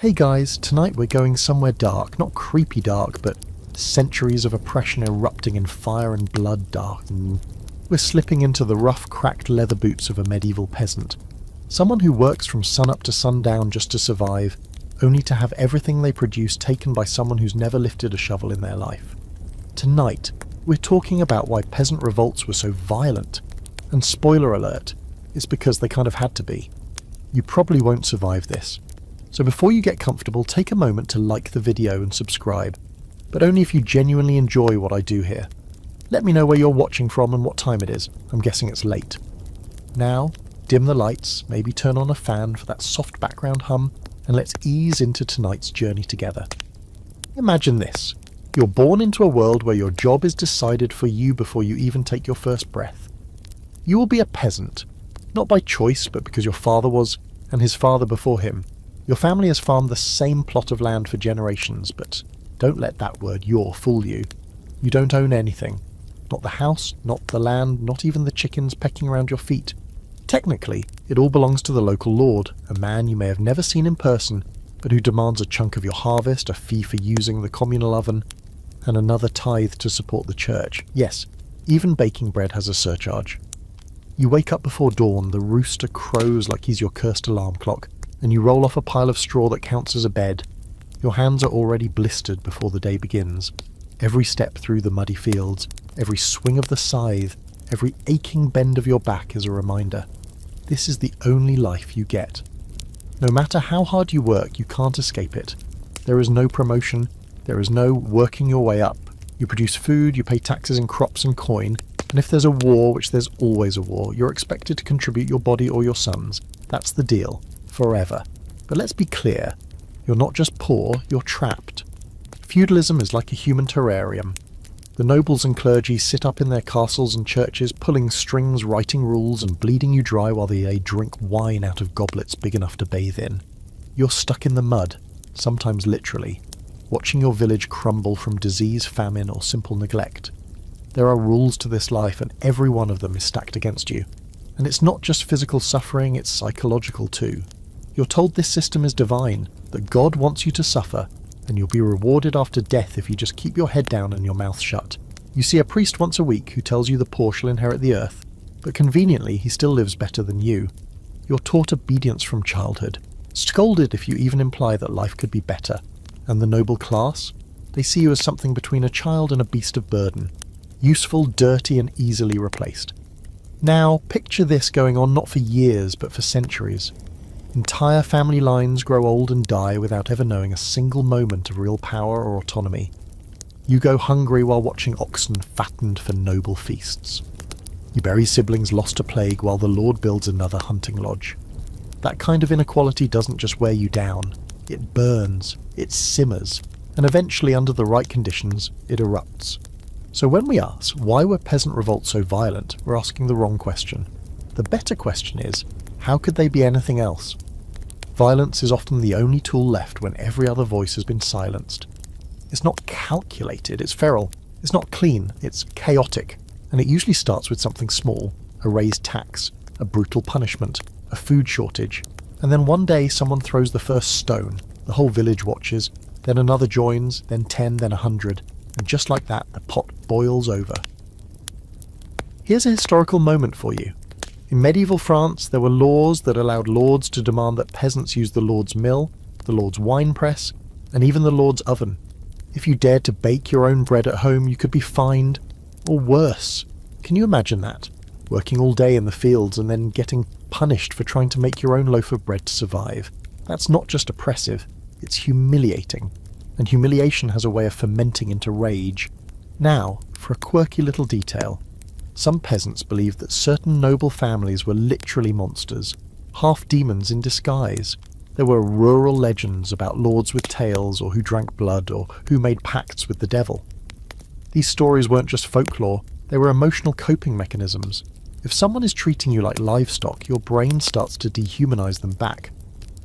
Hey guys, tonight we're going somewhere dark, not creepy dark, but centuries of oppression erupting in fire and blood dark. We're slipping into the rough, cracked leather boots of a medieval peasant. Someone who works from sunup to sundown just to survive, only to have everything they produce taken by someone who's never lifted a shovel in their life. Tonight, we're talking about why peasant revolts were so violent. And spoiler alert, it's because they kind of had to be. You probably won't survive this. So before you get comfortable, take a moment to like the video and subscribe, but only if you genuinely enjoy what I do here. Let me know where you're watching from and what time it is. I'm guessing it's late. Now, dim the lights, maybe turn on a fan for that soft background hum, and let's ease into tonight's journey together. Imagine this. You're born into a world where your job is decided for you before you even take your first breath. You will be a peasant, not by choice, but because your father was, and his father before him. Your family has farmed the same plot of land for generations, but don't let that word "your" fool you. You don't own anything. Not the house, not the land, not even the chickens pecking around your feet. Technically, it all belongs to the local lord, a man you may have never seen in person, but who demands a chunk of your harvest, a fee for using the communal oven, and another tithe to support the church. Yes, even baking bread has a surcharge. You wake up before dawn, the rooster crows like he's your cursed alarm clock, and you roll off a pile of straw that counts as a bed. Your hands are already blistered before the day begins. Every step through the muddy fields, every swing of the scythe, every aching bend of your back is a reminder. This is the only life you get. No matter how hard you work, you can't escape it. There is no promotion, there is no working your way up. You produce food, you pay taxes in crops and coin, and if there's a war, which there's always a war, you're expected to contribute your body or your sons. That's the deal. Forever. But let's be clear, you're not just poor, you're trapped. Feudalism is like a human terrarium. The nobles and clergy sit up in their castles and churches, pulling strings, writing rules, and bleeding you dry while they drink wine out of goblets big enough to bathe in. You're stuck in the mud, sometimes literally, watching your village crumble from disease, famine, or simple neglect. There are rules to this life, and every one of them is stacked against you. And it's not just physical suffering, it's psychological too. You're told this system is divine, that God wants you to suffer, and you'll be rewarded after death if you just keep your head down and your mouth shut. You see a priest once a week who tells you the poor shall inherit the earth, but conveniently he still lives better than you. You're taught obedience from childhood, scolded if you even imply that life could be better. And the noble class? They see you as something between a child and a beast of burden. Useful, dirty, and easily replaced. Now, picture this going on not for years, but for centuries. Entire family lines grow old and die without ever knowing a single moment of real power or autonomy. You go hungry while watching oxen fattened for noble feasts. You bury siblings lost to plague while the Lord builds another hunting lodge. That kind of inequality doesn't just wear you down. It burns, it simmers, and eventually, under the right conditions, it erupts. So when we ask, why were peasant revolts so violent, we're asking the wrong question. The better question is, how could they be anything else? Violence is often the only tool left when every other voice has been silenced. It's not calculated, it's feral. It's not clean, it's chaotic. And it usually starts with something small, a raised tax, a brutal punishment, a food shortage. And then one day someone throws the first stone, the whole village watches, then another joins, then 10, then 100. And just like that, the pot boils over. Here's a historical moment for you. In medieval France, there were laws that allowed lords to demand that peasants use the lord's mill, the lord's wine press, and even the lord's oven. If you dared to bake your own bread at home, you could be fined, or worse. Can you imagine that? Working all day in the fields and then getting punished for trying to make your own loaf of bread to survive. That's not just oppressive, it's humiliating. And humiliation has a way of fermenting into rage. Now, for a quirky little detail. Some peasants believed that certain noble families were literally monsters, half demons in disguise. There were rural legends about lords with tails, or who drank blood, or who made pacts with the devil. These stories weren't just folklore, they were emotional coping mechanisms. If someone is treating you like livestock, your brain starts to dehumanize them back.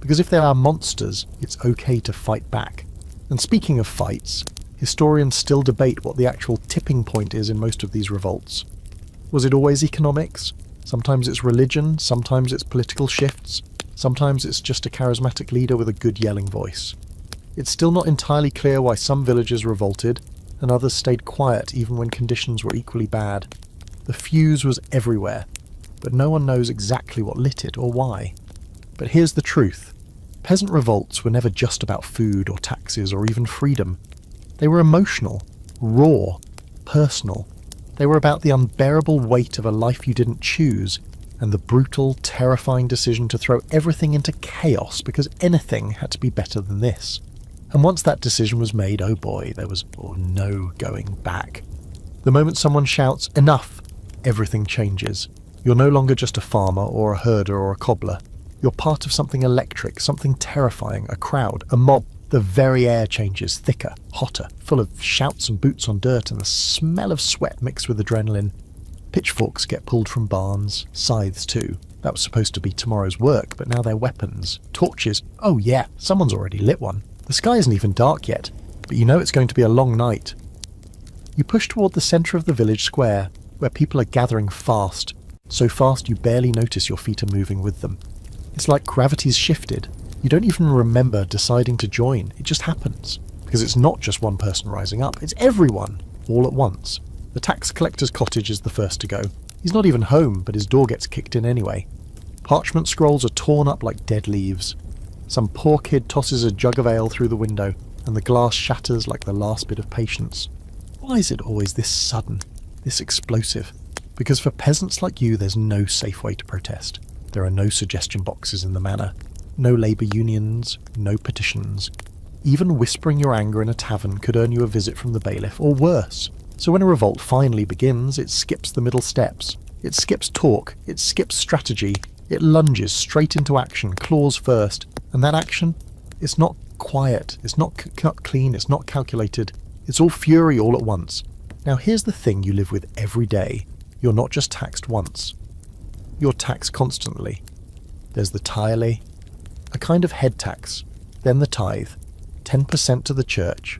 Because if they are monsters, it's okay to fight back. And speaking of fights, historians still debate what the actual tipping point is in most of these revolts. Was it always economics? Sometimes it's religion, sometimes it's political shifts, Sometimes it's just a charismatic leader with a good yelling voice. It's still not entirely clear why some villagers revolted, and others stayed quiet even when conditions were equally bad. The fuse was everywhere, but no one knows exactly what lit it or why. But here's the truth. Peasant revolts were never just about food or taxes or even freedom. They were emotional, raw, personal. They were about the unbearable weight of a life you didn't choose, and the brutal, terrifying decision to throw everything into chaos because anything had to be better than this. And once that decision was made, oh boy, there was no going back. The moment someone shouts, "Enough!" everything changes. You're no longer just a farmer or a herder or a cobbler. You're part of something electric, something terrifying, a crowd, a mob. The very air changes, thicker, hotter, full of shouts and boots on dirt and the smell of sweat mixed with adrenaline. Pitchforks get pulled from barns, scythes too. That was supposed to be tomorrow's work, but now they're weapons. Torches, oh yeah, someone's already lit one. The sky isn't even dark yet, but you know it's going to be a long night. You push toward the centre of the village square, where people are gathering fast, so fast you barely notice your feet are moving with them. It's like gravity's shifted. You don't even remember deciding to join, it just happens. Because it's not just one person rising up, it's everyone, all at once. The tax collector's cottage is the first to go. He's not even home, but his door gets kicked in anyway. Parchment scrolls are torn up like dead leaves. Some poor kid tosses a jug of ale through the window, and the glass shatters like the last bit of patience. Why is it always this sudden, this explosive? Because for peasants like you, there's no safe way to protest. There are no suggestion boxes in the manor, no labour unions, no petitions. Even whispering your anger in a tavern could earn you a visit from the bailiff, or worse. So when a revolt finally begins, it skips the middle steps. It skips talk, it skips strategy, it lunges straight into action, claws first. And that action, it's not quiet, it's not cut clean, it's not calculated. It's all fury all at once. Now here's the thing you live with every day. You're not just taxed once. You're taxed constantly. There's the taille, a kind of head tax, then the tithe, 10% to the church,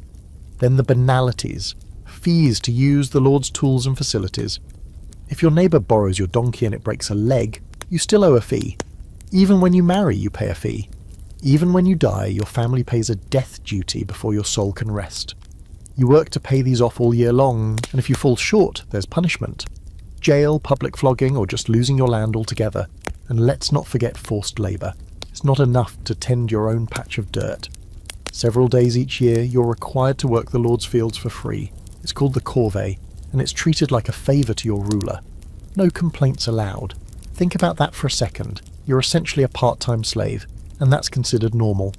then the banalities, fees to use the Lord's tools and facilities. If your neighbour borrows your donkey and it breaks a leg, you still owe a fee. Even when you marry, you pay a fee. Even when you die, your family pays a death duty before your soul can rest. You work to pay these off all year long, and if you fall short, there's punishment. Jail, public flogging, or just losing your land altogether. And let's not forget forced labour. It's not enough to tend your own patch of dirt. Several days each year, you're required to work the Lord's fields for free. It's called the corvée, and it's treated like a favour to your ruler. No complaints allowed. Think about that for a second. You're essentially a part-time slave, and that's considered normal.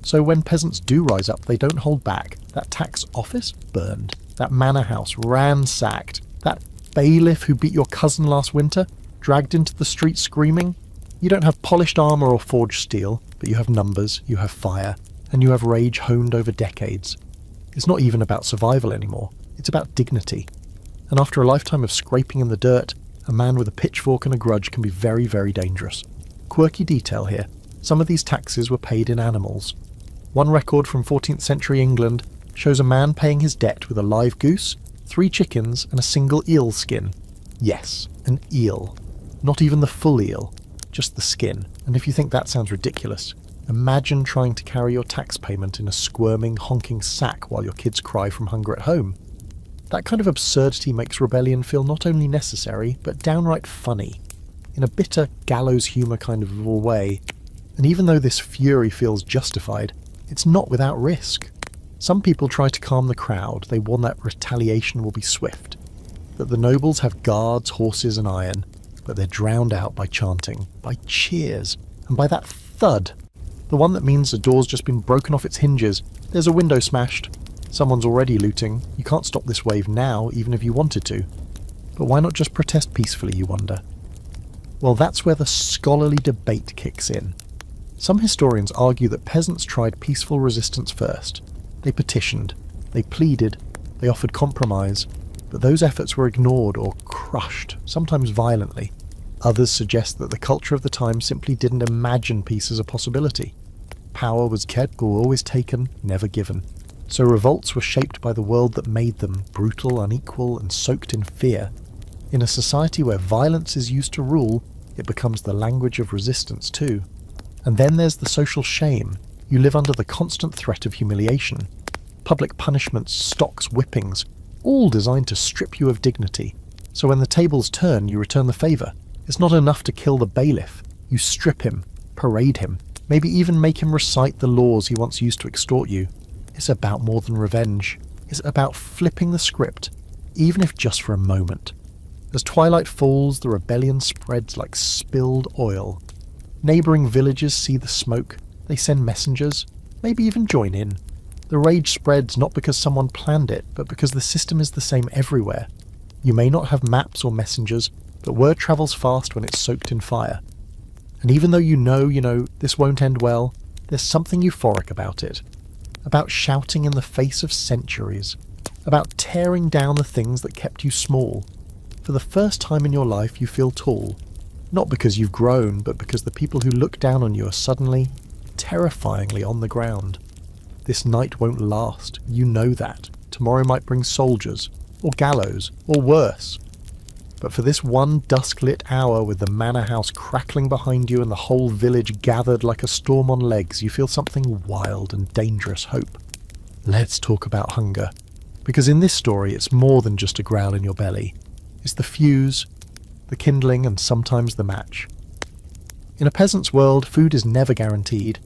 So when peasants do rise up, they don't hold back. That tax office? Burned. That manor house? Ransacked. That bailiff who beat your cousin last winter? Dragged into the street screaming? You don't have polished armour or forged steel, but you have numbers, you have fire, and you have rage honed over decades. It's not even about survival anymore. It's about dignity. And after a lifetime of scraping in the dirt, a man with a pitchfork and a grudge can be very, very dangerous. Quirky detail here. Some of these taxes were paid in animals. One record from 14th century England shows a man paying his debt with a live goose, 3 chickens, and a single eel skin. Yes, an eel. Not even the full eel, just the skin. And if you think that sounds ridiculous, imagine trying to carry your tax payment in a squirming, honking sack while your kids cry from hunger at home. That kind of absurdity makes rebellion feel not only necessary, but downright funny, in a bitter, gallows humour kind of a way. And even though this fury feels justified, it's not without risk. Some people try to calm the crowd. They warn that retaliation will be swift, that the nobles have guards, horses and iron, but they're drowned out by chanting, by cheers, and by that thud. The one that means the door's just been broken off its hinges. There's a window smashed. Someone's already looting. You can't stop this wave now, even if you wanted to. But why not just protest peacefully, you wonder? Well, that's where the scholarly debate kicks in. Some historians argue that peasants tried peaceful resistance first. They petitioned, they pleaded, they offered compromise, but those efforts were ignored or crushed, sometimes violently. Others suggest that the culture of the time simply didn't imagine peace as a possibility. Power was kept or always taken, never given. So revolts were shaped by the world that made them, brutal, unequal, and soaked in fear. In a society where violence is used to rule, it becomes the language of resistance too. And then there's the social shame. You live under the constant threat of humiliation. Public punishments, stocks, whippings, all designed to strip you of dignity. So when the tables turn, you return the favour. It's not enough to kill the bailiff. You strip him, parade him, maybe even make him recite the laws he once used to extort you. It's about more than revenge. It's about flipping the script, even if just for a moment. As twilight falls, the rebellion spreads like spilled oil. Neighbouring villages see the smoke. They send messengers, maybe even join in. The rage spreads not because someone planned it, but because the system is the same everywhere. You may not have maps or messengers, but word travels fast when it's soaked in fire. And even though you know, this won't end well, there's something euphoric about it. About shouting in the face of centuries. About tearing down the things that kept you small. For the first time in your life you feel tall. Not because you've grown, but because the people who look down on you are suddenly, terrifyingly on the ground. This night won't last, you know that. Tomorrow might bring soldiers, or gallows, or worse. But for this one dusk-lit hour with the manor house crackling behind you and the whole village gathered like a storm on legs, you feel something wild and dangerous hope. Let's talk about hunger. Because in this story it's more than just a growl in your belly. It's the fuse, the kindling, and sometimes the match. In a peasant's world, food is never guaranteed.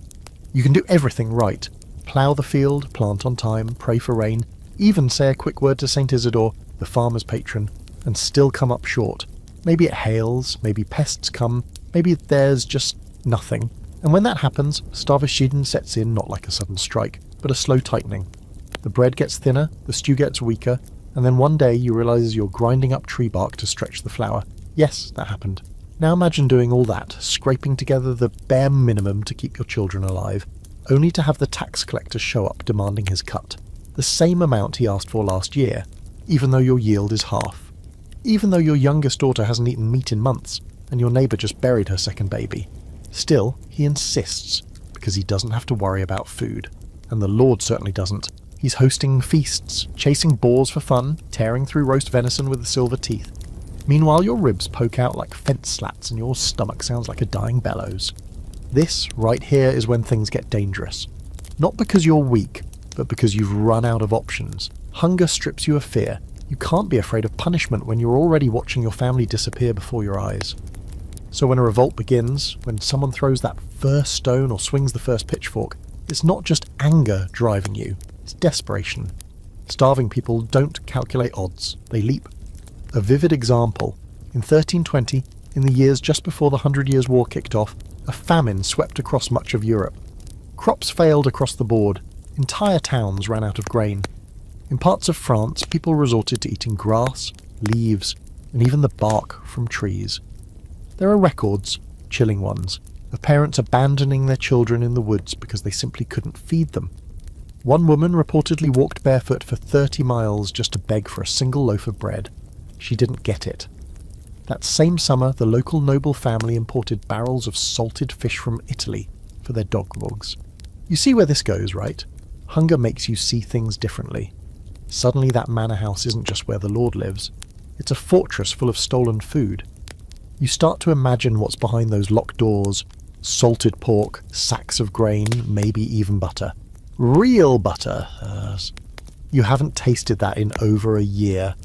You can do everything right. Plough the field, plant on time, pray for rain, even say a quick word to St. Isidore, the farmer's patron, and still come up short. Maybe it hails, maybe pests come, maybe there's just nothing. And when that happens, starvation sets in, not like a sudden strike, but a slow tightening. The bread gets thinner, the stew gets weaker, and then one day you realise you're grinding up tree bark to stretch the flour. Yes, that happened. Now imagine doing all that, scraping together the bare minimum to keep your children alive, only to have the tax collector show up demanding his cut. The same amount he asked for last year, even though your yield is half. Even though your youngest daughter hasn't eaten meat in months, and your neighbour just buried her second baby. Still, he insists, because he doesn't have to worry about food. And the Lord certainly doesn't. He's hosting feasts, chasing boars for fun, tearing through roast venison with the silver teeth. Meanwhile, your ribs poke out like fence slats and your stomach sounds like a dying bellows. This, right here, is when things get dangerous. Not because you're weak, but because you've run out of options. Hunger strips you of fear. You can't be afraid of punishment when you're already watching your family disappear before your eyes. So when a revolt begins, when someone throws that first stone or swings the first pitchfork, it's not just anger driving you, it's desperation. Starving people don't calculate odds, they leap. A vivid example, in 1320, in the years just before the 100 Years' War kicked off, a famine swept across much of Europe. Crops failed across the board, entire towns ran out of grain. In parts of France, people resorted to eating grass, leaves, and even the bark from trees. There are records, chilling ones, of parents abandoning their children in the woods because they simply couldn't feed them. One woman reportedly walked barefoot for 30 miles just to beg for a single loaf of bread. She didn't get it. That same summer, the local noble family imported barrels of salted fish from Italy for their dogs. You see where this goes, right? Hunger makes you see things differently. Suddenly that manor house isn't just where the Lord lives. It's a fortress full of stolen food. You start to imagine what's behind those locked doors. Salted pork, sacks of grain, maybe even butter. Real butter. You haven't tasted that in over a year.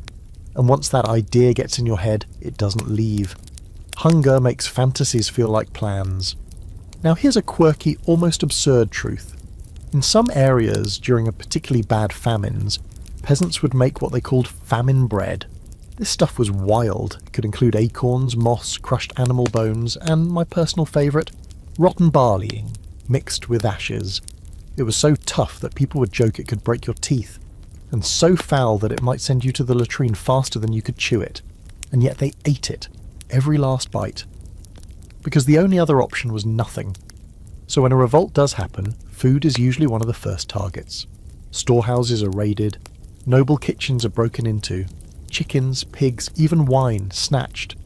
And once that idea gets in your head, it doesn't leave. Hunger makes fantasies feel like plans. Now here's a quirky, almost absurd truth. In some areas, during a particularly bad famines, peasants would make what they called famine bread. This stuff was wild. It could include acorns, moss, crushed animal bones, and my personal favourite, rotten barley, mixed with ashes. It was so tough that people would joke it could break your teeth, and so foul that it might send you to the latrine faster than you could chew it. And yet they ate it, every last bite. Because the only other option was nothing. So when a revolt does happen, food is usually one of the first targets. Storehouses are raided, noble kitchens are broken into, chickens, pigs, even wine snatched.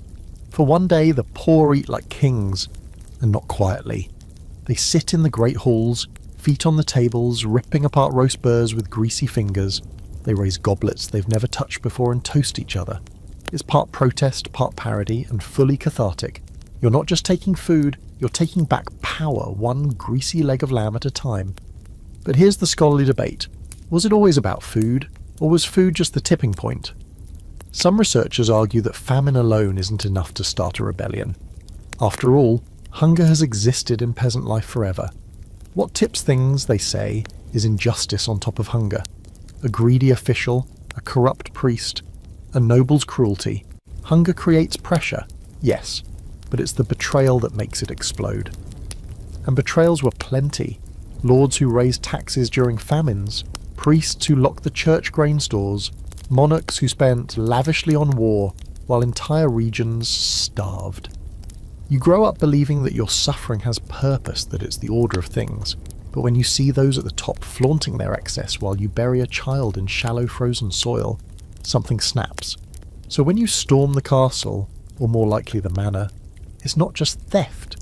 For one day the poor eat like kings, and not quietly. They sit in the great halls, feet on the tables, ripping apart roast burrs with greasy fingers. They raise goblets they've never touched before and toast each other. It's part protest, part parody, and fully cathartic. You're not just taking food, you're taking back power power one greasy leg of lamb at a time. But here's the scholarly debate. Was it always about food, or was food just the tipping point? Some researchers argue that famine alone isn't enough to start a rebellion. After all, hunger has existed in peasant life forever. What tips things, they say, is injustice on top of hunger. A greedy official, a corrupt priest, a noble's cruelty. Hunger creates pressure, yes, but it's the betrayal that makes it explode. And betrayals were plenty. Lords who raised taxes during famines, priests who locked the church grain stores, monarchs who spent lavishly on war, while entire regions starved. You grow up believing that your suffering has purpose, that it's the order of things, but when you see those at the top flaunting their excess while you bury a child in shallow frozen soil, something snaps. So when you storm the castle, or more likely the manor, it's not just theft,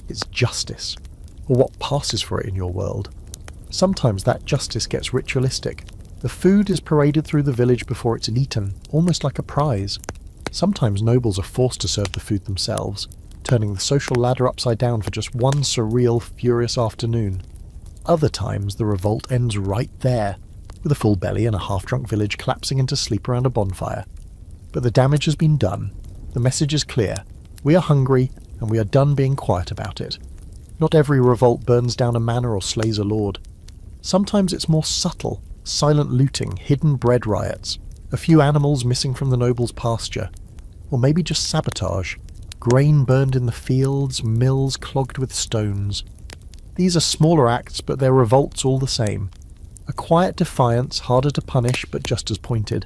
it's justice, or what passes for it in your world. Sometimes that justice gets ritualistic. The food is paraded through the village before it's eaten, almost like a prize. Sometimes nobles are forced to serve the food themselves, turning the social ladder upside down for just one surreal, furious afternoon. Other times the revolt ends right there, with a full belly and a half-drunk village collapsing into sleep around a bonfire. But the damage has been done. The message is clear. We are hungry, and we are done being quiet about it. Not every revolt burns down a manor or slays a lord. Sometimes it's more subtle, silent looting, hidden bread riots, a few animals missing from the noble's pasture, or maybe just sabotage. Grain burned in the fields, mills clogged with stones. These are smaller acts, but they're revolts all the same. A quiet defiance, harder to punish, but just as pointed.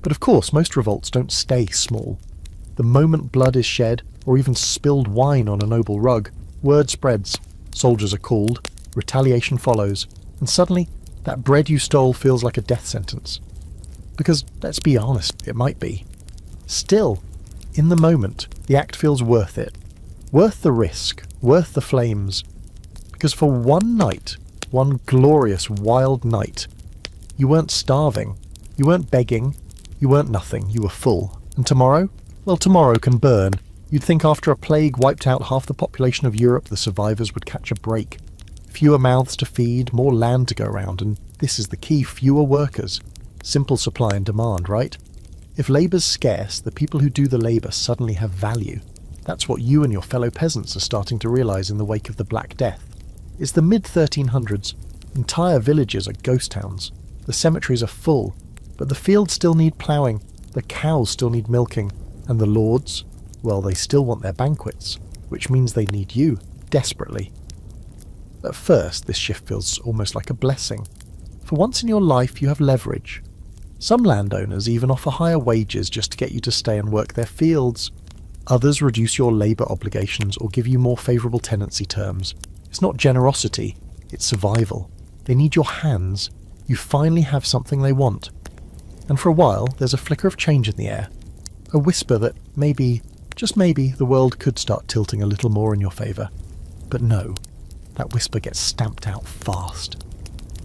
But of course, most revolts don't stay small. The moment blood is shed, or even spilled wine on a noble rug, word spreads, soldiers are called, retaliation follows, and suddenly, that bread you stole feels like a death sentence. Because, let's be honest, it might be. Still, in the moment, the act feels worth it. Worth the risk, worth the flames. Because for one night, one glorious wild night, you weren't starving, you weren't begging, you weren't nothing, you were full. And tomorrow? Well, tomorrow can burn. You'd think after a plague wiped out half the population of Europe, the survivors would catch a break. Fewer mouths to feed, more land to go around, and this is the key, fewer workers. Simple supply and demand, right? If labour's scarce, the people who do the labour suddenly have value. That's what you and your fellow peasants are starting to realise in the wake of the Black Death. It's the mid-1300s. Entire villages are ghost towns. The cemeteries are full, but the fields still need ploughing, the cows still need milking, and the lords, well, they still want their banquets, which means they need you, desperately. At first, this shift feels almost like a blessing. For once in your life, you have leverage. Some landowners even offer higher wages just to get you to stay and work their fields. Others reduce your labour obligations or give you more favourable tenancy terms. It's not generosity, it's survival. They need your hands. You finally have something they want. And for a while, there's a flicker of change in the air. A whisper that maybe, just maybe, the world could start tilting a little more in your favour. But no, that whisper gets stamped out fast.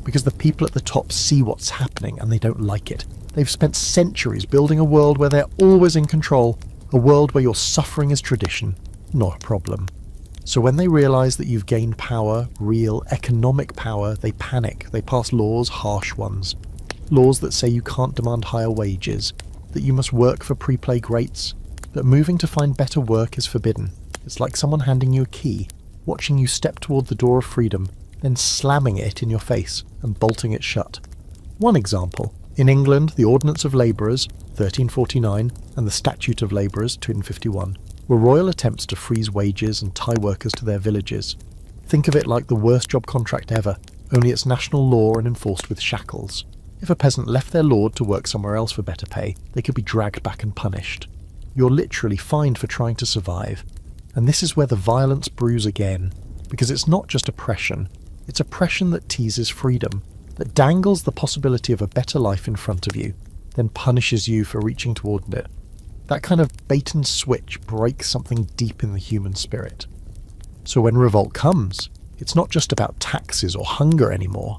Because the people at the top see what's happening and they don't like it. They've spent centuries building a world where they're always in control, a world where your suffering is tradition, not a problem. So when they realise that you've gained power, real economic power, they panic. They pass laws, harsh ones. Laws that say you can't demand higher wages, that you must work for pre-plague rates, that moving to find better work is forbidden. It's like someone handing you a key, watching you step toward the door of freedom, then slamming it in your face and bolting it shut. One example. In England, the Ordinance of Labourers, 1349, and the Statute of Labourers, 251, were royal attempts to freeze wages and tie workers to their villages. Think of it like the worst job contract ever, only it's national law and enforced with shackles. If a peasant left their lord to work somewhere else for better pay, they could be dragged back and punished. You're literally fined for trying to survive. And this is where the violence brews again, because it's not just oppression, it's oppression that teases freedom, that dangles the possibility of a better life in front of you, then punishes you for reaching toward it. That kind of bait and switch breaks something deep in the human spirit. So when revolt comes, it's not just about taxes or hunger anymore,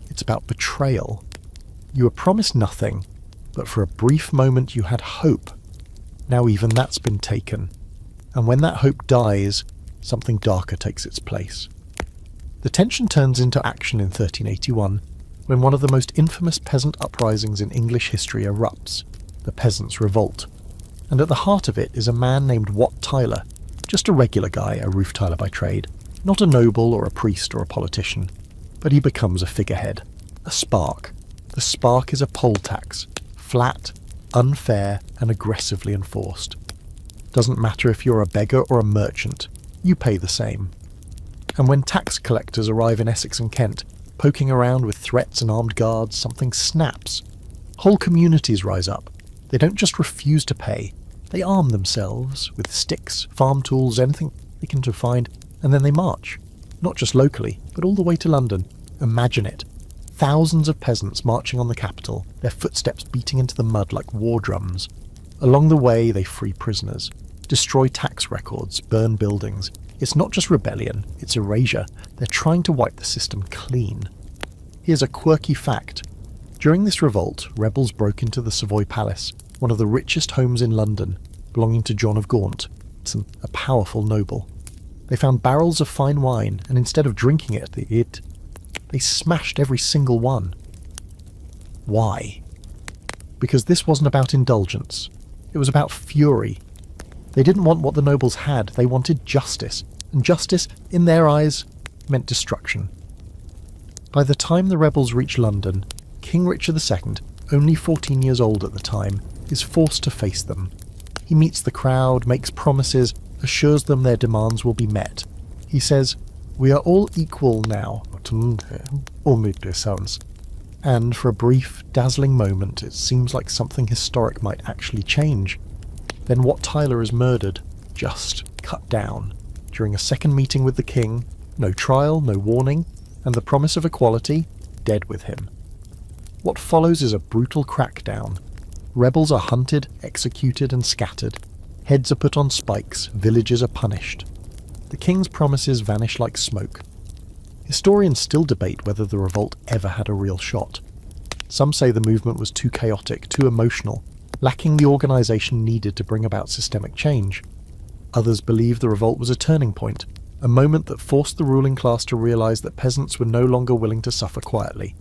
it's about betrayal. You were promised nothing, but for a brief moment you had hope. Now even that's been taken. And when that hope dies, something darker takes its place. The tension turns into action in 1381, when one of the most infamous peasant uprisings in English history erupts, the Peasants' Revolt. And at the heart of it is a man named Wat Tyler, just a regular guy, a roof tiler by trade, not a noble or a priest or a politician, but he becomes a figurehead, a spark. The spark is a poll tax, flat, unfair, and aggressively enforced. Doesn't matter if you're a beggar or a merchant, you pay the same. And when tax collectors arrive in Essex and Kent, poking around with threats and armed guards, something snaps. Whole communities rise up. They don't just refuse to pay, they arm themselves with sticks, farm tools, anything they can find, and then they march. Not just locally, but all the way to London. Imagine it. Thousands of peasants marching on the capital, their footsteps beating into the mud like war drums. Along the way, they free prisoners, destroy tax records, burn buildings. It's not just rebellion, it's erasure. They're trying to wipe the system clean. Here's a quirky fact. During this revolt, rebels broke into the Savoy Palace, one of the richest homes in London, belonging to John of Gaunt. It's a powerful noble. They found barrels of fine wine, and instead of drinking it, they smashed every single one. Why? Because this wasn't about indulgence. It was about fury. They didn't want what the nobles had, they wanted justice. And justice, in their eyes, meant destruction. By the time the rebels reach London, King Richard II, only 14 years old at the time, is forced to face them. He meets the crowd, makes promises, assures them their demands will be met. He says, "We are all equal now." And for a brief, dazzling moment, it seems like something historic might actually change. Then Wat Tyler is murdered, just cut down, during a second meeting with the king, no trial, no warning, and the promise of equality, dead with him. What follows is a brutal crackdown. Rebels are hunted, executed, and scattered. Heads are put on spikes, villages are punished. The king's promises vanish like smoke. Historians still debate whether the revolt ever had a real shot. Some say the movement was too chaotic, too emotional, lacking the organisation needed to bring about systemic change. Others believe the revolt was a turning point, a moment that forced the ruling class to realise that peasants were no longer willing to suffer quietly.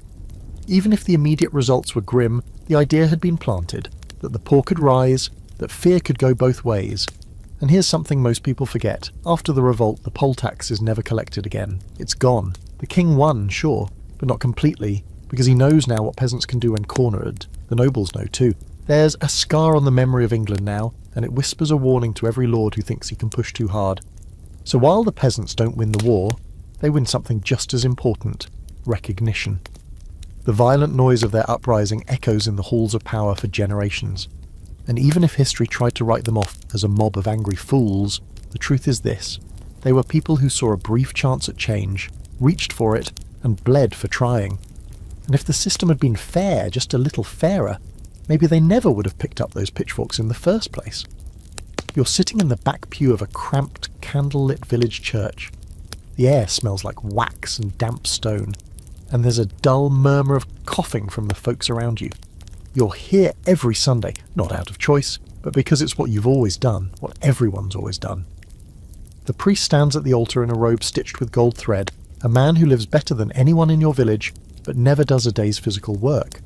Even if the immediate results were grim, the idea had been planted, that the poor could rise, that fear could go both ways. And here's something most people forget. After the revolt, the poll tax is never collected again. It's gone. The king won, sure, but not completely, because he knows now what peasants can do when cornered. The nobles know too. There's a scar on the memory of England now, and it whispers a warning to every lord who thinks he can push too hard. So while the peasants don't win the war, they win something just as important: recognition. The violent noise of their uprising echoes in the halls of power for generations. And even if history tried to write them off as a mob of angry fools, the truth is this: they were people who saw a brief chance at change, reached for it, and bled for trying. And if the system had been fair, just a little fairer, maybe they never would have picked up those pitchforks in the first place. You're sitting in the back pew of a cramped, candle-lit village church. The air smells like wax and damp stone, and there's a dull murmur of coughing from the folks around you. You're here every Sunday, not out of choice, but because it's what you've always done, what everyone's always done. The priest stands at the altar in a robe stitched with gold thread, a man who lives better than anyone in your village, but never does a day's physical work.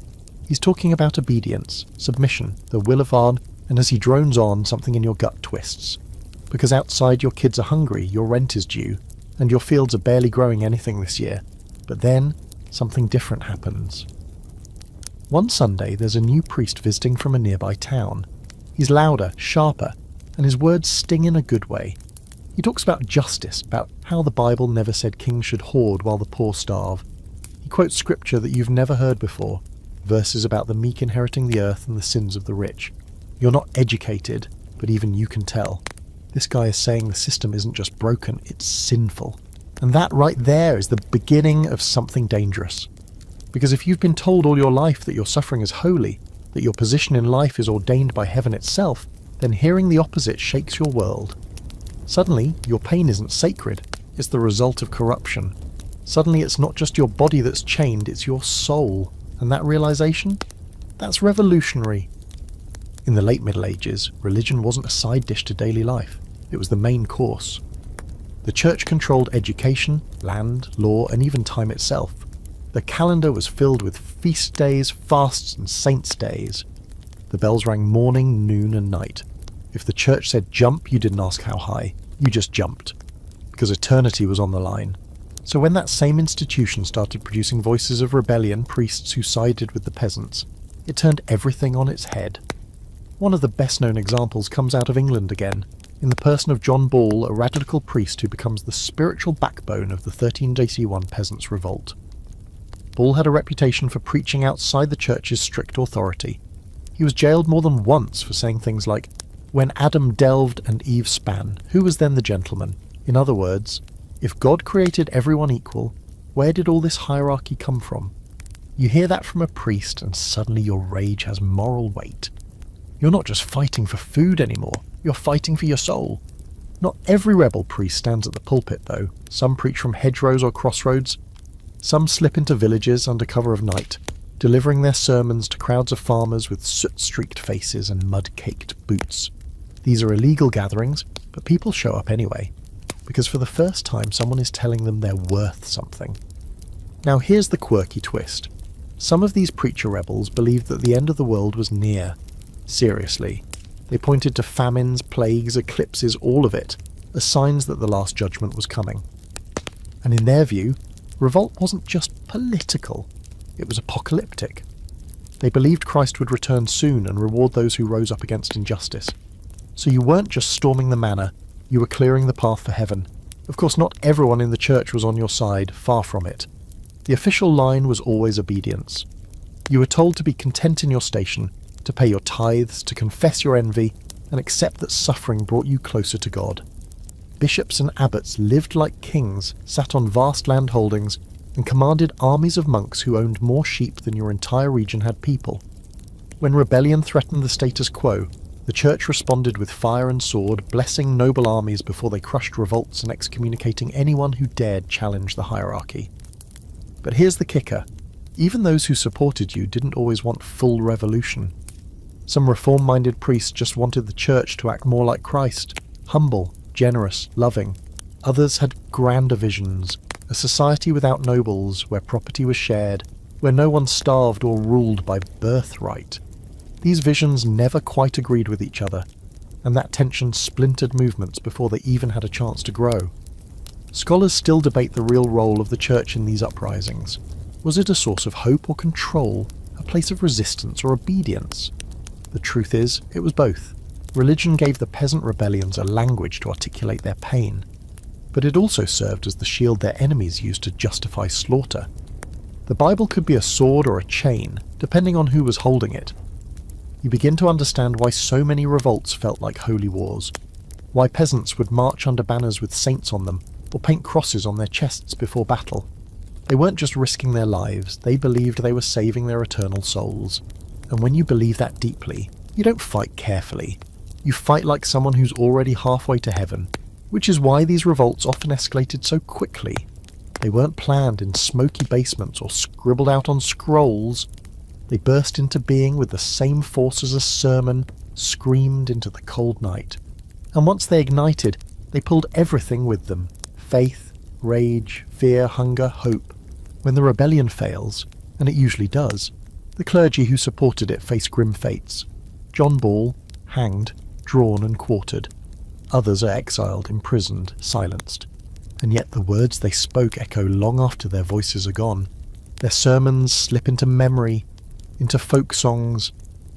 He's talking about obedience, submission, the will of God, and as he drones on, something in your gut twists. Because outside your kids are hungry, your rent is due, and your fields are barely growing anything this year. But then, something different happens. One Sunday, there's a new priest visiting from a nearby town. He's louder, sharper, and his words sting in a good way. He talks about justice, about how the Bible never said kings should hoard while the poor starve. He quotes scripture that you've never heard before, verses about the meek inheriting the earth and the sins of the rich. You're not educated, but even you can tell. This guy is saying the system isn't just broken, it's sinful. And that right there is the beginning of something dangerous. Because if you've been told all your life that your suffering is holy, that your position in life is ordained by heaven itself, then hearing the opposite shakes your world. Suddenly, your pain isn't sacred, it's the result of corruption. Suddenly it's not just your body that's chained, it's your soul. And that realization? That's revolutionary. In the late Middle Ages, religion wasn't a side dish to daily life. It was the main course. The church controlled education, land, law, and even time itself. The calendar was filled with feast days, fasts, and saints' days. The bells rang morning, noon, and night. If the church said jump, you didn't ask how high. You just jumped. Because eternity was on the line. So when that same institution started producing voices of rebellion, priests who sided with the peasants, it turned everything on its head. One of the best-known examples comes out of England again, in the person of John Ball, a radical priest who becomes the spiritual backbone of the 1381 Peasants' Revolt. Ball had a reputation for preaching outside the church's strict authority. He was jailed more than once for saying things like, "When Adam delved and Eve span, who was then the gentleman?" In other words, if God created everyone equal, where did all this hierarchy come from? You hear that from a priest and suddenly your rage has moral weight. You're not just fighting for food anymore, you're fighting for your soul. Not every rebel priest stands at the pulpit though. Some preach from hedgerows or crossroads. Some slip into villages under cover of night, delivering their sermons to crowds of farmers with soot-streaked faces and mud-caked boots. These are illegal gatherings, but people show up anyway, because for the first time someone is telling them they're worth something. Now here's the quirky twist. Some of these preacher rebels believed that the end of the world was near. Seriously. They pointed to famines, plagues, eclipses, all of it, as signs that the Last Judgment was coming. And in their view, revolt wasn't just political, it was apocalyptic. They believed Christ would return soon and reward those who rose up against injustice. So you weren't just storming the manor, you were clearing the path for heaven. Of course, not everyone in the church was on your side, far from it. The official line was always obedience. You were told to be content in your station, to pay your tithes, to confess your envy, and accept that suffering brought you closer to God. Bishops and abbots lived like kings, sat on vast land holdings, and commanded armies of monks who owned more sheep than your entire region had people. When rebellion threatened the status quo, the church responded with fire and sword, blessing noble armies before they crushed revolts and excommunicating anyone who dared challenge the hierarchy. But here's the kicker. Even those who supported you didn't always want full revolution. Some reform-minded priests just wanted the church to act more like Christ, humble, generous, loving. Others had grander visions, a society without nobles, where property was shared, where no one starved or ruled by birthright. These visions never quite agreed with each other, and that tension splintered movements before they even had a chance to grow. Scholars still debate the real role of the church in these uprisings. Was it a source of hope or control, a place of resistance or obedience? The truth is, it was both. Religion gave the peasant rebellions a language to articulate their pain, but it also served as the shield their enemies used to justify slaughter. The Bible could be a sword or a chain, depending on who was holding it. You begin to understand why so many revolts felt like holy wars, why peasants would march under banners with saints on them, or paint crosses on their chests before battle. They weren't just risking their lives, they believed they were saving their eternal souls. And when you believe that deeply, you don't fight carefully. You fight like someone who's already halfway to heaven, which is why these revolts often escalated so quickly. They weren't planned in smoky basements or scribbled out on scrolls. They burst into being with the same force as a sermon, screamed into the cold night. And once they ignited, they pulled everything with them. Faith, rage, fear, hunger, hope. When the rebellion fails, and it usually does, the clergy who supported it face grim fates. John Ball, hanged, drawn and quartered. Others are exiled, imprisoned, silenced. And yet the words they spoke echo long after their voices are gone. Their sermons slip into memory, into folk songs,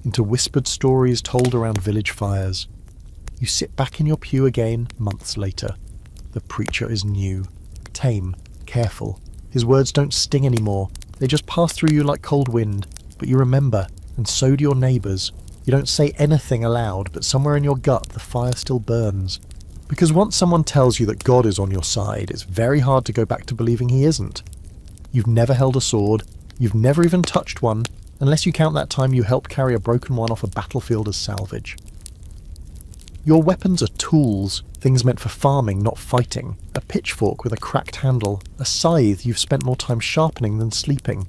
into whispered stories told around village fires. You sit back in your pew again months later. The preacher is new, tame, careful. His words don't sting anymore. They just pass through you like cold wind. But you remember, and so do your neighbours. You don't say anything aloud, but somewhere in your gut the fire still burns. Because once someone tells you that God is on your side, it's very hard to go back to believing he isn't. You've never held a sword, you've never even touched one, unless you count that time you helped carry a broken one off a battlefield as salvage. Your weapons are tools, things meant for farming, not fighting. A pitchfork with a cracked handle, a scythe you've spent more time sharpening than sleeping.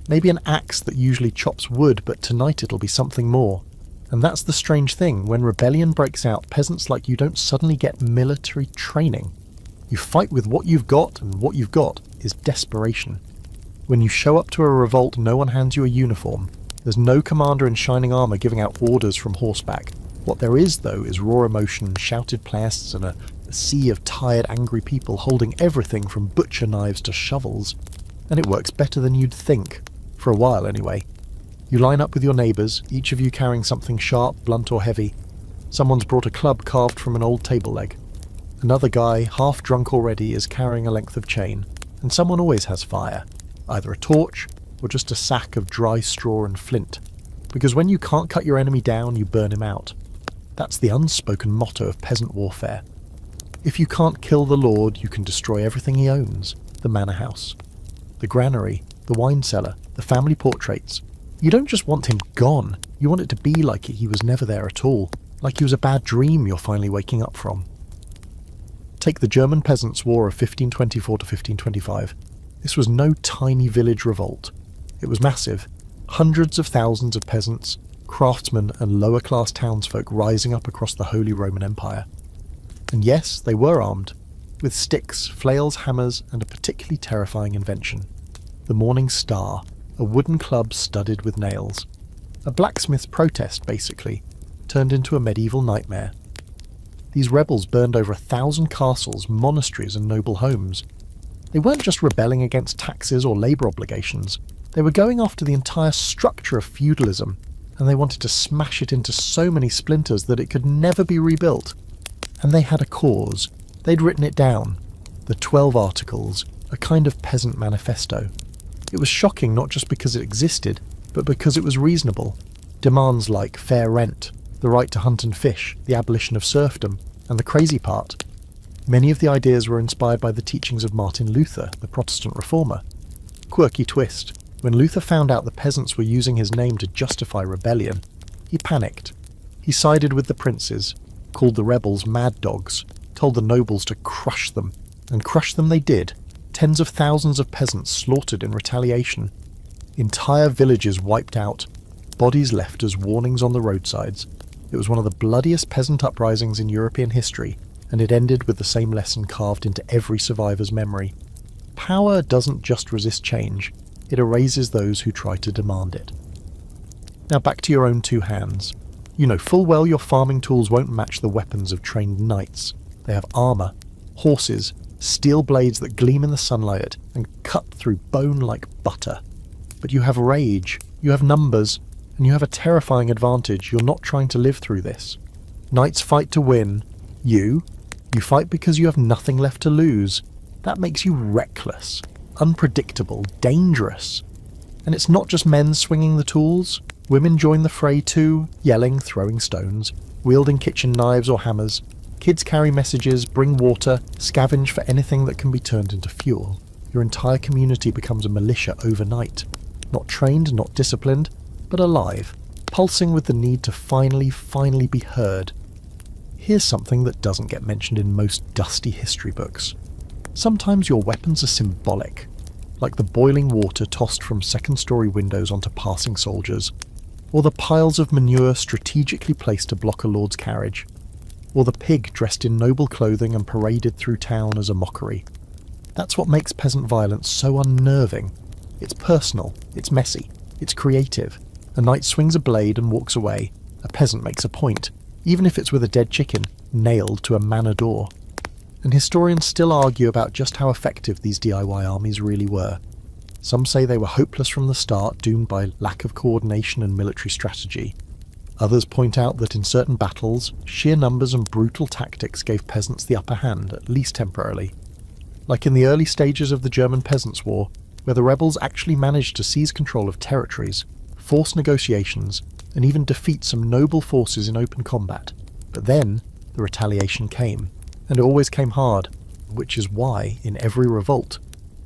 Maybe an axe that usually chops wood, but tonight it'll be something more. And that's the strange thing, when rebellion breaks out, peasants like you don't suddenly get military training. You fight with what you've got, and what you've got is desperation. When you show up to a revolt, no one hands you a uniform. There's no commander in shining armour giving out orders from horseback. What there is, though, is raw emotion, shouted plasts, and a sea of tired, angry people holding everything from butcher knives to shovels. And it works better than you'd think. For a while, anyway. You line up with your neighbours, each of you carrying something sharp, blunt or heavy. Someone's brought a club carved from an old table leg. Another guy, half drunk already, is carrying a length of chain. And someone always has fire. Either a torch, or just a sack of dry straw and flint. Because when you can't cut your enemy down, you burn him out. That's the unspoken motto of peasant warfare. If you can't kill the lord, you can destroy everything he owns. The manor house, the granary, the wine cellar, the family portraits. You don't just want him gone, you want it to be like he was never there at all. Like he was a bad dream you're finally waking up from. Take the German Peasants' War of 1524 to 1525. This was no tiny village revolt. It was massive. Hundreds of thousands of peasants, craftsmen and lower-class townsfolk rising up across the Holy Roman Empire. And yes, they were armed, with sticks, flails, hammers, and a particularly terrifying invention. The Morning Star, a wooden club studded with nails. A blacksmith's protest, basically, turned into a medieval nightmare. These rebels burned over 1,000 castles, monasteries, and noble homes. They weren't just rebelling against taxes or labour obligations. They were going after the entire structure of feudalism, and they wanted to smash it into so many splinters that it could never be rebuilt. And they had a cause. They'd written it down. The 12 Articles, a kind of peasant manifesto. It was shocking not just because it existed, but because it was reasonable. Demands like fair rent, the right to hunt and fish, the abolition of serfdom, and the crazy part. Many of the ideas were inspired by the teachings of Martin Luther, the Protestant reformer. Quirky twist. When Luther found out the peasants were using his name to justify rebellion, he panicked. He sided with the princes, called the rebels mad dogs, told the nobles to crush them, and crush them they did. Tens of thousands of peasants slaughtered in retaliation. Entire villages wiped out, bodies left as warnings on the roadsides. It was one of the bloodiest peasant uprisings in European history, and it ended with the same lesson carved into every survivor's memory. Power doesn't just resist change, it erases those who try to demand it. Now back to your own two hands. You know full well your farming tools won't match the weapons of trained knights. They have armour, horses, steel blades that gleam in the sunlight and cut through bone like butter. But you have rage, you have numbers, and you have a terrifying advantage. You're not trying to live through this. Knights fight to win. You fight because you have nothing left to lose. That makes you reckless, unpredictable, dangerous. And it's not just men swinging the tools. Women join the fray too, yelling, throwing stones, wielding kitchen knives or hammers. Kids carry messages, bring water, scavenge for anything that can be turned into fuel. Your entire community becomes a militia overnight. Not trained, not disciplined, but alive, pulsing with the need to finally be heard. Here's something that doesn't get mentioned in most dusty history books. Sometimes your weapons are symbolic, like the boiling water tossed from second-story windows onto passing soldiers, or the piles of manure strategically placed to block a lord's carriage, or the pig dressed in noble clothing and paraded through town as a mockery. That's what makes peasant violence so unnerving. It's personal, it's messy, it's creative. A knight swings a blade and walks away. A peasant makes a point, even if it's with a dead chicken, nailed to a manor door. And historians still argue about just how effective these DIY armies really were. Some say they were hopeless from the start, doomed by lack of coordination and military strategy. Others point out that in certain battles, sheer numbers and brutal tactics gave peasants the upper hand, at least temporarily. Like in the early stages of the German Peasants' War, where the rebels actually managed to seize control of territories, force negotiations, and even defeat some noble forces in open combat. But then, the retaliation came, and it always came hard, which is why, in every revolt,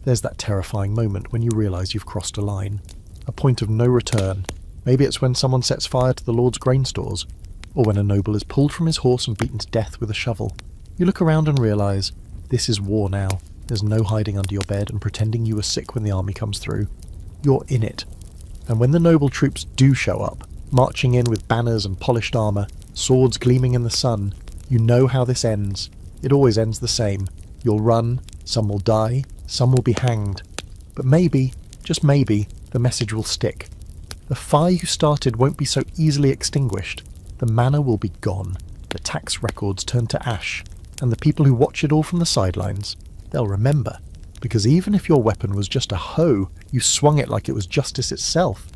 there's that terrifying moment when you realise you've crossed a line, a point of no return. Maybe it's when someone sets fire to the Lord's grain stores, or when a noble is pulled from his horse and beaten to death with a shovel. You look around and realise, this is war now. There's no hiding under your bed and pretending you were sick when the army comes through. You're in it. And when the noble troops do show up, marching in with banners and polished armour, swords gleaming in the sun, you know how this ends. It always ends the same. You'll run, some will die, some will be hanged. But maybe, just maybe, the message will stick. The fire you started won't be so easily extinguished. The manor will be gone, the tax records turn to ash, and the people who watch it all from the sidelines, they'll remember. Because even if your weapon was just a hoe, you swung it like it was justice itself.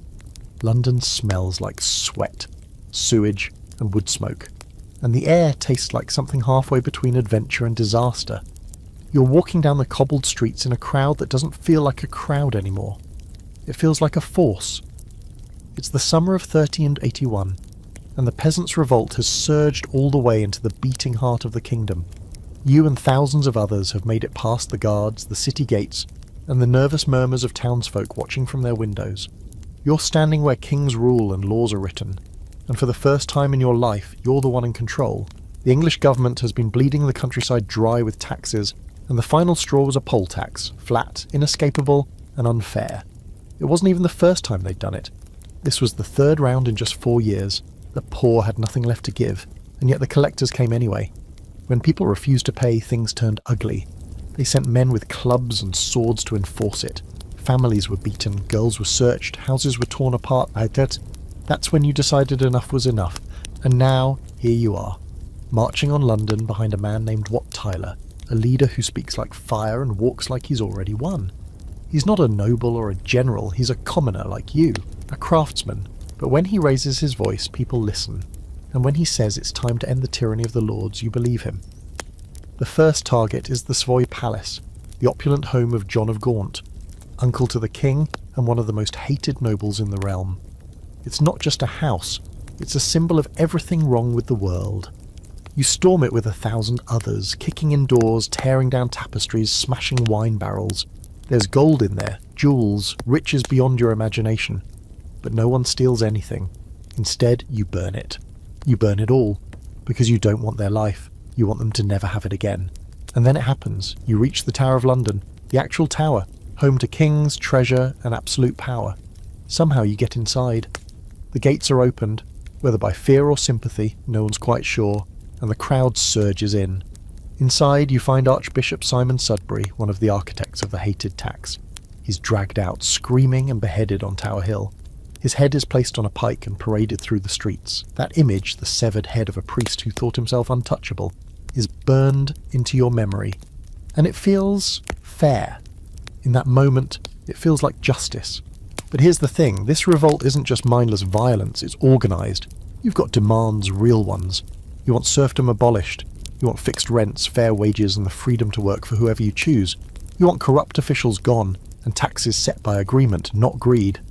London smells like sweat, sewage, and wood smoke, and the air tastes like something halfway between adventure and disaster. You're walking down the cobbled streets in a crowd that doesn't feel like a crowd anymore. It feels like a force. It's the summer of 1381, and the Peasants' Revolt has surged all the way into the beating heart of the kingdom. You and thousands of others have made it past the guards, the city gates, and the nervous murmurs of townsfolk watching from their windows. You're standing where kings rule and laws are written, and for the first time in your life, you're the one in control. The English government has been bleeding the countryside dry with taxes, and the final straw was a poll tax, flat, inescapable, and unfair. It wasn't even the first time they'd done it. This was the third round in just 4 years. The poor had nothing left to give, and yet the collectors came anyway. When people refused to pay, things turned ugly. They sent men with clubs and swords to enforce it. Families were beaten, girls were searched, houses were torn apart. That's when you decided enough was enough. And now, here you are, marching on London behind a man named Wat Tyler, a leader who speaks like fire and walks like he's already won. He's not a noble or a general, he's a commoner like you, a craftsman. But when he raises his voice, people listen. And when he says it's time to end the tyranny of the lords, you believe him. The first target is the Savoy Palace, the opulent home of John of Gaunt, uncle to the king and one of the most hated nobles in the realm. It's not just a house, it's a symbol of everything wrong with the world. You storm it with 1,000 others, kicking in doors, tearing down tapestries, smashing wine barrels. There's gold in there, jewels, riches beyond your imagination. But no one steals anything. Instead, you burn it. You burn it all, because you don't want their life. You want them to never have it again. And then it happens. You reach the Tower of London, the actual tower, home to kings, treasure, and absolute power. Somehow you get inside. The gates are opened, whether by fear or sympathy, no one's quite sure, and the crowd surges in. Inside you find Archbishop Simon Sudbury, one of the architects of the hated tax. He's dragged out, screaming, and beheaded on Tower Hill. His head is placed on a pike and paraded through the streets. That image, the severed head of a priest who thought himself untouchable, is burned into your memory. And it feels fair. In that moment, it feels like justice. But here's the thing, this revolt isn't just mindless violence, it's organised. You've got demands, real ones. You want serfdom abolished. You want fixed rents, fair wages, and the freedom to work for whoever you choose. You want corrupt officials gone, and taxes set by agreement, not greed.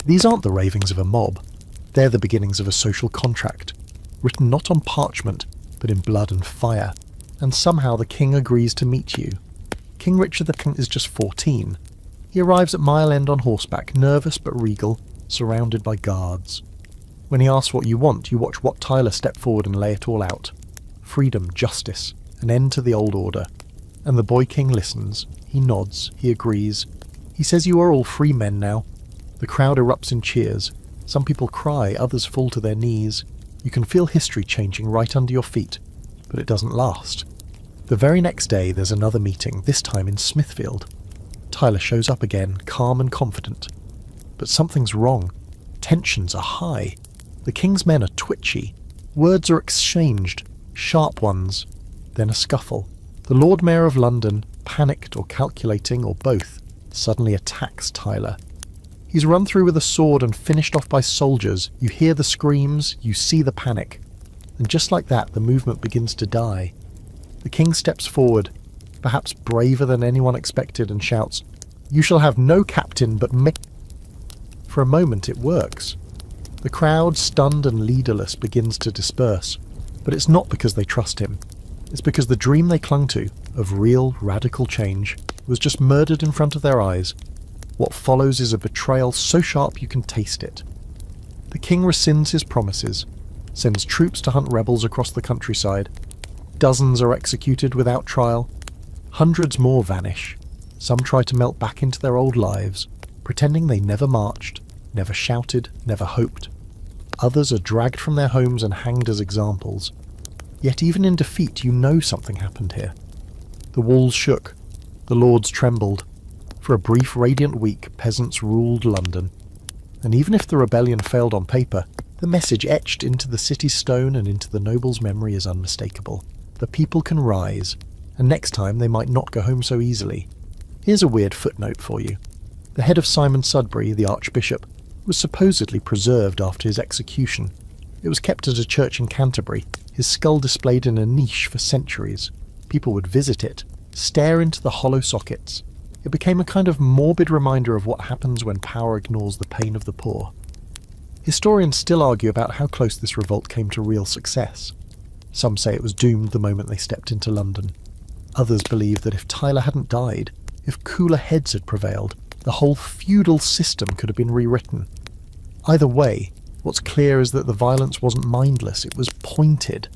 These aren't the ravings of a mob. They're the beginnings of a social contract, written not on parchment, but in blood and fire. And somehow the king agrees to meet you. King Richard II is just 14. He arrives at Mile End on horseback, nervous but regal, surrounded by guards. When he asks what you want, you watch Wat Tyler step forward and lay it all out. Freedom, justice, an end to the old order. And the boy king listens. He nods, he agrees. He says you are all free men now. The crowd erupts in cheers. Some people cry, others fall to their knees. You can feel history changing right under your feet, but it doesn't last. The very next day there's another meeting, this time in Smithfield. Tyler shows up again, calm and confident. But something's wrong. Tensions are high. The king's men are twitchy. Words are exchanged, sharp ones. Then a scuffle. The Lord Mayor of London, panicked or calculating or both, suddenly attacks Tyler. He's run through with a sword and finished off by soldiers. You hear the screams, you see the panic. And just like that, the movement begins to die. The king steps forward, perhaps braver than anyone expected, and shouts, "You shall have no captain but me." For a moment it works. The crowd, stunned and leaderless, begins to disperse. But it's not because they trust him. It's because the dream they clung to, of real, radical change, was just murdered in front of their eyes. What follows is a betrayal so sharp you can taste it. The king rescinds his promises, sends troops to hunt rebels across the countryside. Dozens are executed without trial. Hundreds more vanish. Some try to melt back into their old lives, pretending they never marched, never shouted, never hoped. Others are dragged from their homes and hanged as examples. Yet even in defeat you know something happened here. The walls shook. The lords trembled. For a brief, radiant week, peasants ruled London. And even if the rebellion failed on paper, the message etched into the city's stone and into the nobles' memory is unmistakable. The people can rise, and next time they might not go home so easily. Here's a weird footnote for you. The head of Simon Sudbury, the Archbishop, was supposedly preserved after his execution. It was kept at a church in Canterbury, his skull displayed in a niche for centuries. People would visit it, stare into the hollow sockets. It became a kind of morbid reminder of what happens when power ignores the pain of the poor. Historians still argue about how close this revolt came to real success. Some say it was doomed the moment they stepped into London. Others believe that if Tyler hadn't died, if cooler heads had prevailed, the whole feudal system could have been rewritten. Either way, what's clear is that the violence wasn't mindless, it was pointed.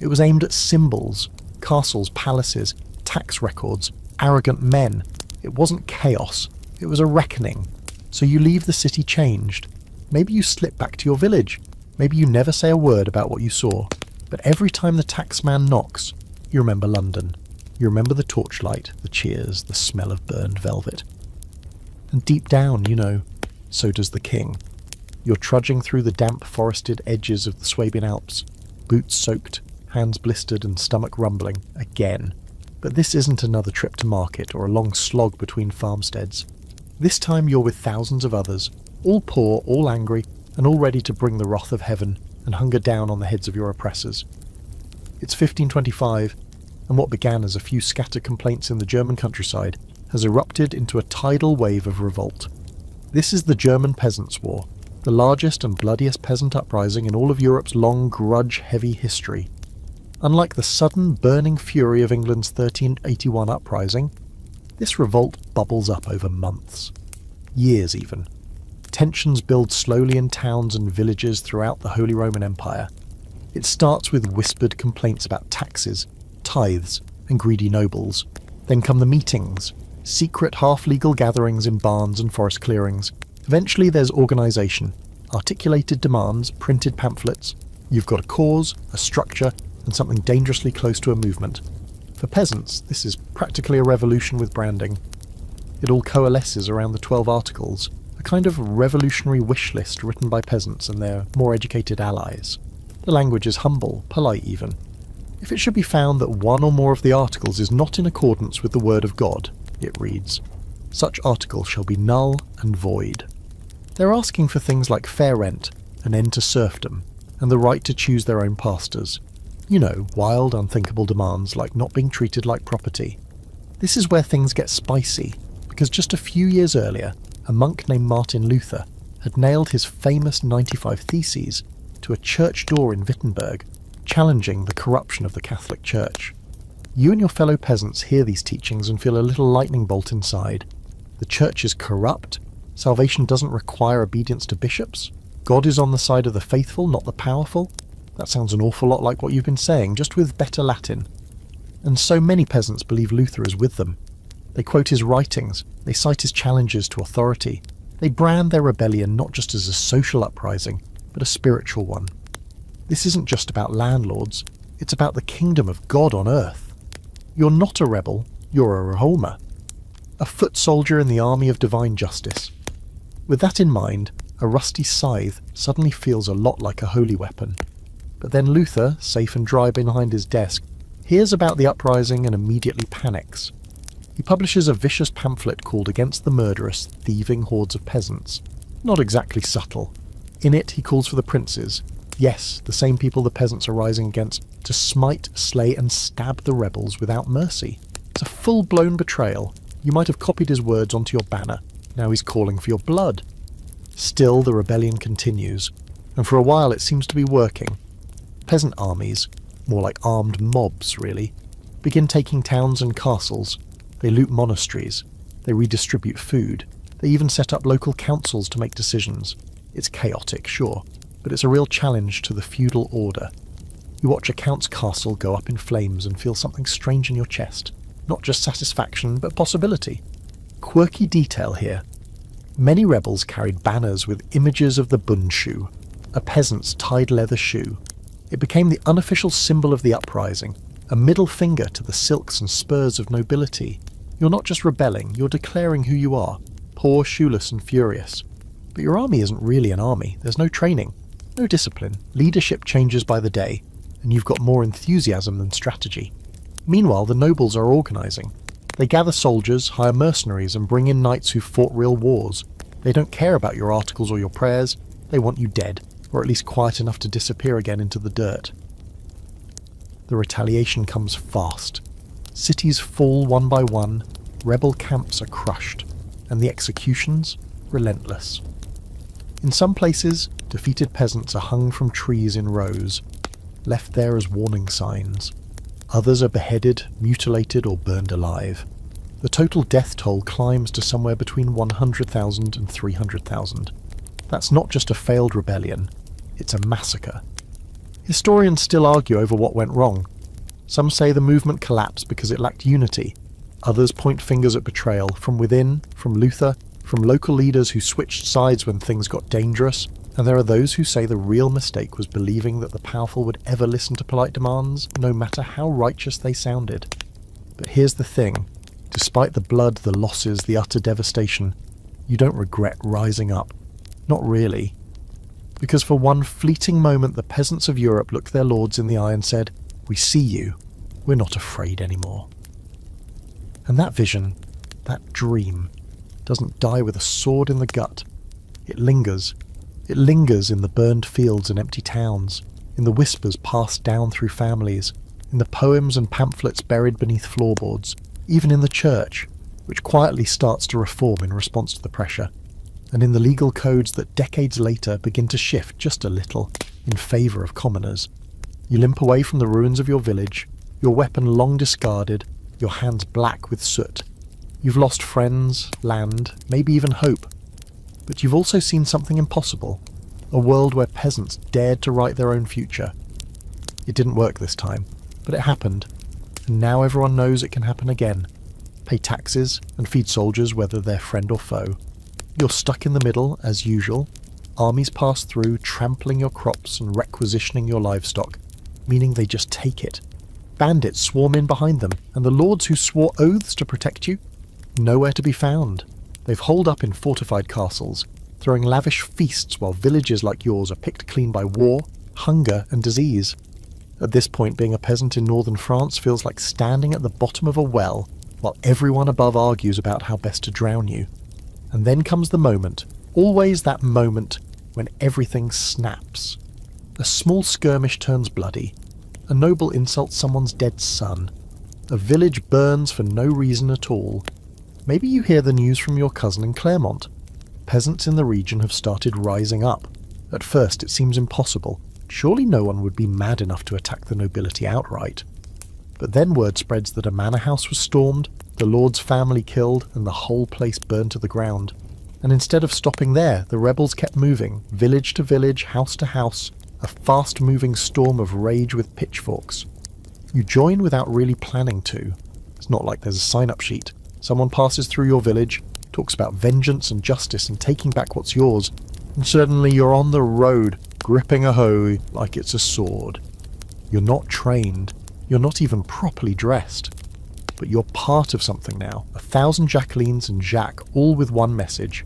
It was aimed at symbols, castles, palaces, tax records, arrogant men. It wasn't chaos, it was a reckoning. So you leave the city changed. Maybe you slip back to your village. Maybe you never say a word about what you saw. But every time the taxman knocks, you remember London. You remember the torchlight, the cheers, the smell of burned velvet. And deep down, you know, so does the king. You're trudging through the damp forested edges of the Swabian Alps, boots soaked, hands blistered and stomach rumbling, again. But this isn't another trip to market or a long slog between farmsteads. This time you're with thousands of others, all poor, all angry, and all ready to bring the wrath of heaven and hunger down on the heads of your oppressors. It's 1525, and what began as a few scattered complaints in the German countryside has erupted into a tidal wave of revolt. This is the German Peasants' War, the largest and bloodiest peasant uprising in all of Europe's long, grudge-heavy history. Unlike the sudden, burning fury of England's 1381 uprising, this revolt bubbles up over months. Years, even. Tensions build slowly in towns and villages throughout the Holy Roman Empire. It starts with whispered complaints about taxes, tithes, and greedy nobles. Then come the meetings, secret half-legal gatherings in barns and forest clearings. Eventually there's organisation, articulated demands, printed pamphlets. You've got a cause, a structure, and something dangerously close to a movement. For peasants, this is practically a revolution with branding. It all coalesces around the 12 Articles, a kind of revolutionary wish list written by peasants and their more educated allies. The language is humble, polite even. If it should be found that one or more of the articles is not in accordance with the word of God, it reads, such article shall be null and void. They're asking for things like fair rent, an end to serfdom, and the right to choose their own pastors. You know, wild, unthinkable demands like not being treated like property. This is where things get spicy, because just a few years earlier, a monk named Martin Luther had nailed his famous 95 Theses to a church door in Wittenberg, challenging the corruption of the Catholic Church. You and your fellow peasants hear these teachings and feel a little lightning bolt inside. The church is corrupt, salvation doesn't require obedience to bishops, God is on the side of the faithful, not the powerful. That sounds an awful lot like what you've been saying, just with better Latin. And so many peasants believe Luther is with them. They quote his writings, they cite his challenges to authority. They brand their rebellion not just as a social uprising, but a spiritual one. This isn't just about landlords, it's about the kingdom of God on earth. You're not a rebel, you're a reformer. A foot soldier in the army of divine justice. With that in mind, a rusty scythe suddenly feels a lot like a holy weapon. But then Luther, safe and dry behind his desk, hears about the uprising and immediately panics. He publishes a vicious pamphlet called Against the Murderous, Thieving Hordes of Peasants. Not exactly subtle. In it he calls for the princes, yes, the same people the peasants are rising against, to smite, slay and stab the rebels without mercy. It's a full-blown betrayal. You might have copied his words onto your banner. Now he's calling for your blood. Still, the rebellion continues, and for a while it seems to be working. Peasant armies, more like armed mobs really, begin taking towns and castles. They loot monasteries. They redistribute food. They even set up local councils to make decisions. It's chaotic, sure, but it's a real challenge to the feudal order. You watch a count's castle go up in flames and feel something strange in your chest. Not just satisfaction, but possibility. Quirky detail here. Many rebels carried banners with images of the bundschuh, a peasant's tied leather shoe. It became the unofficial symbol of the uprising, A middle finger to the silks and spurs of nobility. You're not just rebelling, you're declaring who you are, poor, shoeless and furious. But your army isn't really an army. There's no training, no discipline. Leadership changes by the day, and you've got more enthusiasm than strategy. Meanwhile, the nobles are organising. They gather soldiers, hire mercenaries, and bring in knights who've fought real wars. They don't care about your articles or your prayers. They want you dead, or at least quiet enough to disappear again into the dirt. The retaliation comes fast. Cities fall one by one, rebel camps are crushed, and the executions relentless. In some places, defeated peasants are hung from trees in rows, left there as warning signs. Others are beheaded, mutilated, or burned alive. The total death toll climbs to somewhere between 100,000 and 300,000. That's not just a failed rebellion, it's a massacre. Historians still argue over what went wrong. Some say the movement collapsed because it lacked unity. Others point fingers at betrayal from within, from Luther, from local leaders who switched sides when things got dangerous, and there are those who say the real mistake was believing that the powerful would ever listen to polite demands, no matter how righteous they sounded. But here's the thing. Despite the blood, the losses, the utter devastation, you don't regret rising up. Not really. Because for one fleeting moment the peasants of Europe looked their lords in the eye and said, "We see you. We're not afraid anymore." And that vision, that dream, doesn't die with a sword in the gut. It lingers. It lingers in the burned fields and empty towns, in the whispers passed down through families, in the poems and pamphlets buried beneath floorboards, even in the church, which quietly starts to reform in response to the pressure, and in the legal codes that decades later begin to shift just a little in favour of commoners. You limp away from the ruins of your village, your weapon long discarded, your hands black with soot. You've lost friends, land, maybe even hope. But you've also seen something impossible, a world where peasants dared to write their own future. It didn't work this time, but it happened, and now everyone knows it can happen again. Pay taxes and feed soldiers whether they're friend or foe. You're stuck in the middle, as usual. Armies pass through, trampling your crops and requisitioning your livestock, meaning they just take it. Bandits swarm in behind them, and the lords who swore oaths to protect you? Nowhere to be found. They've holed up in fortified castles, throwing lavish feasts while villages like yours are picked clean by war, hunger and disease. At this point, being a peasant in northern France feels like standing at the bottom of a well while everyone above argues about how best to drown you. And then comes the moment, always that moment, when everything snaps. A small skirmish turns bloody. A noble insults someone's dead son. A village burns for no reason at all. Maybe you hear the news from your cousin in Clermont. Peasants in the region have started rising up. At first it seems impossible. Surely no one would be mad enough to attack the nobility outright. But then word spreads that a manor house was stormed, the lord's family killed, and the whole place burned to the ground. And instead of stopping there, the rebels kept moving, village to village, house to house, a fast-moving storm of rage with pitchforks. You join without really planning to. It's not like there's a sign-up sheet. Someone passes through your village, talks about vengeance and justice and taking back what's yours, and suddenly you're on the road, gripping a hoe like it's a sword. You're not trained. You're not even properly dressed. But you're part of something now. 1,000 Jacquelines and Jacques, all with one message.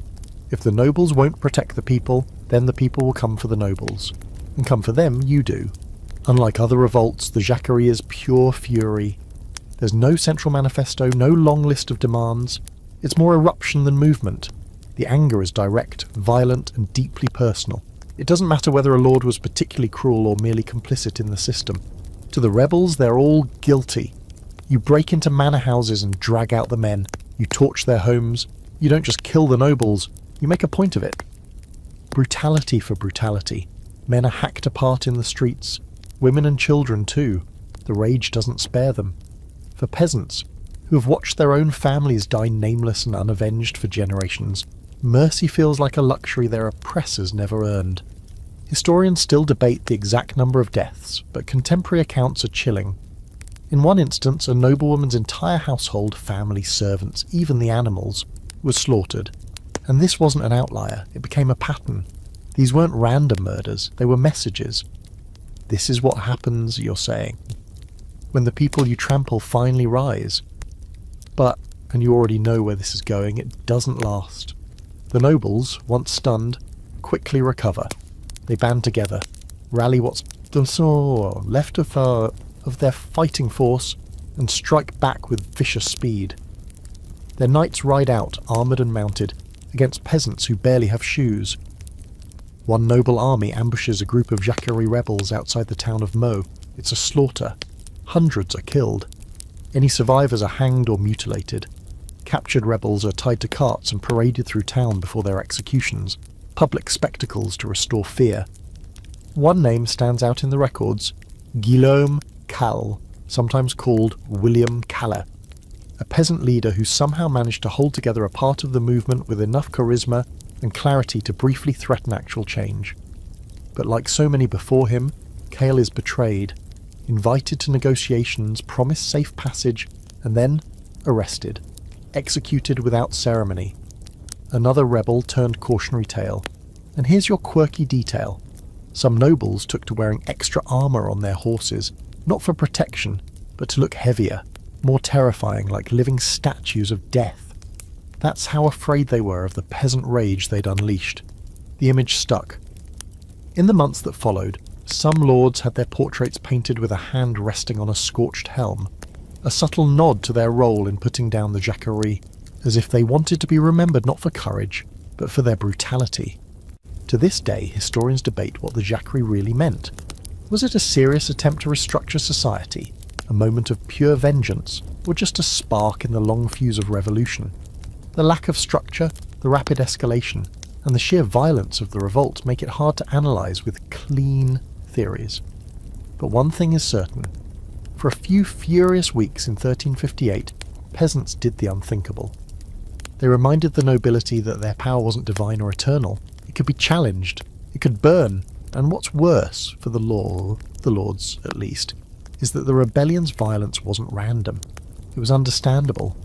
If the nobles won't protect the people, then the people will come for the nobles. And come for them, you do. Unlike other revolts, the Jacquerie is pure fury. There's no central manifesto, no long list of demands. It's more eruption than movement. The anger is direct, violent, and deeply personal. It doesn't matter whether a lord was particularly cruel or merely complicit in the system. To the rebels, they're all guilty. You break into manor houses and drag out the men. You torch their homes. You don't just kill the nobles, you make a point of it. Brutality for brutality. Men are hacked apart in the streets. Women and children too. The rage doesn't spare them. For peasants, who have watched their own families die nameless and unavenged for generations, mercy feels like a luxury their oppressors never earned. Historians still debate the exact number of deaths, but contemporary accounts are chilling. In one instance, a noblewoman's entire household, family, servants, even the animals, was slaughtered. And this wasn't an outlier, it became a pattern. These weren't random murders, they were messages. This is what happens, you're saying. when the people you trample finally rise. But, and you already know where this is going, it doesn't last. The nobles, once stunned, quickly recover. They band together, rally what's left of their fighting force, and strike back with vicious speed. Their knights ride out, armoured and mounted, against peasants who barely have shoes. One noble army ambushes a group of Jacquerie rebels outside the town of Meaux. It's a slaughter. Hundreds are killed. Any survivors are hanged or mutilated. Captured rebels are tied to carts and paraded through town before their executions, public spectacles to restore fear. One name stands out in the records: Guillaume Calle, sometimes called William Calle, a peasant leader who somehow managed to hold together a part of the movement with enough charisma and clarity to briefly threaten actual change. But like so many before him, Calle is betrayed, invited to negotiations, promised safe passage, and then arrested, executed without ceremony. Another rebel turned cautionary tale. And here's your quirky detail. Some nobles took to wearing extra armour on their horses, not for protection, but to look heavier, more terrifying, like living statues of death. That's how afraid they were of the peasant rage they'd unleashed. The image stuck. In the months that followed, some lords had their portraits painted with a hand resting on a scorched helm, a subtle nod to their role in putting down the Jacquerie, as if they wanted to be remembered not for courage, but for their brutality. To this day, historians debate what the Jacquerie really meant. Was it a serious attempt to restructure society, a moment of pure vengeance, or just a spark in the long fuse of revolution? The lack of structure, the rapid escalation, and the sheer violence of the revolt make it hard to analyse with clean theories. But one thing is certain. For a few furious weeks in 1358, peasants did the unthinkable. They reminded the nobility that their power wasn't divine or eternal. It could be challenged, it could burn, and what's worse, for the lords at least, is that the rebellion's violence wasn't random. It was understandable.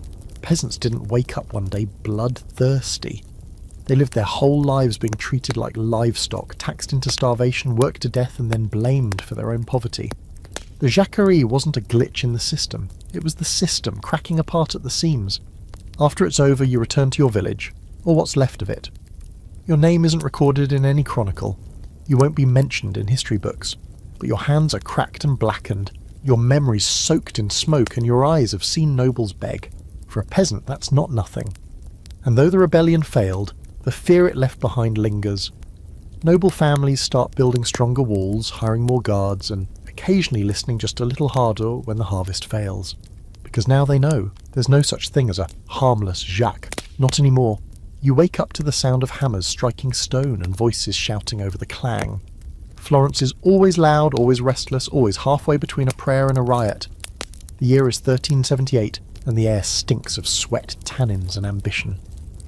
Peasants didn't wake up one day bloodthirsty. They lived their whole lives being treated like livestock, taxed into starvation, worked to death, and then blamed for their own poverty. The Jacquerie wasn't a glitch in the system. It was the system cracking apart at the seams. After it's over, you return to your village, or what's left of it. Your name isn't recorded in any chronicle. You won't be mentioned in history books. But your hands are cracked and blackened, your memories soaked in smoke, and your eyes have seen nobles beg. For a peasant, that's not nothing. And though the rebellion failed, the fear it left behind lingers. Noble families start building stronger walls, hiring more guards, and occasionally listening just a little harder when the harvest fails. Because now they know there's no such thing as a harmless Jacques. Not anymore. You wake up to the sound of hammers striking stone and voices shouting over the clang. Florence is always loud, always restless, always halfway between a prayer and a riot. The year is 1378, and the air stinks of sweat, tannins, and ambition.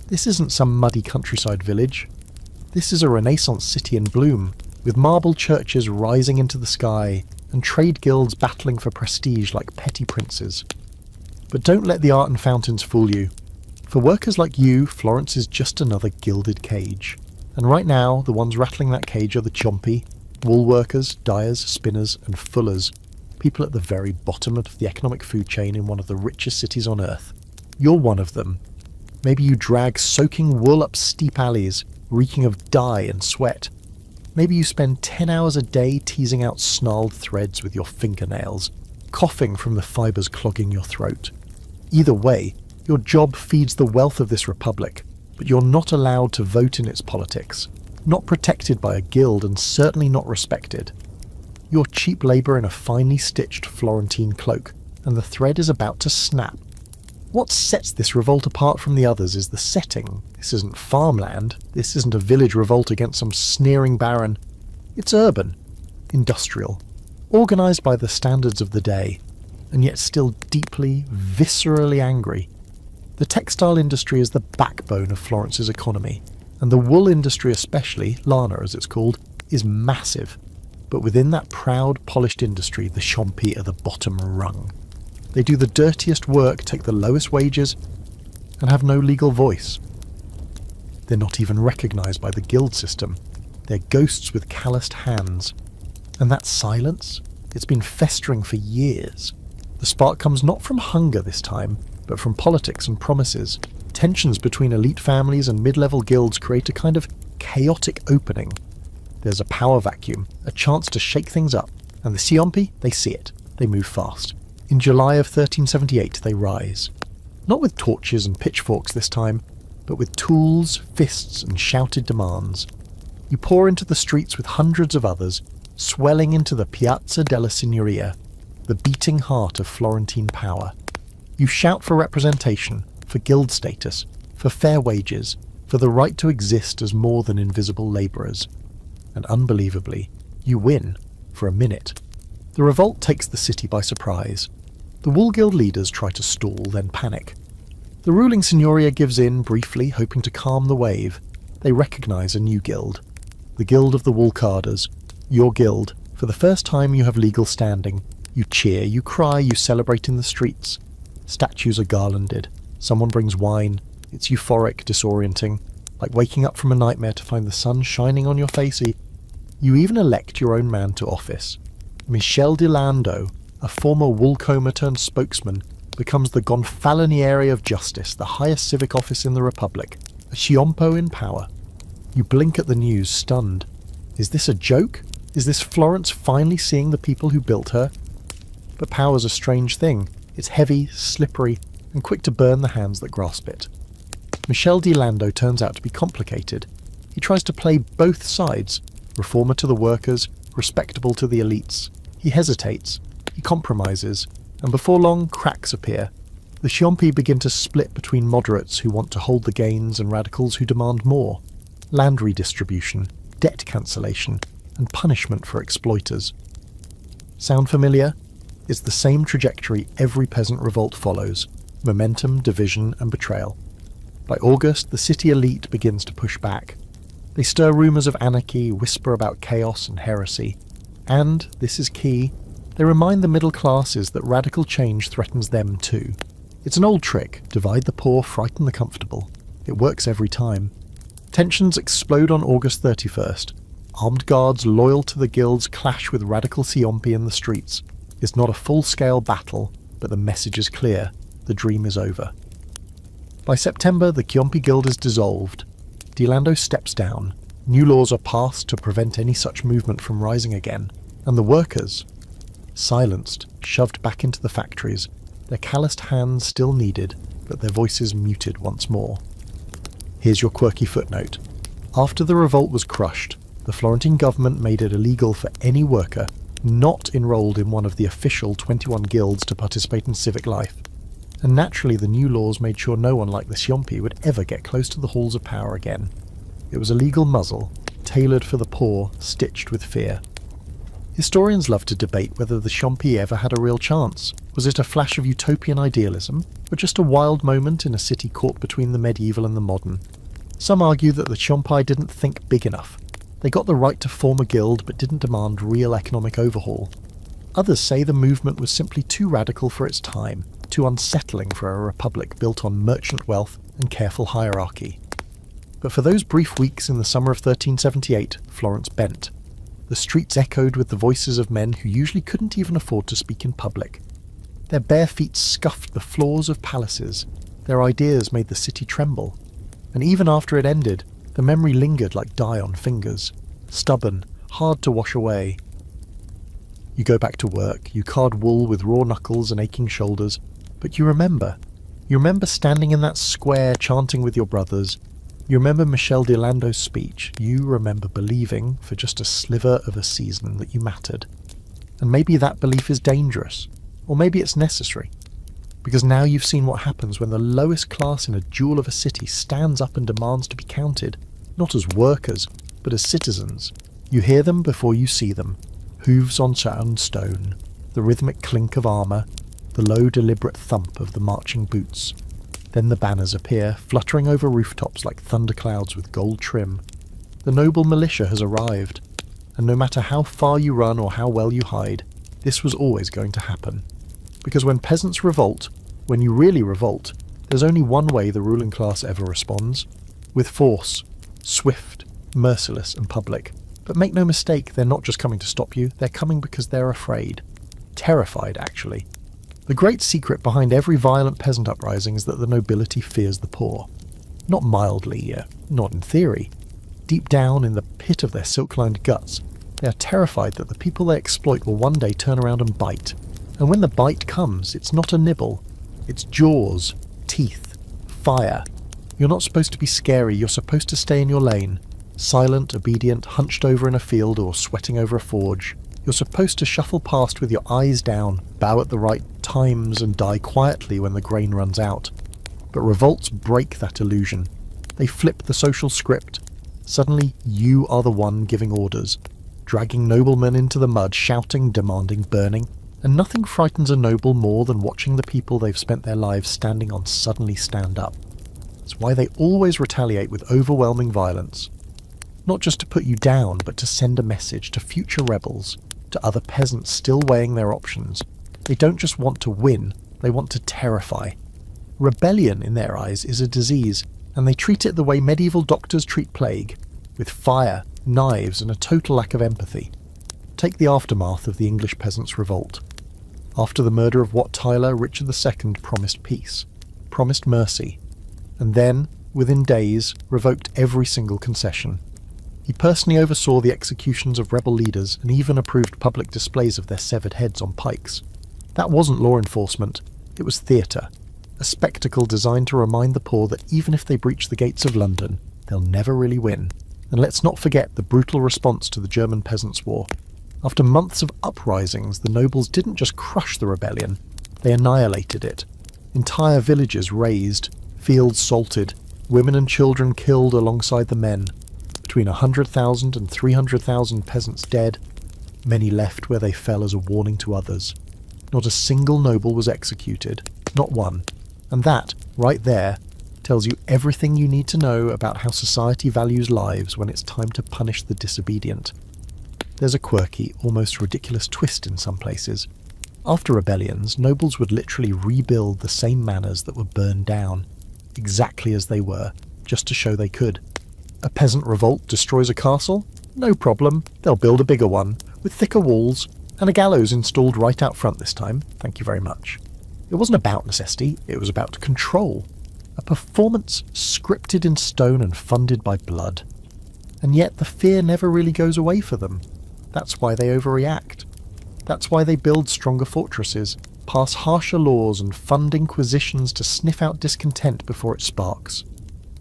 This isn't some muddy countryside village. This is a Renaissance city in bloom, with marble churches rising into the sky, and trade guilds battling for prestige like petty princes. But don't let the art and fountains fool you. For workers like you, Florence is just another gilded cage. And right now, the ones rattling that cage are the chompy, wool workers, dyers, spinners, and fullers, people at the very bottom of the economic food chain in one of the richest cities on earth. You're one of them. Maybe you drag soaking wool up steep alleys, reeking of dye and sweat. Maybe you spend 10 hours a day teasing out snarled threads with your fingernails, coughing from the fibres clogging your throat. Either way, your job feeds the wealth of this republic, but you're not allowed to vote in its politics, not protected by a guild, and certainly not respected. You're cheap labour in a finely stitched Florentine cloak, and the thread is about to snap. What sets this revolt apart from the others is the setting. This isn't farmland. This isn't a village revolt against some sneering baron. It's urban, industrial, organised by the standards of the day, and yet still deeply, viscerally angry. The textile industry is the backbone of Florence's economy, and the wool industry especially, lana as it's called, is massive. But within that proud, polished industry, the chompy are the bottom rung. They do the dirtiest work, take the lowest wages, and have no legal voice. They're not even recognised by the guild system. They're ghosts with calloused hands. And that silence, it's been festering for years. The spark comes not from hunger this time, but from politics and promises. Tensions between elite families and mid-level guilds create a kind of chaotic opening. There's a power vacuum, a chance to shake things up, and the Siompi, they see it. They move fast. In July of 1378 they rise. Not with torches and pitchforks this time, but with tools, fists and shouted demands. You pour into the streets with hundreds of others, swelling into the Piazza della Signoria, the beating heart of Florentine power. You shout for representation, for guild status, for fair wages, for the right to exist as more than invisible labourers. And unbelievably, you win, for a minute. The revolt takes the city by surprise. The Wool Guild leaders try to stall, then panic. The ruling Signoria gives in briefly, hoping to calm the wave. They recognise a new guild. The Guild of the Wool Carders. Your guild. For the first time you have legal standing. You cheer, you cry, you celebrate in the streets. Statues are garlanded. Someone brings wine. It's euphoric, disorienting. Like waking up from a nightmare to find the sun shining on your face. You even elect your own man to office. Michel di Lando, a former woolcomber turned spokesman, becomes the Gonfaloniere of Justice, the highest civic office in the Republic, a Sciompo in power. You blink at the news, stunned. Is this a joke? Is this Florence finally seeing the people who built her? But power's a strange thing. It's heavy, slippery, and quick to burn the hands that grasp it. Michel di Lando turns out to be complicated. He tries to play both sides, reformer to the workers, respectable to the elites. He hesitates, he compromises, and before long cracks appear. The Sciompi begin to split between moderates who want to hold the gains and radicals who demand more. Land redistribution, debt cancellation, and punishment for exploiters. Sound familiar? It's the same trajectory every peasant revolt follows: momentum, division, and betrayal. By August, the city elite begins to push back. They stir rumours of anarchy, whisper about chaos and heresy. And, this is key, they remind the middle classes that radical change threatens them too. It's an old trick: divide the poor, frighten the comfortable. It works every time. Tensions explode on August 31st. Armed guards loyal to the guilds clash with radical Sciompi in the streets. It's not a full-scale battle, but the message is clear: the dream is over. By September, the Sciompi Guild is dissolved. Di Lando steps down. New laws are passed to prevent any such movement from rising again. And the workers? Silenced, shoved back into the factories, their calloused hands still needed, but their voices muted once more. Here's your quirky footnote. After the revolt was crushed, the Florentine government made it illegal for any worker not enrolled in one of the official 21 guilds to participate in civic life. And naturally the new laws made sure no one like the Sciompi would ever get close to the halls of power again. It was a legal muzzle, tailored for the poor, stitched with fear. Historians love to debate whether the Sciompi ever had a real chance. Was it a flash of utopian idealism, or just a wild moment in a city caught between the medieval and the modern? Some argue that the Sciompi didn't think big enough. They got the right to form a guild but didn't demand real economic overhaul. Others say the movement was simply too radical for its time, too unsettling for a republic built on merchant wealth and careful hierarchy. But for those brief weeks in the summer of 1378, Florence bent. The streets echoed with the voices of men who usually couldn't even afford to speak in public. Their bare feet scuffed the floors of palaces. Their ideas made the city tremble. And even after it ended, the memory lingered like dye on fingers. Stubborn, hard to wash away. You go back to work, you card wool with raw knuckles and aching shoulders, but you remember. You remember standing in that square chanting with your brothers. You remember Michel di Lando's speech. You remember believing, for just a sliver of a season, that you mattered. And maybe that belief is dangerous. Or maybe it's necessary. Because now you've seen what happens when the lowest class in a jewel of a city stands up and demands to be counted, not as workers, but as citizens. You hear them before you see them. Hooves on shattered stone, the rhythmic clink of armour, the low deliberate thump of the marching boots. Then the banners appear, fluttering over rooftops like thunderclouds with gold trim. The noble militia has arrived, and no matter how far you run or how well you hide, this was always going to happen. Because when peasants revolt, when you really revolt, there's only one way the ruling class ever responds: with force, swift, merciless and public. But make no mistake, they're not just coming to stop you, they're coming because they're afraid. Terrified, actually. The great secret behind every violent peasant uprising is that the nobility fears the poor. Not mildly, not in theory. Deep down in the pit of their silk-lined guts, they are terrified that the people they exploit will one day turn around and bite. And when the bite comes, it's not a nibble. It's jaws, teeth, fire. You're not supposed to be scary, you're supposed to stay in your lane. Silent, obedient, hunched over in a field or sweating over a forge. You're supposed to shuffle past with your eyes down, bow at the right times and die quietly when the grain runs out. But revolts break that illusion. They flip the social script. Suddenly you are the one giving orders, dragging noblemen into the mud, shouting, demanding, burning. And nothing frightens a noble more than watching the people they've spent their lives standing on suddenly stand up. It's why they always retaliate with overwhelming violence. Not just to put you down, but to send a message to future rebels, to other peasants still weighing their options. They don't just want to win, they want to terrify. Rebellion, in their eyes, is a disease, and they treat it the way medieval doctors treat plague, with fire, knives, and a total lack of empathy. Take the aftermath of the English peasants' revolt. After the murder of Wat Tyler, Richard II promised peace, promised mercy, and then, within days, revoked every single concession. He personally oversaw the executions of rebel leaders and even approved public displays of their severed heads on pikes. That wasn't law enforcement, it was theatre, a spectacle designed to remind the poor that even if they breach the gates of London, they'll never really win. And let's not forget the brutal response to the German Peasants' War. After months of uprisings, the nobles didn't just crush the rebellion, they annihilated it. Entire villages razed, fields salted, women and children killed alongside the men. Between 100,000 and 300,000 peasants dead, many left where they fell as a warning to others. Not a single noble was executed, not one. And that, right there, tells you everything you need to know about how society values lives when it's time to punish the disobedient. There's a quirky, almost ridiculous twist in some places. After rebellions, nobles would literally rebuild the same manors that were burned down, exactly as they were, just to show they could. A peasant revolt destroys a castle? No problem, they'll build a bigger one, with thicker walls, and a gallows installed right out front this time, thank you very much. It wasn't about necessity, it was about control. A performance scripted in stone and funded by blood. And yet the fear never really goes away for them. That's why they overreact. That's why they build stronger fortresses, pass harsher laws and fund inquisitions to sniff out discontent before it sparks.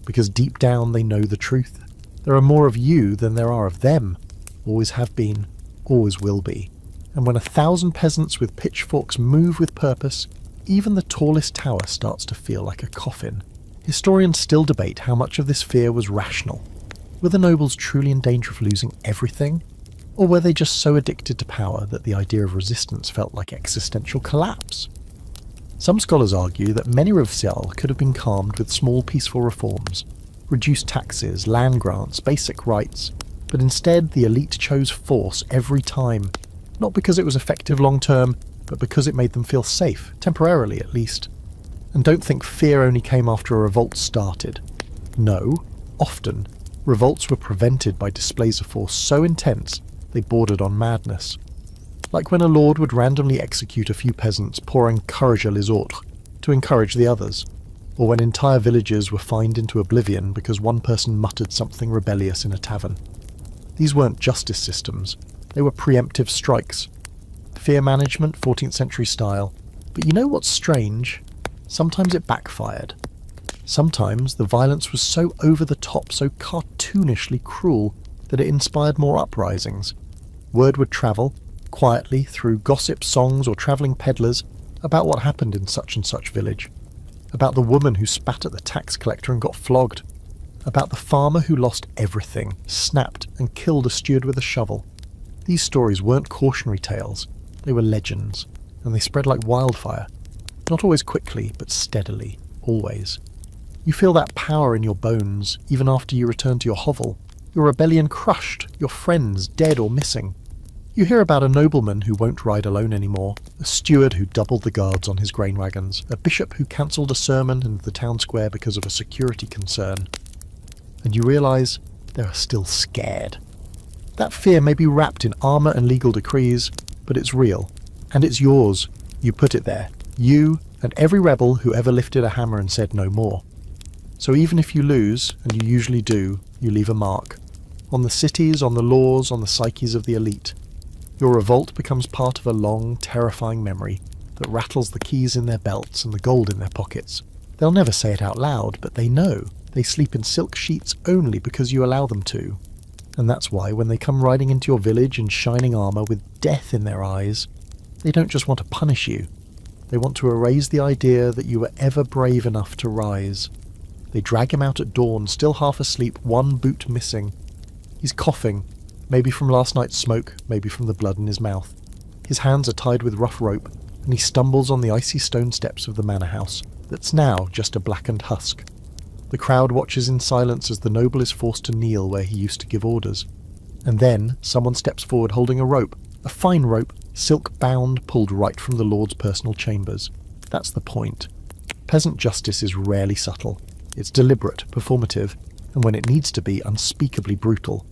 Because deep down they know the truth. There are more of you than there are of them. Always have been, always will be. And when 1,000 peasants with pitchforks move with purpose, even the tallest tower starts to feel like a coffin. Historians still debate how much of this fear was rational. Were the nobles truly in danger of losing everything? Or were they just so addicted to power that the idea of resistance felt like existential collapse? Some scholars argue that many Revolts could have been calmed with small peaceful reforms, reduced taxes, land grants, basic rights, but instead the elite chose force every time, not because it was effective long term, but because it made them feel safe, temporarily at least. And don't think fear only came after a revolt started. No, often, revolts were prevented by displays of force so intense they bordered on madness. Like when a lord would randomly execute a few peasants pouring courage à les autres to encourage the others, or when entire villages were fined into oblivion because one person muttered something rebellious in a tavern. These weren't justice systems, they were preemptive strikes. Fear management, 14th century style. But you know what's strange? Sometimes it backfired. Sometimes the violence was so over the top, so cartoonishly cruel, that it inspired more uprisings. Word would travel, quietly, through gossip songs or travelling peddlers, about what happened in such and such village. About the woman who spat at the tax collector and got flogged. About the farmer who lost everything, snapped and killed a steward with a shovel. These stories weren't cautionary tales, they were legends, and they spread like wildfire. Not always quickly, but steadily, always. You feel that power in your bones, even after you return to your hovel. Your rebellion crushed, your friends dead or missing. You hear about a nobleman who won't ride alone anymore, a steward who doubled the guards on his grain wagons, a bishop who cancelled a sermon in the town square because of a security concern. And you realise they are still scared. That fear may be wrapped in armour and legal decrees, but it's real. And it's yours. You put it there. You and every rebel who ever lifted a hammer and said no more. So even if you lose, and you usually do, you leave a mark. On the cities, on the laws, on the psyches of the elite. Your revolt becomes part of a long, terrifying memory that rattles the keys in their belts and the gold in their pockets. They'll never say it out loud, but they know. They sleep in silk sheets only because you allow them to. And that's why when they come riding into your village in shining armour with death in their eyes, they don't just want to punish you. They want to erase the idea that you were ever brave enough to rise. They drag him out at dawn, still half asleep, one boot missing. He's coughing, maybe from last night's smoke, maybe from the blood in his mouth. His hands are tied with rough rope, and he stumbles on the icy stone steps of the manor house, that's now just a blackened husk. The crowd watches in silence as the noble is forced to kneel where he used to give orders. And then someone steps forward holding a rope, a fine rope, silk-bound, pulled right from the Lord's personal chambers. That's the point. Peasant justice is rarely subtle. It's deliberate, performative, and when it needs to be, unspeakably brutal.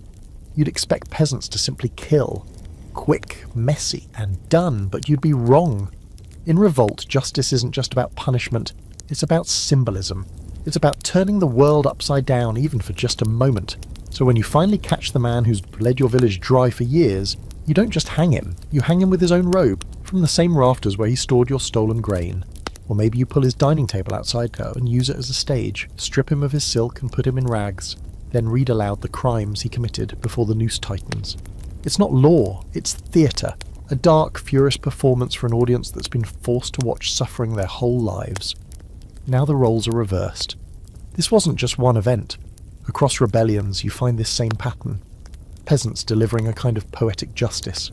You'd expect peasants to simply kill. Quick, messy, and done, but you'd be wrong. In Revolt, justice isn't just about punishment, it's about symbolism. It's about turning the world upside down, even for just a moment. So when you finally catch the man who's bled your village dry for years, you don't just hang him, you hang him with his own robe, from the same rafters where he stored your stolen grain. Or maybe you pull his dining table outside there and use it as a stage, strip him of his silk and put him in rags, then read aloud the crimes he committed before the noose tightens. It's not law, it's theatre, a dark, furious performance for an audience that's been forced to watch suffering their whole lives. Now the roles are reversed. This wasn't just one event. Across rebellions you find this same pattern. Peasants delivering a kind of poetic justice.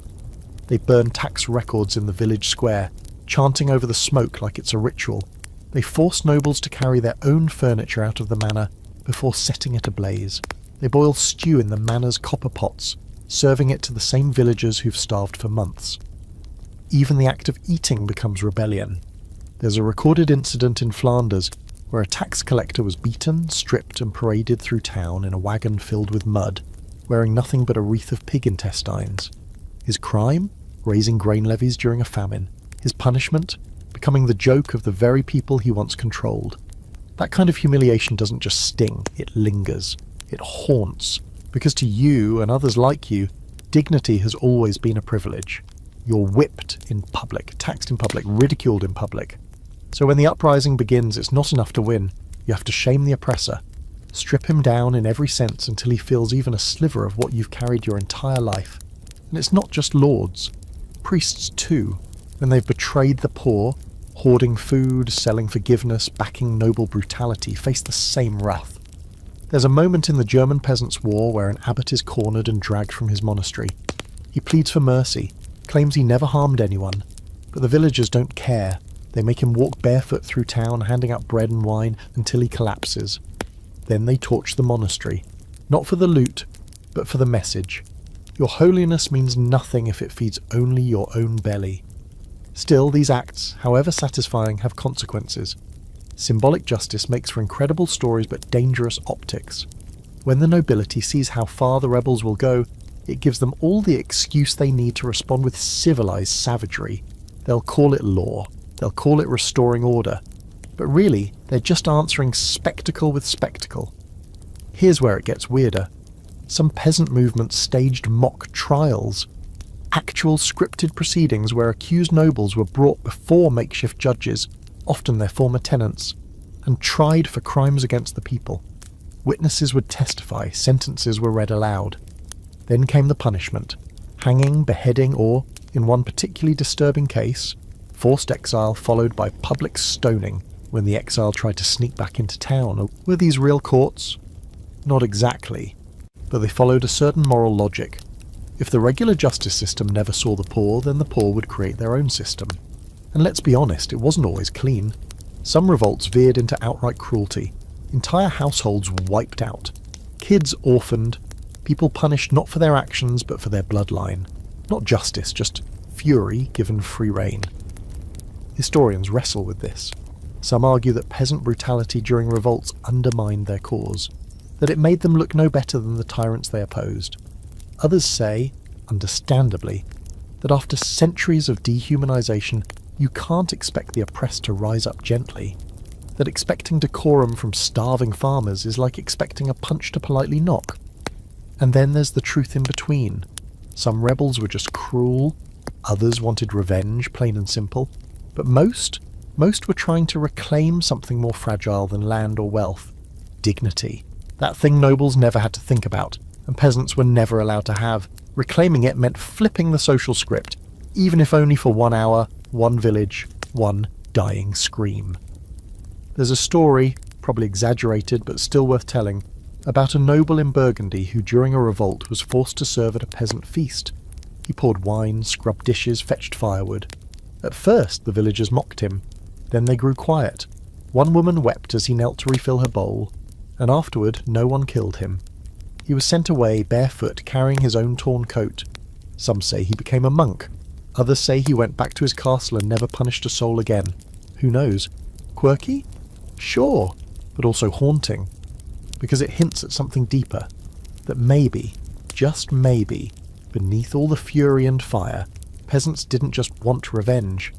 They burn tax records in the village square, chanting over the smoke like it's a ritual. They force nobles to carry their own furniture out of the manor before setting it ablaze. They boil stew in the manor's copper pots, serving it to the same villagers who've starved for months. Even the act of eating becomes rebellion. There's a recorded incident in Flanders where a tax collector was beaten, stripped and paraded through town in a wagon filled with mud, wearing nothing but a wreath of pig intestines. His crime? Raising grain levies during a famine. His punishment? Becoming the joke of the very people he once controlled. That kind of humiliation doesn't just sting, it lingers. It haunts. Because to you and others like you, dignity has always been a privilege. You're whipped in public, taxed in public, ridiculed in public. So when the uprising begins, it's not enough to win. You have to shame the oppressor. Strip him down in every sense until he feels even a sliver of what you've carried your entire life. And it's not just lords. Priests too. When they've betrayed the poor, hoarding food, selling forgiveness, backing noble brutality, face the same wrath. There's a moment in the German Peasants' War where an abbot is cornered and dragged from his monastery. He pleads for mercy, claims he never harmed anyone, but the villagers don't care. They make him walk barefoot through town, handing out bread and wine until he collapses. Then they torch the monastery, not for the loot, but for the message. Your holiness means nothing if it feeds only your own belly. Still, these acts, however satisfying, have consequences. Symbolic justice makes for incredible stories but dangerous optics. When the nobility sees how far the rebels will go, it gives them all the excuse they need to respond with civilized savagery. They'll call it law. They'll call it restoring order. But really, they're just answering spectacle with spectacle. Here's where it gets weirder. Some peasant movements staged mock trials. Actual scripted proceedings where accused nobles were brought before makeshift judges, often their former tenants, and tried for crimes against the people. Witnesses would testify, sentences were read aloud. Then came the punishment. Hanging, beheading, or, in one particularly disturbing case, forced exile followed by public stoning when the exile tried to sneak back into town. Were these real courts? Not exactly, but they followed a certain moral logic. If the regular justice system never saw the poor, then the poor would create their own system. And let's be honest, it wasn't always clean. Some revolts veered into outright cruelty. Entire households wiped out. Kids orphaned. People punished not for their actions, but for their bloodline. Not justice, just fury given free rein. Historians wrestle with this. Some argue that peasant brutality during revolts undermined their cause, that it made them look no better than the tyrants they opposed. Others say, understandably, that after centuries of dehumanization, You can't expect the oppressed to rise up gently. That expecting decorum from starving farmers is like expecting a punch to politely knock. And then there's the truth in between. Some rebels were just cruel, others wanted revenge, plain and simple, but most were trying to reclaim something more fragile than land or wealth. Dignity. That thing nobles never had to think about, and peasants were never allowed to have. Reclaiming it meant flipping the social script, even if only for 1 hour, one village, one dying scream. There's a story, probably exaggerated but still worth telling, about a noble in Burgundy who during a revolt was forced to serve at a peasant feast. He poured wine, scrubbed dishes, fetched firewood. At first the villagers mocked him, then they grew quiet. One woman wept as he knelt to refill her bowl, and afterward no one killed him. He was sent away barefoot, carrying his own torn coat. Some say he became a monk. Others say he went back to his castle and never punished a soul again. Who knows? Quirky? Sure, but also haunting. Because it hints at something deeper. That maybe, just maybe, beneath all the fury and fire, peasants didn't just want revenge.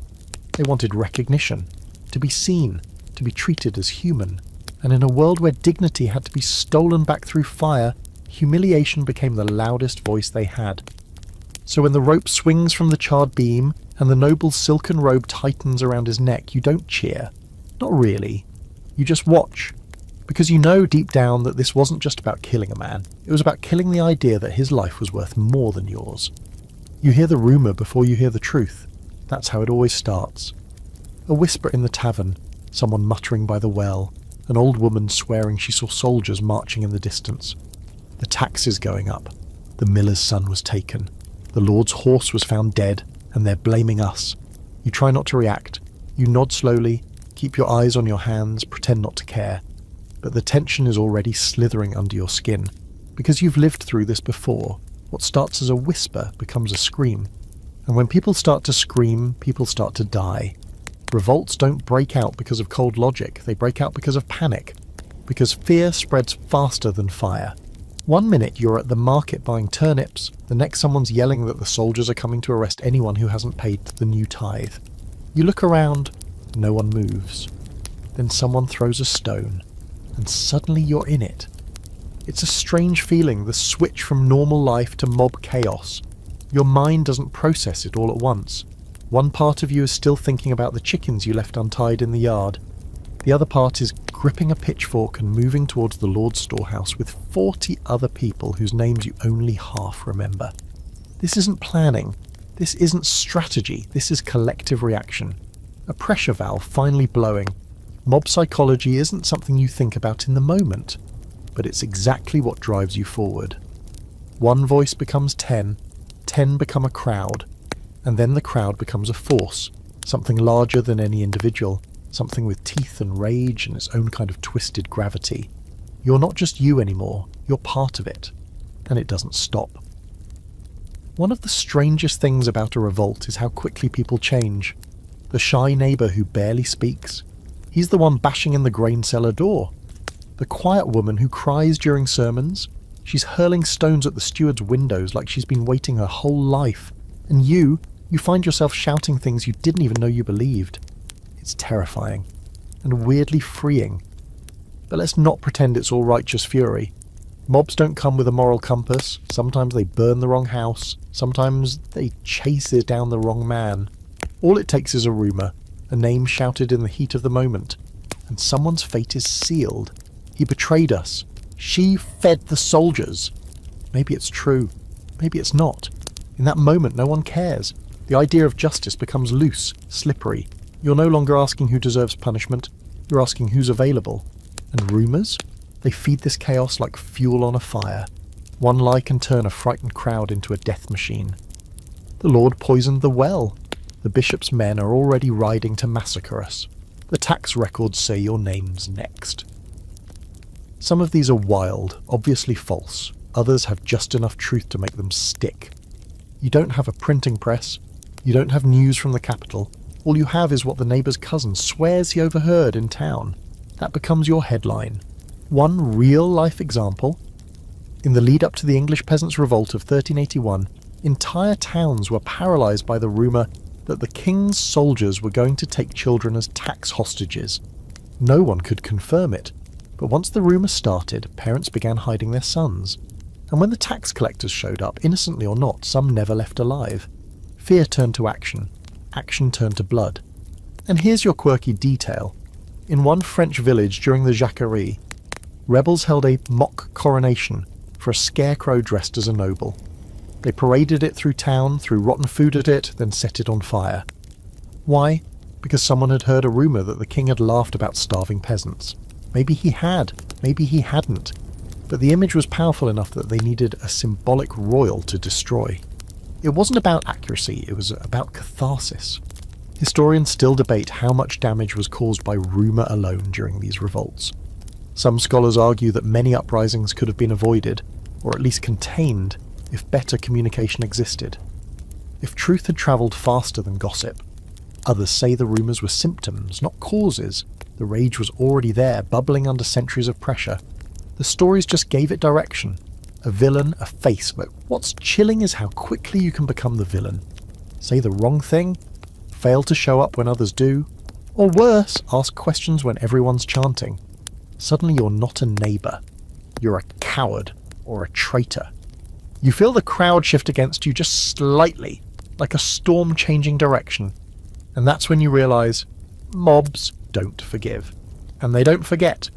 They wanted recognition, to be seen, to be treated as human. And in a world where dignity had to be stolen back through fire, humiliation became the loudest voice they had. So when the rope swings from the charred beam and the noble's silken robe tightens around his neck, you don't cheer. Not really. You just watch. Because you know deep down that this wasn't just about killing a man. It was about killing the idea that his life was worth more than yours. You hear the rumour before you hear the truth. That's how it always starts. A whisper in the tavern, someone muttering by the well, an old woman swearing she saw soldiers marching in the distance. The taxes going up. The miller's son was taken. The lord's horse was found dead, and they're blaming us. You try not to react. You nod slowly, keep your eyes on your hands, pretend not to care. But the tension is already slithering under your skin. Because you've lived through this before, what starts as a whisper becomes a scream. And when people start to scream, people start to die. Revolts don't break out because of cold logic, they break out because of panic. Because fear spreads faster than fire. 1 minute you're at the market buying turnips, the next someone's yelling that the soldiers are coming to arrest anyone who hasn't paid the new tithe. You look around, no one moves. Then someone throws a stone, and suddenly you're in it. It's a strange feeling, the switch from normal life to mob chaos. Your mind doesn't process it all at once. One part of you is still thinking about the chickens you left untied in the yard. The other part is gripping a pitchfork and moving towards the Lord's storehouse with 40 other people whose names you only half remember. This isn't planning. This isn't strategy. This is collective reaction. A pressure valve finally blowing. Mob psychology isn't something you think about in the moment, but it's exactly what drives you forward. One voice becomes 10, 10 become a crowd, and then the crowd becomes a force, something larger than any individual, something with teeth and rage and its own kind of twisted gravity. You're not just you anymore, you're part of it, and it doesn't stop. One of the strangest things about a revolt is how quickly people change. The shy neighbour who barely speaks, he's the one bashing in the grain cellar door. The quiet woman who cries during sermons, she's hurling stones at the steward's windows like she's been waiting her whole life. And you find yourself shouting things you didn't even know you believed. It's terrifying, and weirdly freeing. But let's not pretend it's all righteous fury. Mobs don't come with a moral compass. Sometimes they burn the wrong house. Sometimes they chase down the wrong man. All it takes is a rumour, a name shouted in the heat of the moment, and someone's fate is sealed. He betrayed us. She fed the soldiers. Maybe it's true. Maybe it's not. In that moment, no one cares. The idea of justice becomes loose, slippery. You're no longer asking who deserves punishment. You're asking who's available. And rumours? They feed this chaos like fuel on a fire. One lie can turn a frightened crowd into a death machine. The Lord poisoned the well. The bishop's men are already riding to massacre us. The tax records say your name's next. Some of these are wild, obviously false. Others have just enough truth to make them stick. You don't have a printing press. You don't have news from the capital. All you have is what the neighbour's cousin swears he overheard in town. That becomes your headline. One real-life example. In the lead-up to the English Peasants' Revolt of 1381, entire towns were paralysed by the rumour, that the king's soldiers were going to take children as tax hostages. No one could confirm it, but once the rumour started, parents began hiding their sons. And when the tax collectors showed up, innocently or not, some never left alive. Fear turned to action. Action turned to blood. And here's your quirky detail. In one French village during the Jacquerie, rebels held a mock coronation for a scarecrow dressed as a noble. They paraded it through town, threw rotten food at it, then set it on fire. Why? Because someone had heard a rumour that the king had laughed about starving peasants. Maybe he had, maybe he hadn't. But the image was powerful enough that they needed a symbolic royal to destroy. It wasn't about accuracy, it was about catharsis. Historians still debate how much damage was caused by rumour alone during these revolts. Some scholars argue that many uprisings could have been avoided, or at least contained, if better communication existed. If truth had travelled faster than gossip. Others say the rumours were symptoms, not causes. The rage was already there, bubbling under centuries of pressure. The stories just gave it direction. A villain, a face, but what's chilling is how quickly you can become the villain. Say the wrong thing, fail to show up when others do, or worse, ask questions when everyone's chanting. Suddenly you're not a neighbour. You're a coward or a traitor. You feel the crowd shift against you just slightly, like a storm changing direction. And that's when you realise mobs don't forgive. And they don't forget.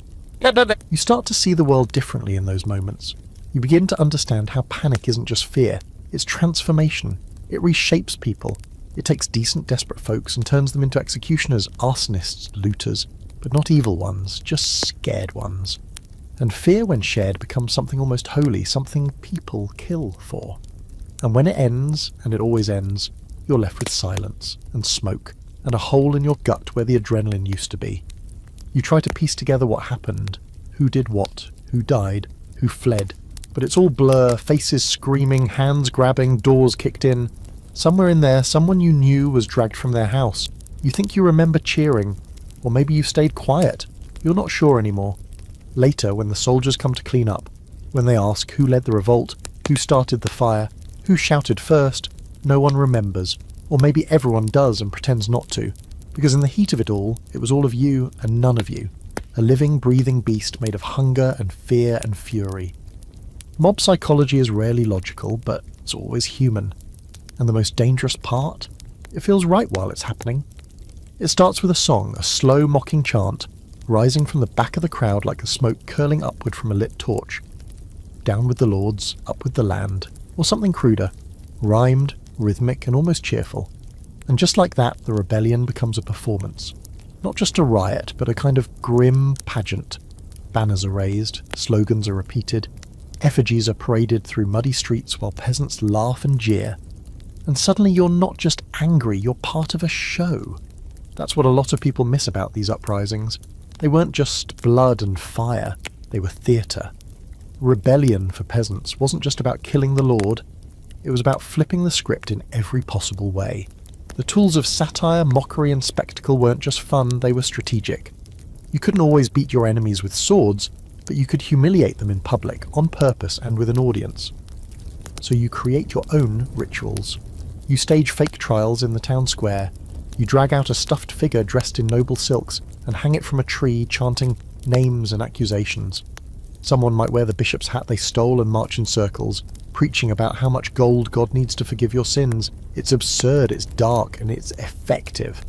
You start to see the world differently in those moments. You begin to understand how panic isn't just fear, it's transformation. It reshapes people. It takes decent, desperate folks and turns them into executioners, arsonists, looters, but not evil ones, just scared ones. And fear, when shared, becomes something almost holy, something people kill for. And when it ends, and it always ends, you're left with silence, and smoke, and a hole in your gut where the adrenaline used to be. You try to piece together what happened, who did what, who died, who fled, but it's all blur, faces screaming, hands grabbing, doors kicked in. Somewhere in there, someone you knew was dragged from their house. You think you remember cheering, or maybe you stayed quiet. You're not sure anymore. Later, when the soldiers come to clean up, when they ask who led the revolt, who started the fire, who shouted first, no one remembers, or maybe everyone does and pretends not to, because in the heat of it all, it was all of you and none of you, a living, breathing beast made of hunger and fear and fury. Mob psychology is rarely logical, but it's always human. And the most dangerous part? It feels right while it's happening. It starts with a song, a slow mocking chant, rising from the back of the crowd like the smoke curling upward from a lit torch. Down with the lords, up with the land, or something cruder, rhymed, rhythmic and almost cheerful. And just like that, the rebellion becomes a performance. Not just a riot, but a kind of grim pageant. Banners are raised, slogans are repeated, effigies are paraded through muddy streets while peasants laugh and jeer. And suddenly you're not just angry, you're part of a show. That's what a lot of people miss about these uprisings. They weren't just blood and fire, they were theatre. Rebellion for peasants wasn't just about killing the lord, it was about flipping the script in every possible way. The tools of satire, mockery and spectacle weren't just fun, they were strategic. You couldn't always beat your enemies with swords, but you could humiliate them in public, on purpose and with an audience. So you create your own rituals. You stage fake trials in the town square. You drag out a stuffed figure dressed in noble silks and hang it from a tree chanting names and accusations. Someone might wear the bishop's hat they stole and march in circles, preaching about how much gold God needs to forgive your sins. It's absurd, it's dark, and it's effective.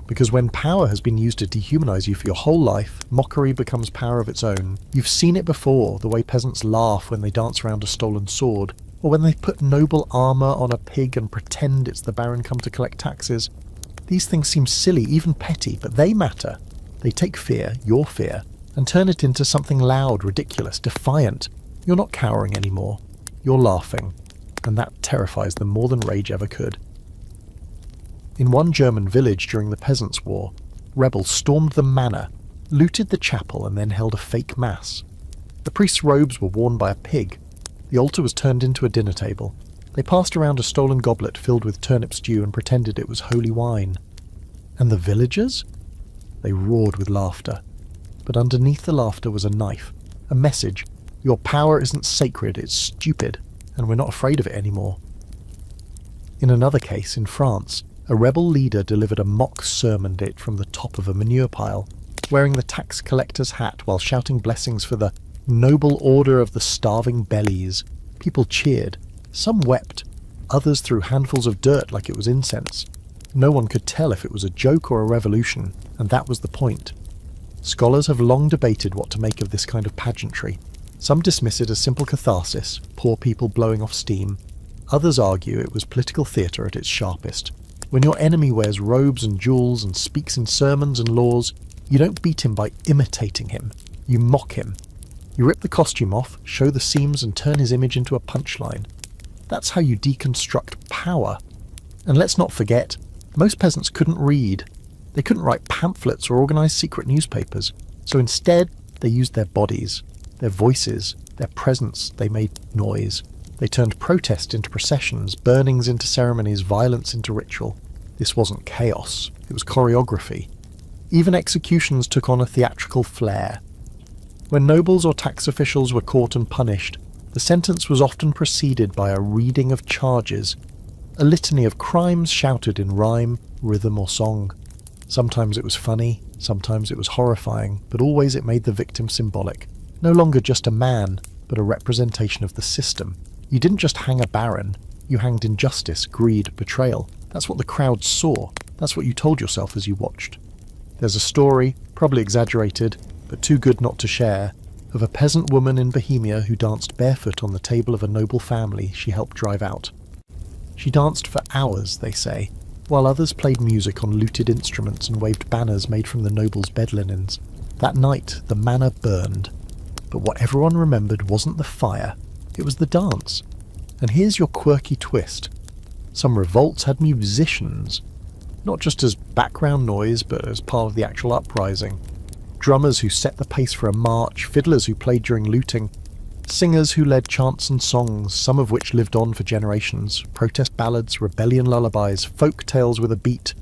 Because when power has been used to dehumanize you for your whole life, mockery becomes power of its own. You've seen it before, the way peasants laugh when they dance around a stolen sword, or when they put noble armour on a pig and pretend it's the baron come to collect taxes. These things seem silly, even petty, but they matter. They take fear, your fear, and turn it into something loud, ridiculous, defiant. You're not cowering anymore. You're laughing. And that terrifies them more than rage ever could. In one German village during the Peasants' War, rebels stormed the manor, looted the chapel and then held a fake mass. The priest's robes were worn by a pig. The altar was turned into a dinner table. They passed around a stolen goblet filled with turnip stew and pretended it was holy wine. And the villagers? They roared with laughter. But underneath the laughter was a knife, a message. Your power isn't sacred, it's stupid, and we're not afraid of it anymore. In another case, in France, a rebel leader delivered a mock sermon from the top of a manure pile, wearing the tax collector's hat while shouting blessings for the noble order of the starving bellies. People cheered. Some wept. Others threw handfuls of dirt like it was incense. No one could tell if it was a joke or a revolution, and that was the point. Scholars have long debated what to make of this kind of pageantry. Some dismiss it as simple catharsis, poor people blowing off steam. Others argue it was political theatre at its sharpest. When your enemy wears robes and jewels and speaks in sermons and laws, you don't beat him by imitating him. You mock him. You rip the costume off, show the seams and turn his image into a punchline. That's how you deconstruct power. And let's not forget, most peasants couldn't read. They couldn't write pamphlets or organise secret newspapers. So instead, they used their bodies, their voices, their presence. They made noise. They turned protest into processions, burnings into ceremonies, violence into ritual. This wasn't chaos. It was choreography. Even executions took on a theatrical flair. When nobles or tax officials were caught and punished, the sentence was often preceded by a reading of charges, a litany of crimes shouted in rhyme, rhythm or song. Sometimes it was funny, sometimes it was horrifying, but always it made the victim symbolic. No longer just a man, but a representation of the system. You didn't just hang a baron, you hanged injustice, greed, betrayal. That's what the crowd saw. That's what you told yourself as you watched. There's a story, probably exaggerated, but too good not to share, of a peasant woman in Bohemia who danced barefoot on the table of a noble family she helped drive out. She danced for hours, they say, while others played music on looted instruments and waved banners made from the nobles' bed linens. That night, the manor burned. But what everyone remembered wasn't the fire, it was the dance. And here's your quirky twist. Some revolts had musicians, not just as background noise, but as part of the actual uprising. Drummers who set the pace for a march, fiddlers who played during looting, singers who led chants and songs, some of which lived on for generations, protest ballads, rebellion lullabies, folk tales with a beat.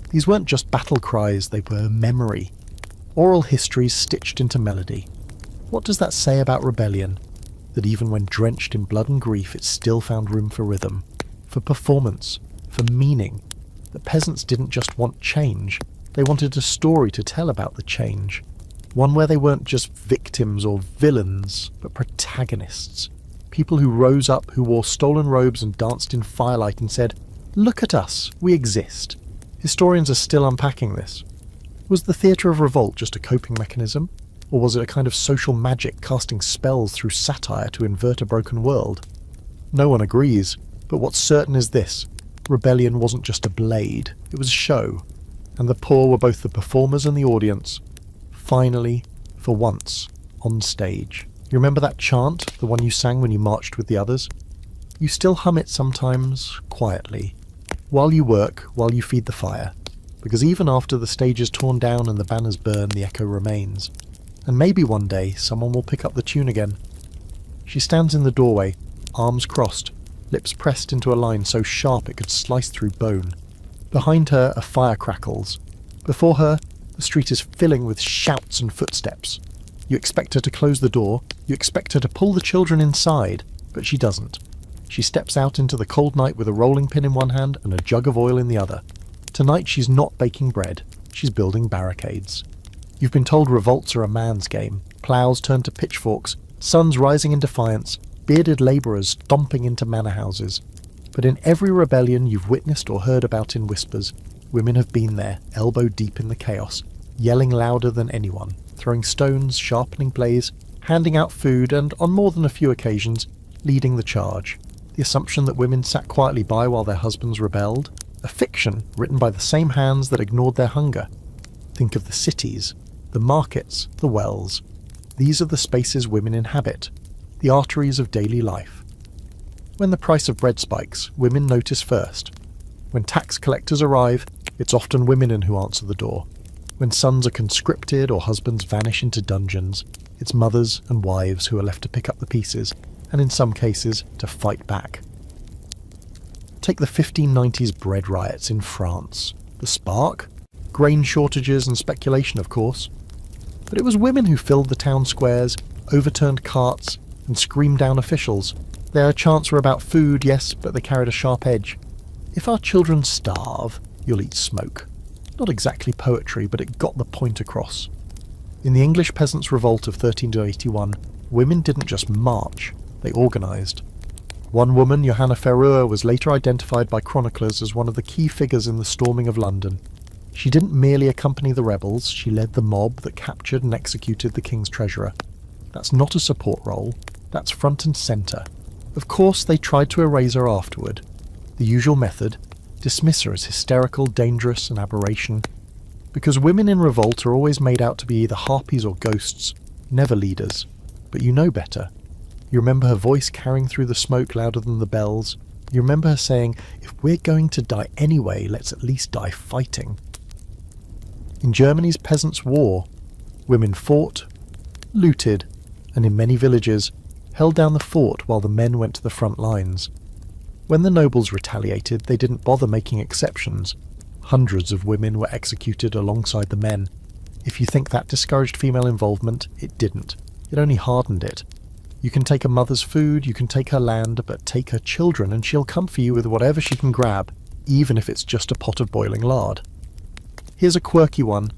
These weren't just battle cries, they were memory. Oral histories stitched into melody. What does that say about rebellion? That even when drenched in blood and grief, it still found room for rhythm, for performance, for meaning. The peasants didn't just want change, they wanted a story to tell about the change. One where they weren't just victims or villains, but protagonists. People who rose up, who wore stolen robes and danced in firelight and said, "Look at us, we exist." Historians are still unpacking this. Was the theatre of revolt just a coping mechanism? Or was it a kind of social magic casting spells through satire to invert a broken world? No one agrees, but what's certain is this. Rebellion wasn't just a blade, it was a show. And the poor were both the performers and the audience. Finally, for once, on stage. You remember that chant, the one you sang when you marched with the others? You still hum it sometimes, quietly, while you work, while you feed the fire. Because even after the stage is torn down and the banners burn, the echo remains. And maybe one day someone will pick up the tune again. She stands in the doorway, arms crossed, lips pressed into a line so sharp it could slice through bone. Behind her, a fire crackles. Before her, the street is filling with shouts and footsteps. You expect her to close the door, you expect her to pull the children inside, but she doesn't. She steps out into the cold night with a rolling pin in one hand and a jug of oil in the other. Tonight she's not baking bread, she's building barricades. You've been told revolts are a man's game, ploughs turned to pitchforks, suns rising in defiance, bearded labourers stomping into manor houses. But in every rebellion you've witnessed or heard about in whispers, women have been there, elbow deep in the chaos, yelling louder than anyone, throwing stones, sharpening blades, handing out food, and, on more than a few occasions, leading the charge. The assumption that women sat quietly by while their husbands rebelled? A fiction written by the same hands that ignored their hunger. Think of the cities, the markets, the wells. These are the spaces women inhabit, the arteries of daily life. When the price of bread spikes, women notice first. When tax collectors arrive, it's often women who answer the door. When sons are conscripted or husbands vanish into dungeons, it's mothers and wives who are left to pick up the pieces, and in some cases, to fight back. Take the 1590s bread riots in France. The spark? Grain shortages and speculation, of course. But it was women who filled the town squares, overturned carts, and screamed down officials. Their chants were about food, yes, but they carried a sharp edge. If our children starve, you'll eat smoke. Not exactly poetry, but it got the point across. In the English Peasants' Revolt of 1381, women didn't just march, they organised. One woman, Johanna Ferreur, was later identified by chroniclers as one of the key figures in the storming of London. She didn't merely accompany the rebels, she led the mob that captured and executed the king's treasurer. That's not a support role, that's front and centre. Of course, they tried to erase her afterward. The usual method, dismiss her as hysterical, dangerous, an aberration. Because women in revolt are always made out to be either harpies or ghosts, never leaders. But you know better. You remember her voice carrying through the smoke louder than the bells. You remember her saying, "If we're going to die anyway, let's at least die fighting." In Germany's Peasants' War, women fought, looted, and in many villages, held down the fort while the men went to the front lines. When the nobles retaliated, they didn't bother making exceptions. Hundreds of women were executed alongside the men. If you think that discouraged female involvement, it didn't. It only hardened it. You can take a mother's food, you can take her land, but take her children and she'll come for you with whatever she can grab, even if it's just a pot of boiling lard. Here's a quirky one.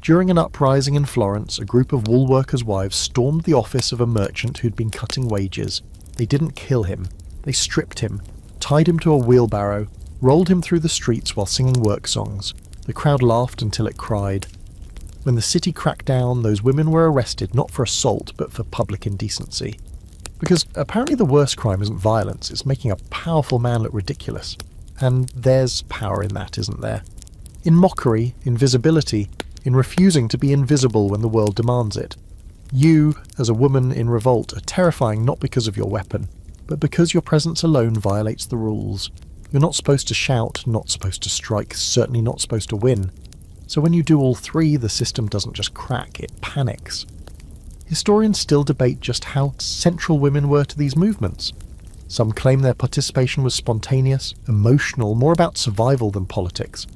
During an uprising in Florence, a group of wool workers' wives stormed the office of a merchant who'd been cutting wages. They didn't kill him. They stripped him, tied him to a wheelbarrow, rolled him through the streets while singing work songs. The crowd laughed until it cried. When the city cracked down, those women were arrested not for assault, but for public indecency. Because apparently the worst crime isn't violence, it's making a powerful man look ridiculous. And there's power in that, isn't there? In mockery, in visibility, in refusing to be invisible when the world demands it. You, as a woman in revolt, are terrifying not because of your weapon, but because your presence alone violates the rules. You're not supposed to shout, not supposed to strike, certainly not supposed to win. So when you do all three, the system doesn't just crack, it panics. Historians still debate just how central women were to these movements. Some claim their participation was spontaneous, emotional, more about survival than politics.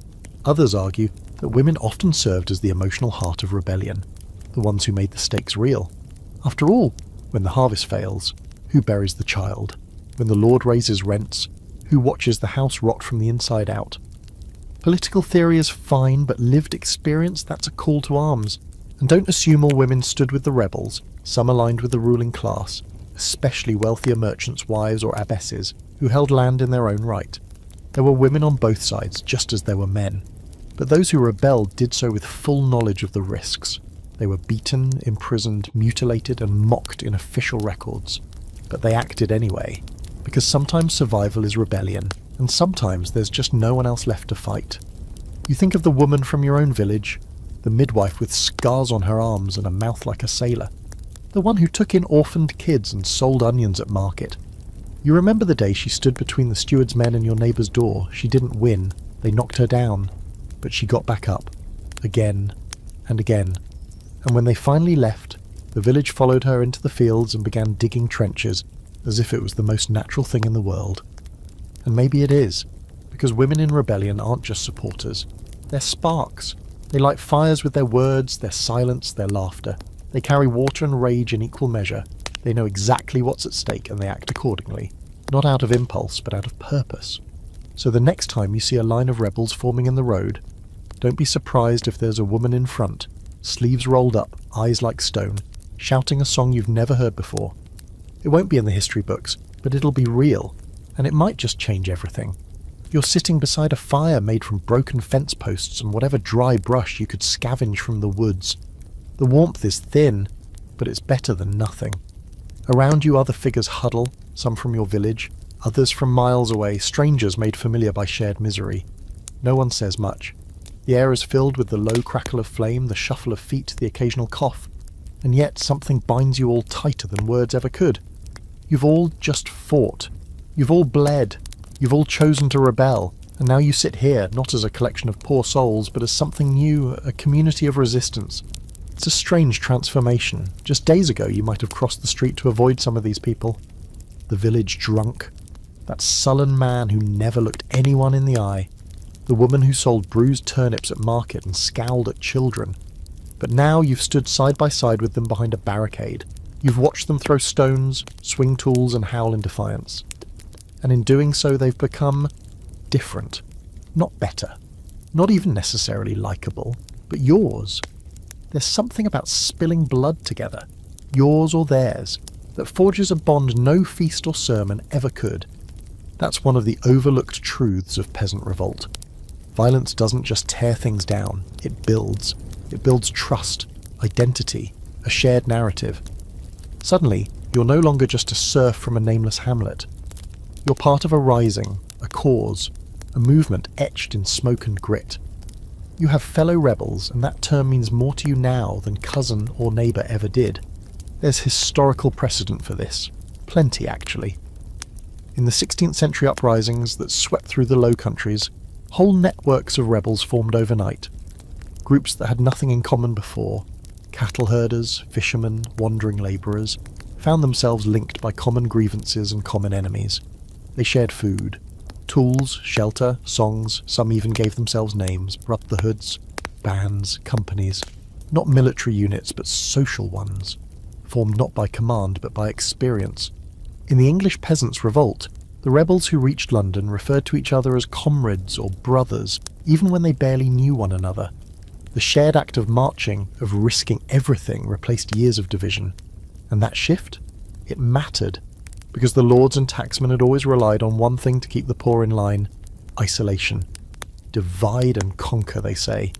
Others argue that women often served as the emotional heart of rebellion, the ones who made the stakes real. After all, when the harvest fails, who buries the child? When the Lord raises rents, who watches the house rot from the inside out? Political theory is fine, but lived experience, that's a call to arms. And don't assume all women stood with the rebels, some aligned with the ruling class, especially wealthier merchants' wives or abbesses, who held land in their own right. There were women on both sides, just as there were men. But those who rebelled did so with full knowledge of the risks. They were beaten, imprisoned, mutilated, and mocked in official records. But they acted anyway, because sometimes survival is rebellion, and sometimes there's just no one else left to fight. You think of the woman from your own village, the midwife with scars on her arms and a mouth like a sailor, the one who took in orphaned kids and sold onions at market. You remember the day she stood between the steward's men and your neighbour's door. She didn't win, they knocked her down, but she got back up, again and again. And when they finally left, the village followed her into the fields and began digging trenches, as if it was the most natural thing in the world. And maybe it is, because women in rebellion aren't just supporters, they're sparks. They light fires with their words, their silence, their laughter. They carry water and rage in equal measure. They know exactly what's at stake and they act accordingly, not out of impulse but out of purpose. So the next time you see a line of rebels forming in the road, don't be surprised if there's a woman in front, sleeves rolled up, eyes like stone, shouting a song you've never heard before. It won't be in the history books, but it'll be real, and it might just change everything. You're sitting beside a fire made from broken fence posts and whatever dry brush you could scavenge from the woods. The warmth is thin, but it's better than nothing. Around you other figures huddle, some from your village, others from miles away, strangers made familiar by shared misery. No one says much. The air is filled with the low crackle of flame, the shuffle of feet, the occasional cough. And yet something binds you all tighter than words ever could. You've all just fought. You've all bled. You've all chosen to rebel. And now you sit here, not as a collection of poor souls, but as something new, a community of resistance. It's a strange transformation. Just days ago you might have crossed the street to avoid some of these people. The village drunk. That sullen man who never looked anyone in the eye. The woman who sold bruised turnips at market and scowled at children. But now you've stood side by side with them behind a barricade. You've watched them throw stones, swing tools, and howl in defiance. And in doing so they've become different, not better. Not even necessarily likeable, but yours. There's something about spilling blood together, yours or theirs, that forges a bond no feast or sermon ever could. That's one of the overlooked truths of Peasant Revolt. Violence doesn't just tear things down, it builds. It builds trust, identity, a shared narrative. Suddenly, you're no longer just a serf from a nameless hamlet. You're part of a rising, a cause, a movement etched in smoke and grit. You have fellow rebels, and that term means more to you now than cousin or neighbour ever did. There's historical precedent for this. Plenty, actually. In the 16th century uprisings that swept through the Low Countries, whole networks of rebels formed overnight. Groups that had nothing in common before, cattle herders, fishermen, wandering labourers, found themselves linked by common grievances and common enemies. They shared food, tools, shelter, songs, some even gave themselves names, brotherhoods, bands, companies, not military units but social ones, formed not by command but by experience. In the English Peasants' Revolt, the rebels who reached London referred to each other as comrades or brothers, even when they barely knew one another. The shared act of marching, of risking everything, replaced years of division. And that shift? It mattered, because the lords and tacksmen had always relied on one thing to keep the poor in line: isolation. Divide and conquer, they say.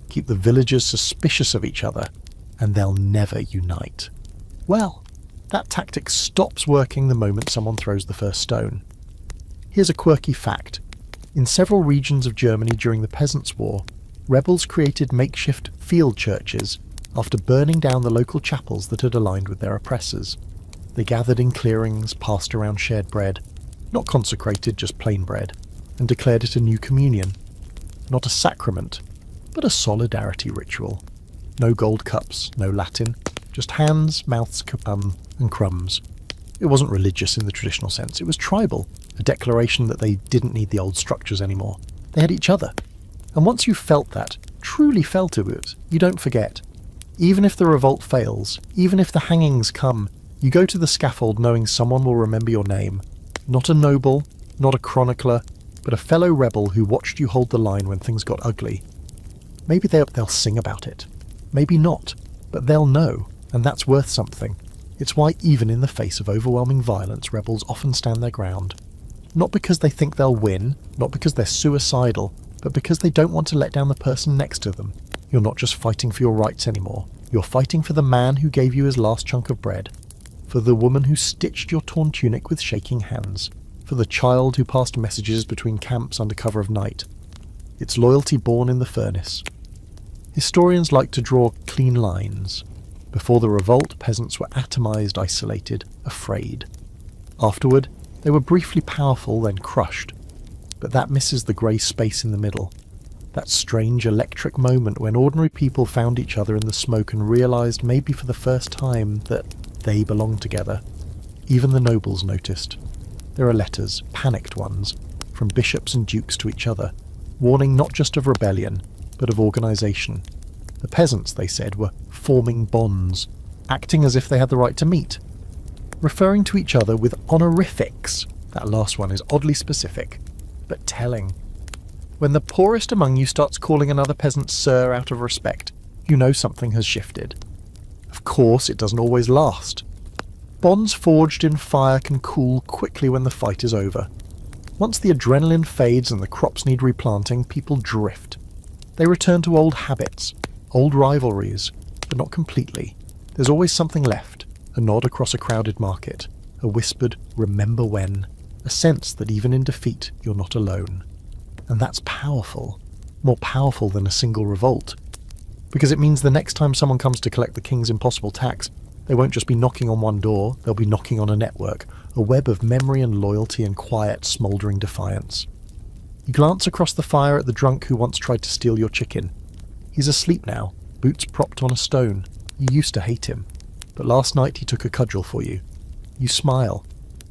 Keep the villagers suspicious of each other, and they'll never unite. Well, that tactic stops working the moment someone throws the first stone. Here's a quirky fact. In several regions of Germany during the Peasants' War, rebels created makeshift field churches after burning down the local chapels that had aligned with their oppressors. They gathered in clearings, passed around shared bread, not consecrated, just plain bread, and declared it a new communion. Not a sacrament, but a solidarity ritual. No gold cups, no Latin, just hands, mouths, and crumbs. It wasn't religious in the traditional sense, it was tribal, a declaration that they didn't need the old structures anymore. They had each other. And once you felt that, truly felt it, you don't forget. Even if the revolt fails, even if the hangings come, you go to the scaffold knowing someone will remember your name. Not a noble, not a chronicler, but a fellow rebel who watched you hold the line when things got ugly. Maybe they'll sing about it. Maybe not, but they'll know, and that's worth something. It's why even in the face of overwhelming violence, rebels often stand their ground. Not because they think they'll win, not because they're suicidal, but because they don't want to let down the person next to them. You're not just fighting for your rights anymore. You're fighting for the man who gave you his last chunk of bread, for the woman who stitched your torn tunic with shaking hands, for the child who passed messages between camps under cover of night. It's loyalty born in the furnace. Historians like to draw clean lines. Before the revolt, peasants were atomized, isolated, afraid. Afterward, they were briefly powerful, then crushed. But that misses the grey space in the middle. That strange electric moment when ordinary people found each other in the smoke and realised, maybe for the first time, that they belonged together. Even the nobles noticed. There are letters, panicked ones, from bishops and dukes to each other, warning not just of rebellion, but of organisation. The peasants, they said, were forming bonds, acting as if they had the right to meet, referring to each other with honorifics. That last one is oddly specific, but telling. When the poorest among you starts calling another peasant sir out of respect, you know something has shifted. Of course, it doesn't always last. Bonds forged in fire can cool quickly when the fight is over. Once the adrenaline fades and the crops need replanting, people drift. They return to old habits, old rivalries, but not completely. There's always something left, a nod across a crowded market, a whispered "remember when," a sense that even in defeat you're not alone. And that's powerful, more powerful than a single revolt. Because it means the next time someone comes to collect the king's impossible tax, they won't just be knocking on one door, they'll be knocking on a network, a web of memory and loyalty and quiet, smouldering defiance. You glance across the fire at the drunk who once tried to steal your chicken. He's asleep now, boots propped on a stone. You used to hate him, but last night he took a cudgel for you. You smile,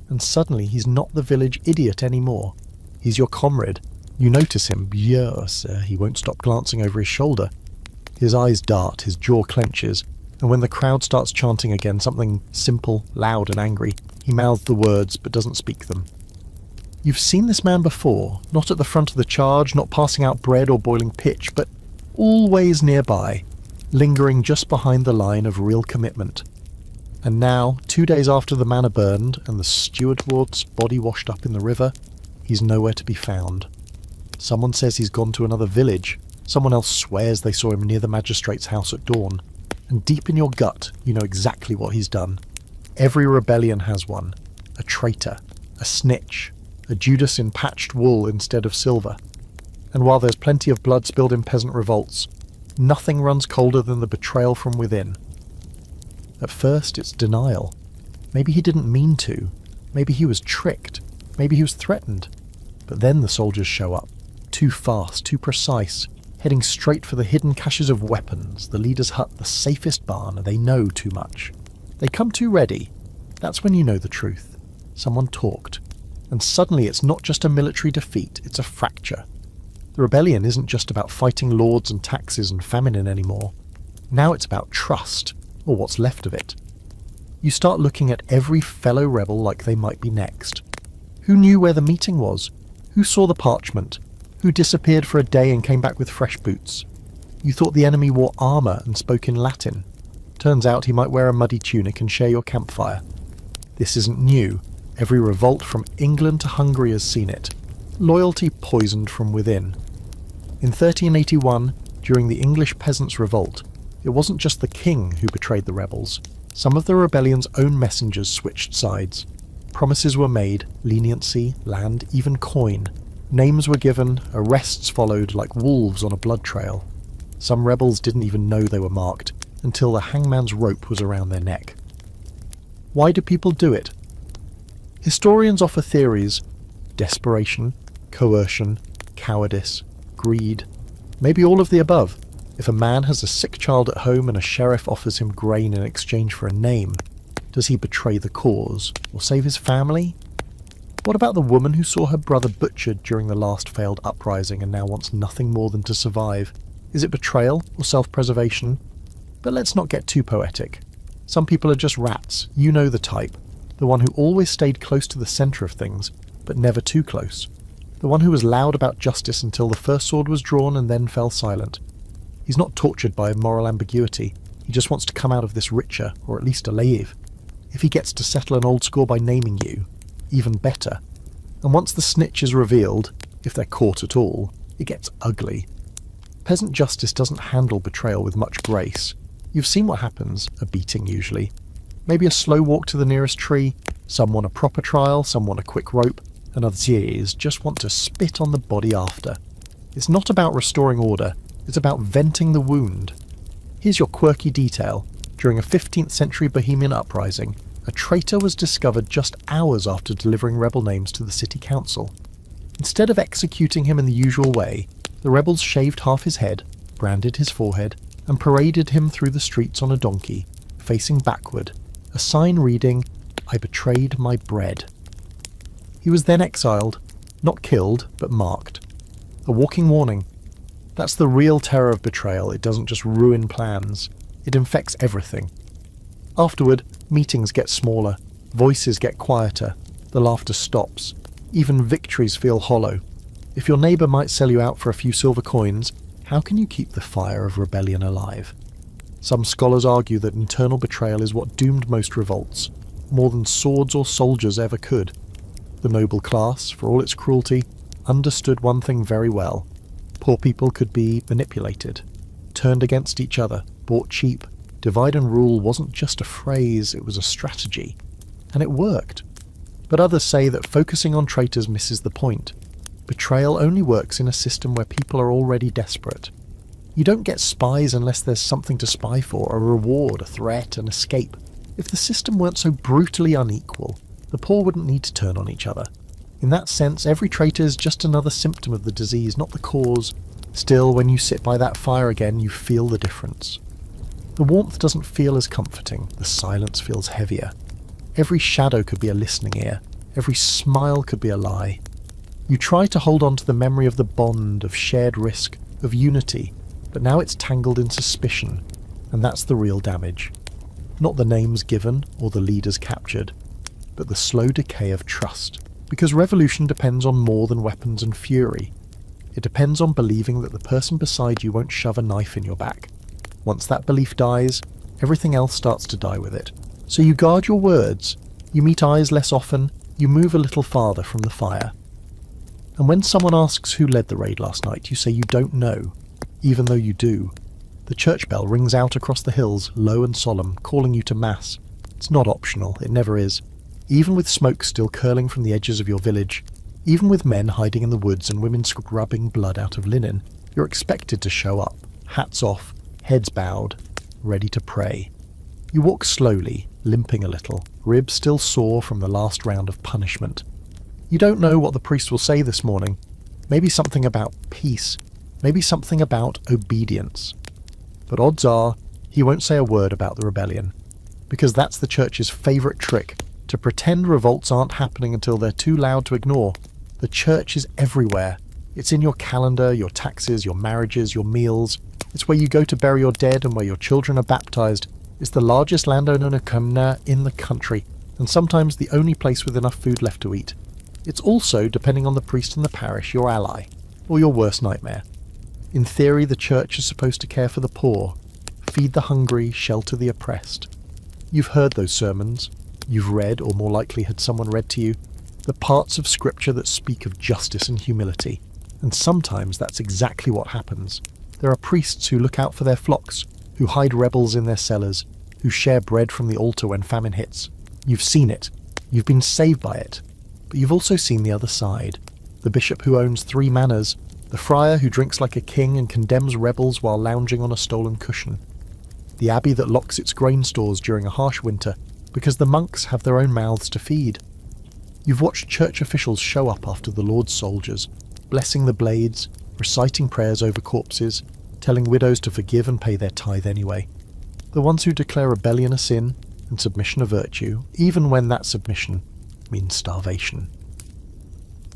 and suddenly he's not the village idiot anymore. He's your comrade. You notice him, yes, he won't stop glancing over his shoulder. His eyes dart, his jaw clenches, and when the crowd starts chanting again, something simple, loud and angry, he mouths the words but doesn't speak them. You've seen this man before, not at the front of the charge, not passing out bread or boiling pitch, but always nearby, lingering just behind the line of real commitment. And now, 2 days after the manor burned and the steward lord's body washed up in the river, he's nowhere to be found. Someone says he's gone to another village, someone else swears they saw him near the magistrate's house at dawn, and deep in your gut you know exactly what he's done. Every rebellion has one. A traitor, a snitch, a Judas in patched wool instead of silver. And while there's plenty of blood spilled in peasant revolts, nothing runs colder than the betrayal from within. At first it's denial. Maybe he didn't mean to. Maybe he was tricked. Maybe he was threatened. But then the soldiers show up. Too fast, too precise, heading straight for the hidden caches of weapons, the leader's hut, the safest barn, and they know too much. They come too ready. That's when you know the truth. Someone talked. And suddenly it's not just a military defeat, it's a fracture. The rebellion isn't just about fighting lords and taxes and famine anymore. Now it's about trust, or what's left of it. You start looking at every fellow rebel like they might be next. Who knew where the meeting was? Who saw the parchment? Who disappeared for a day and came back with fresh boots? You thought the enemy wore armour and spoke in Latin. Turns out he might wear a muddy tunic and share your campfire. This isn't new. Every revolt from England to Hungary has seen it. Loyalty poisoned from within. In 1381, during the English Peasants' Revolt, it wasn't just the king who betrayed the rebels. Some of the rebellion's own messengers switched sides. Promises were made, leniency, land, even coin. Names were given, arrests followed like wolves on a blood trail. Some rebels didn't even know they were marked, until the hangman's rope was around their neck. Why do people do it? Historians offer theories: desperation, coercion, cowardice, greed, maybe all of the above. If a man has a sick child at home and a sheriff offers him grain in exchange for a name, does he betray the cause, or save his family? What about the woman who saw her brother butchered during the last failed uprising and now wants nothing more than to survive? Is it betrayal or self-preservation? But let's not get too poetic. Some people are just rats, you know the type. The one who always stayed close to the centre of things, but never too close. The one who was loud about justice until the first sword was drawn and then fell silent. He's not tortured by moral ambiguity, he just wants to come out of this richer, or at least alive. If he gets to settle an old score by naming you, even better. And once the snitch is revealed, if they're caught at all, it gets ugly. Peasant justice doesn't handle betrayal with much grace. You've seen what happens, a beating usually. Maybe a slow walk to the nearest tree, some want a proper trial, some want a quick rope, and others just want to spit on the body after. It's not about restoring order, it's about venting the wound. Here's your quirky detail. During a 15th century Bohemian uprising, a traitor was discovered just hours after delivering rebel names to the city council. Instead of executing him in the usual way, the rebels shaved half his head, branded his forehead, and paraded him through the streets on a donkey, facing backward, a sign reading, "I betrayed my bread." He was then exiled, not killed, but marked. A walking warning. That's the real terror of betrayal. It doesn't just ruin plans, it infects everything. Afterward, meetings get smaller, voices get quieter, the laughter stops, even victories feel hollow. If your neighbour might sell you out for a few silver coins, how can you keep the fire of rebellion alive? Some scholars argue that internal betrayal is what doomed most revolts, more than swords or soldiers ever could. The noble class, for all its cruelty, understood one thing very well. Poor people could be manipulated, turned against each other, bought cheap. Divide and rule wasn't just a phrase, it was a strategy. And it worked. But others say that focusing on traitors misses the point. Betrayal only works in a system where people are already desperate. You don't get spies unless there's something to spy for, a reward, a threat, an escape. If the system weren't so brutally unequal, the poor wouldn't need to turn on each other. In that sense, every traitor is just another symptom of the disease, not the cause. Still, when you sit by that fire again, you feel the difference. The warmth doesn't feel as comforting, the silence feels heavier. Every shadow could be a listening ear, every smile could be a lie. You try to hold on to the memory of the bond, of shared risk, of unity, but now it's tangled in suspicion, and that's the real damage. Not the names given or the leaders captured, but the slow decay of trust. Because revolution depends on more than weapons and fury. It depends on believing that the person beside you won't shove a knife in your back. Once that belief dies, everything else starts to die with it. So you guard your words, you meet eyes less often, you move a little farther from the fire. And when someone asks who led the raid last night, you say you don't know, even though you do. The church bell rings out across the hills, low and solemn, calling you to mass. It's not optional, it never is. Even with smoke still curling from the edges of your village, even with men hiding in the woods and women scrubbing blood out of linen, you're expected to show up, hats off, heads bowed, ready to pray. You walk slowly, limping a little, ribs still sore from the last round of punishment. You don't know what the priest will say this morning. Maybe something about peace, maybe something about obedience. But odds are, he won't say a word about the rebellion, because that's the church's favourite trick, to pretend revolts aren't happening until they're too loud to ignore. The church is everywhere. It's in your calendar, your taxes, your marriages, your meals. It's where you go to bury your dead and where your children are baptised. It's the largest landowner in the country, and sometimes the only place with enough food left to eat. It's also, depending on the priest in the parish, your ally, or your worst nightmare. In theory, the church is supposed to care for the poor, feed the hungry, shelter the oppressed. You've heard those sermons. You've read, or more likely had someone read to you, the parts of scripture that speak of justice and humility. And sometimes that's exactly what happens. There are priests who look out for their flocks, who hide rebels in their cellars, who share bread from the altar when famine hits. You've seen it. You've been saved by it. But you've also seen the other side. The bishop who owns 3 manors, the friar who drinks like a king and condemns rebels while lounging on a stolen cushion, the abbey that locks its grain stores during a harsh winter because the monks have their own mouths to feed. You've watched church officials show up after the Lord's soldiers, blessing the blades, reciting prayers over corpses, telling widows to forgive and pay their tithe anyway. The ones who declare rebellion a sin and submission a virtue, even when that submission means starvation.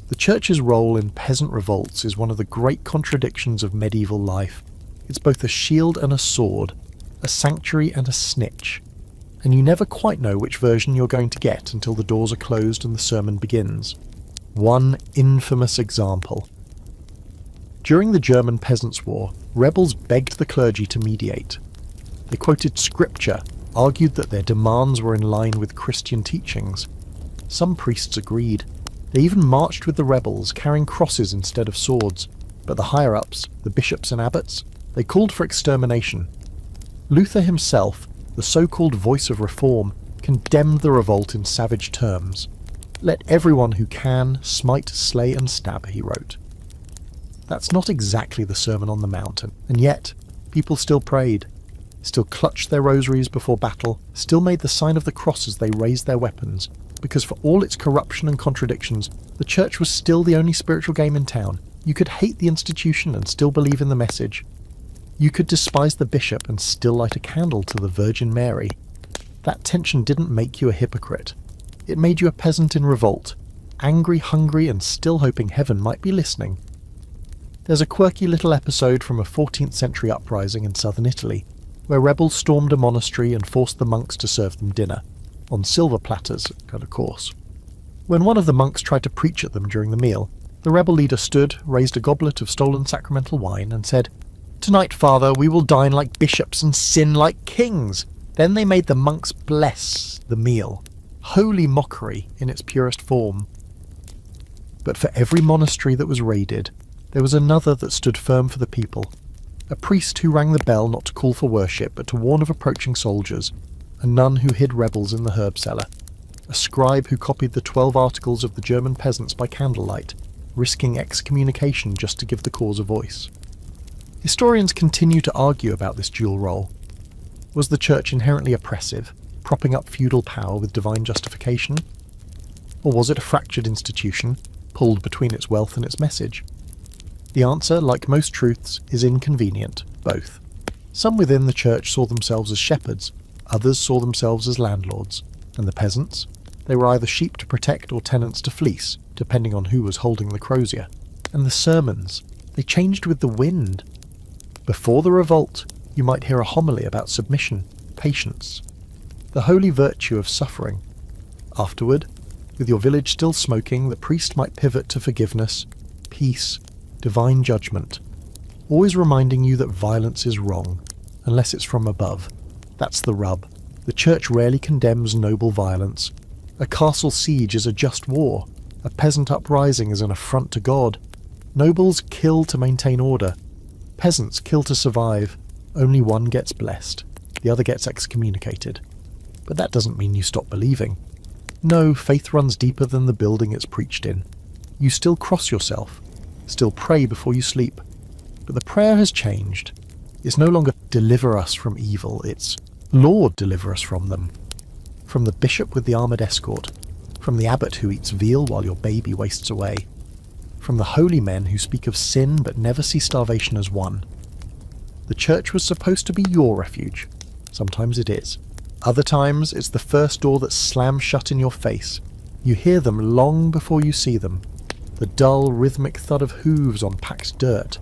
The church's role in peasant revolts is one of the great contradictions of medieval life. It's both a shield and a sword, a sanctuary and a snitch, and you never quite know which version you're going to get until the doors are closed and the sermon begins. One infamous example. During the German Peasants' War, rebels begged the clergy to mediate. They quoted scripture, argued that their demands were in line with Christian teachings. Some priests agreed. They even marched with the rebels, carrying crosses instead of swords. But the higher-ups, the bishops and abbots, they called for extermination. Luther himself, the so-called voice of reform, condemned the revolt in savage terms. "Let everyone who can smite, slay and stab," he wrote. That's not exactly the Sermon on the Mount, and yet people still prayed, still clutched their rosaries before battle, still made the sign of the cross as they raised their weapons, because for all its corruption and contradictions, the church was still the only spiritual game in town. You could hate the institution and still believe in the message. You could despise the bishop and still light a candle to the Virgin Mary. That tension didn't make you a hypocrite. It made you a peasant in revolt, angry, hungry, and still hoping heaven might be listening. There's a quirky little episode from a 14th century uprising in southern Italy, where rebels stormed a monastery and forced the monks to serve them dinner, on silver platters, of course. When one of the monks tried to preach at them during the meal, the rebel leader stood, raised a goblet of stolen sacramental wine, and said, "Tonight, Father, we will dine like bishops and sin like kings." Then they made the monks bless the meal. Holy mockery in its purest form. But for every monastery that was raided, there was another that stood firm for the people. A priest who rang the bell not to call for worship but to warn of approaching soldiers. A nun who hid rebels in the herb cellar. A scribe who copied the 12 articles of the German peasants by candlelight, risking excommunication just to give the cause a voice. Historians continue to argue about this dual role. Was the church inherently oppressive, propping up feudal power with divine justification? Or was it a fractured institution, pulled between its wealth and its message? The answer, like most truths, is inconvenient, both. Some within the church saw themselves as shepherds, others saw themselves as landlords, and the peasants? They were either sheep to protect or tenants to fleece, depending on who was holding the crozier. And the sermons, they changed with the wind. Before the revolt, you might hear a homily about submission, patience, the holy virtue of suffering. Afterward, With your village still smoking, the priest might pivot to forgiveness, peace, divine judgment, always reminding you that violence is wrong, unless it's from above. That's the rub. The church rarely condemns noble violence. A castle siege is a just war. A peasant uprising is an affront to God. Nobles kill to maintain order. Peasants kill to survive. Only one gets blessed. The other gets excommunicated. But that doesn't mean you stop believing. No, faith runs deeper than the building it's preached in. You still cross yourself, still pray before you sleep. But the prayer has changed. It's no longer deliver us from evil, it's Lord, deliver us from them. From the bishop with the armoured escort, from the abbot who eats veal while your baby wastes away, from the holy men who speak of sin but never see starvation as one. The church was supposed to be your refuge. Sometimes it is. Other times it's the first door that slams shut in your face. You hear them long before you see them. The dull, rhythmic thud of hooves on packed dirt.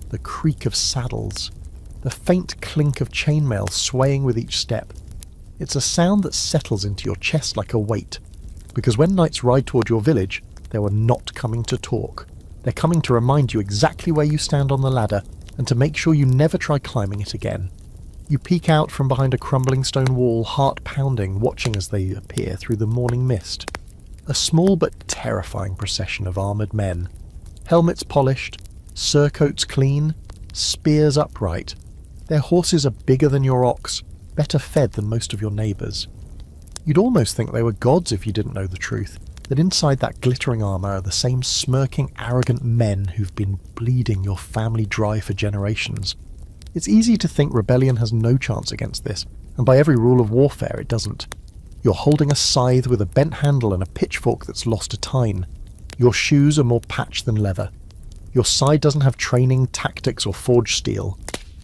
The creak of saddles. The faint clink of chainmail swaying with each step. It's a sound that settles into your chest like a weight. Because when knights ride toward your village, they were not coming to talk. They're coming to remind you exactly where you stand on the ladder, and to make sure you never try climbing it again. You peek out from behind a crumbling stone wall, heart pounding, watching as they appear through the morning mist. A small but terrifying procession of armoured men. Helmets polished, surcoats clean, spears upright. Their horses are bigger than your ox, better fed than most of your neighbours. You'd almost think they were gods if you didn't know the truth, that inside that glittering armour are the same smirking, arrogant men who've been bleeding your family dry for generations. It's easy to think rebellion has no chance against this, and by every rule of warfare it doesn't. You're holding a scythe with a bent handle and a pitchfork that's lost a tine. Your shoes are more patched than leather. Your side doesn't have training, tactics or forged steel.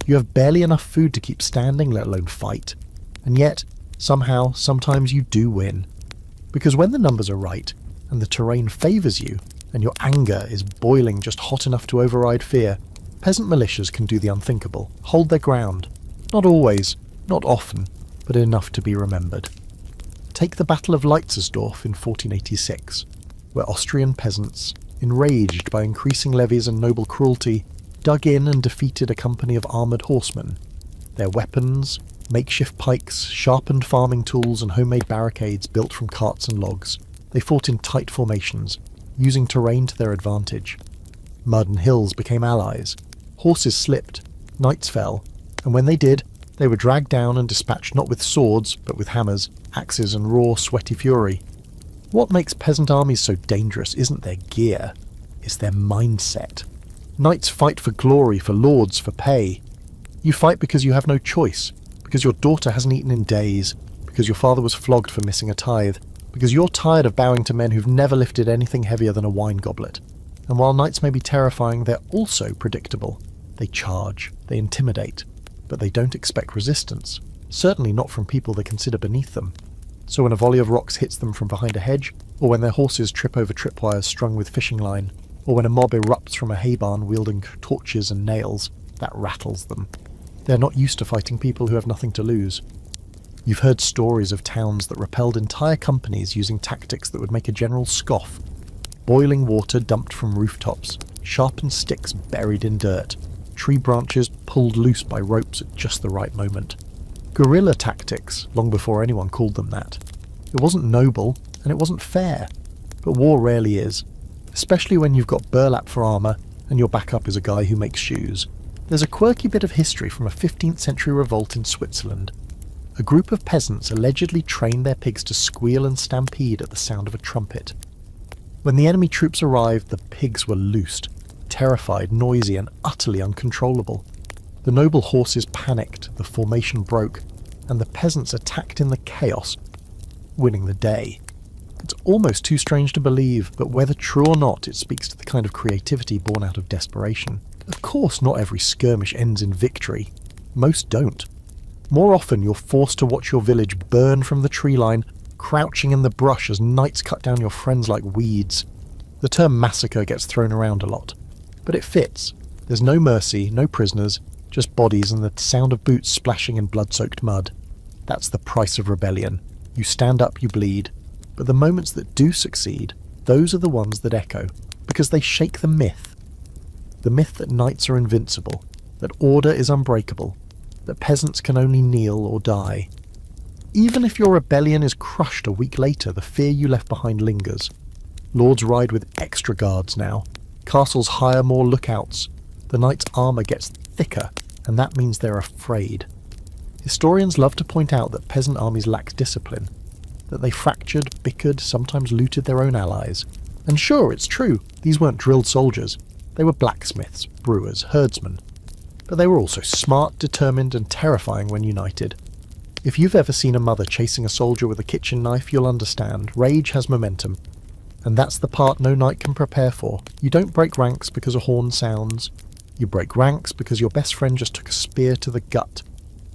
You have barely enough food to keep standing, let alone fight. And yet, somehow, sometimes you do win. Because when the numbers are right, and the terrain favours you, and your anger is boiling just hot enough to override fear, peasant militias can do the unthinkable, hold their ground. Not always, not often, but enough to be remembered. Take the Battle of Leitzersdorf in 1486, where Austrian peasants, enraged by increasing levies and noble cruelty, dug in and defeated a company of armoured horsemen. Their weapons, makeshift pikes, sharpened farming tools and homemade barricades built from carts and logs. They fought in tight formations, using terrain to their advantage. Mud and hills became allies. Horses slipped, knights fell, and when they did, they were dragged down and dispatched not with swords, but with hammers, axes and raw, sweaty fury. What makes peasant armies so dangerous isn't their gear, it's their mindset. Knights fight for glory, for lords, for pay. You fight because you have no choice, because your daughter hasn't eaten in days, because your father was flogged for missing a tithe, because you're tired of bowing to men who've never lifted anything heavier than a wine goblet. And while knights may be terrifying, they're also predictable. They charge, they intimidate, but they don't expect resistance, certainly not from people they consider beneath them. So when a volley of rocks hits them from behind a hedge, or when their horses trip over tripwires strung with fishing line, or when a mob erupts from a hay barn wielding torches and nails, that rattles them. They're not used to fighting people who have nothing to lose. You've heard stories of towns that repelled entire companies using tactics that would make a general scoff. Boiling water dumped from rooftops, sharpened sticks buried in dirt, tree branches pulled loose by ropes at just the right moment. Guerrilla tactics, long before anyone called them that. It wasn't noble, and it wasn't fair. But war rarely is. Especially when you've got burlap for armour, and your backup is a guy who makes shoes. There's a quirky bit of history from a 15th century revolt in Switzerland. A group of peasants allegedly trained their pigs to squeal and stampede at the sound of a trumpet. When the enemy troops arrived, the pigs were loosed, terrified, noisy, and utterly uncontrollable. The noble horses panicked, the formation broke, and the peasants attacked in the chaos, winning the day. It's almost too strange to believe, but whether true or not, it speaks to the kind of creativity born out of desperation. Of course, not every skirmish ends in victory. Most don't. More often, you're forced to watch your village burn from the tree line, crouching in the brush as knights cut down your friends like weeds. The term massacre gets thrown around a lot, but it fits. There's no mercy, no prisoners, just bodies and the sound of boots splashing in blood-soaked mud. That's the price of rebellion. You stand up, you bleed. But the moments that do succeed, those are the ones that echo, because they shake the myth. The myth that knights are invincible, that order is unbreakable, that peasants can only kneel or die. Even if your rebellion is crushed a week later, the fear you left behind lingers. Lords ride with extra guards now. Castles hire more lookouts. The knight's armour gets thicker, and that means they're afraid. Historians love to point out that peasant armies lacked discipline, that they fractured, bickered, sometimes looted their own allies. And sure, it's true, these weren't drilled soldiers. They were blacksmiths, brewers, herdsmen. But they were also smart, determined, and terrifying when united. If you've ever seen a mother chasing a soldier with a kitchen knife, you'll understand. Rage has momentum. And that's the part no knight can prepare for. You don't break ranks because a horn sounds. You break ranks because your best friend just took a spear to the gut.